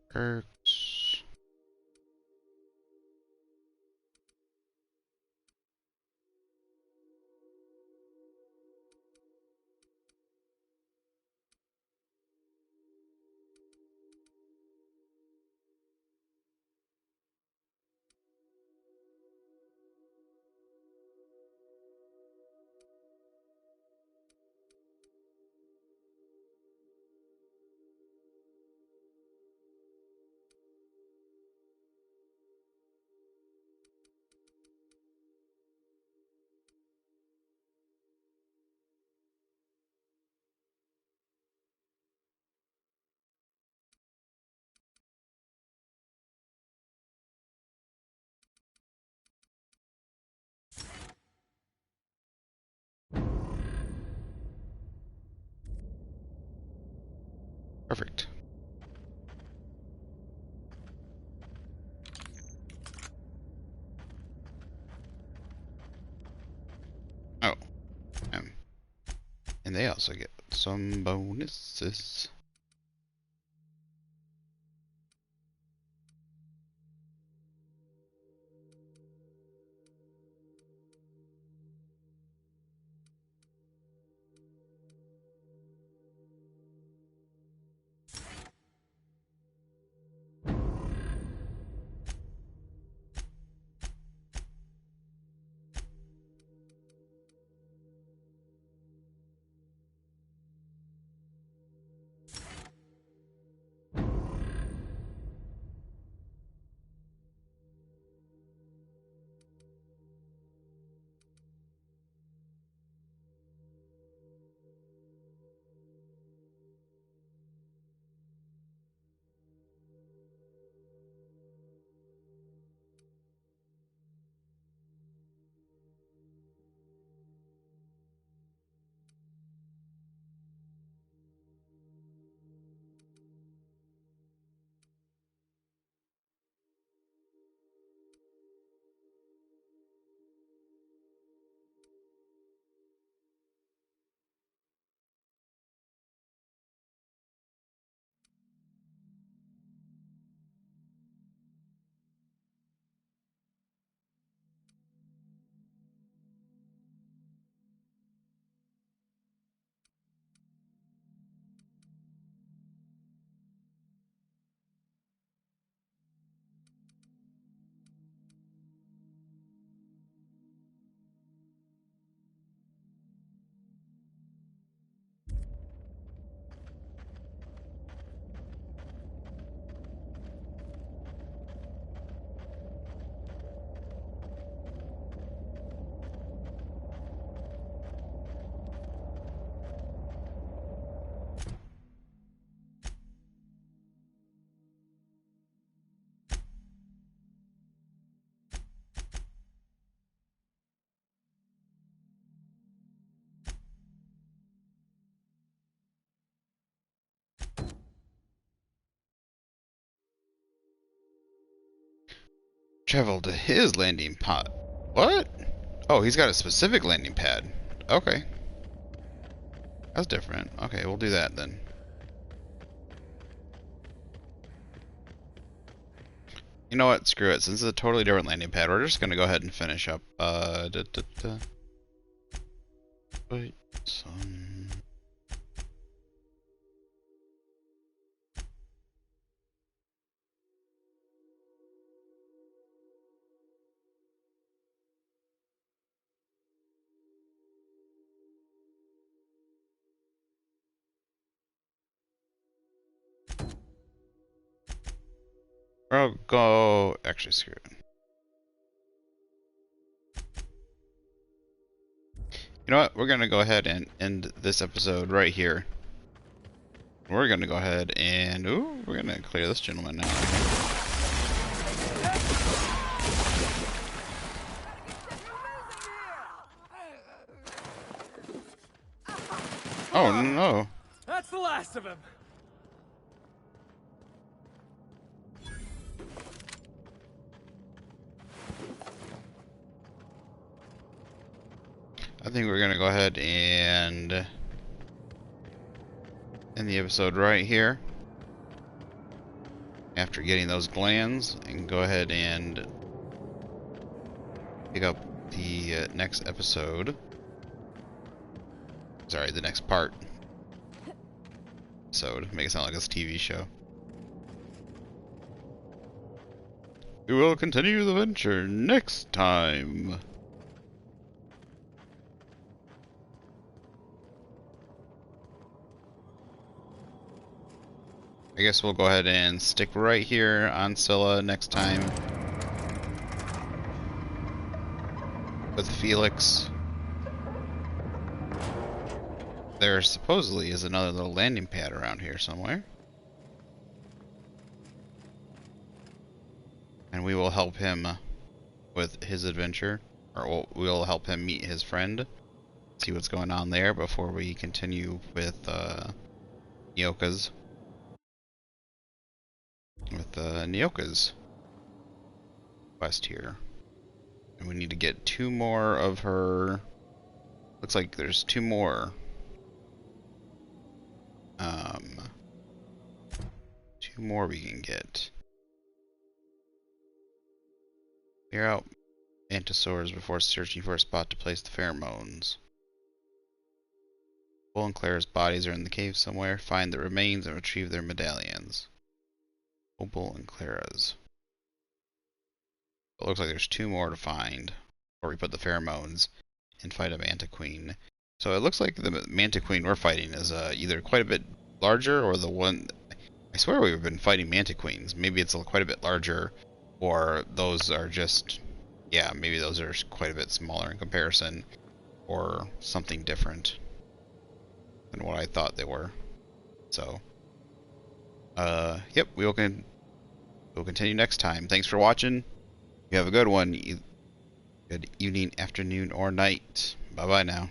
Perks. Perfect. Oh. And they also get some bonuses. Travel to his landing pod. What? Oh, he's got a specific landing pad. Okay. That's different. Okay, we'll do that then. You know what? Screw it. Since it's a totally different landing pad, we're just gonna go ahead and finish up. Wait, some. I'll go. Actually, screw it. You know what? We're gonna go ahead and end this episode right here. We're gonna go ahead and we're gonna clear this gentleman now. Oh no! That's the last of him. I think we're gonna go ahead and end the episode right here. after getting those glands and go ahead and pick up the next episode. Sorry, the next part. Make it sound like it's a TV show. We will continue the venture next time. I guess we'll go ahead and stick right here on Scylla next time with Felix. There supposedly is another little landing pad around here somewhere. And we will help him with his adventure, or we'll help him meet his friend, see what's going on there before we continue with Nyoka's quest here. And we need to get 2 more of her. Looks like there's 2 more. 2 more we can get. Clear out Mantisaurs before searching for a spot to place the pheromones. Bull and Clara's bodies are in the cave somewhere. Find the remains and retrieve their medallions. Opal and Clara's. It looks like there's 2 more to find before we put the pheromones and fight a Mantiqueen. So it looks like the Mantiqueen we're fighting is either quite a bit larger, or the one... I swear we've been fighting Mantiqueens. Maybe it's quite a bit larger, or those are just... Yeah, maybe those are quite a bit smaller in comparison, or something different than what I thought they were. So, yep, we'll continue next time. Thanks for watching. You have a good one. Good evening, afternoon, or night. Bye-bye now.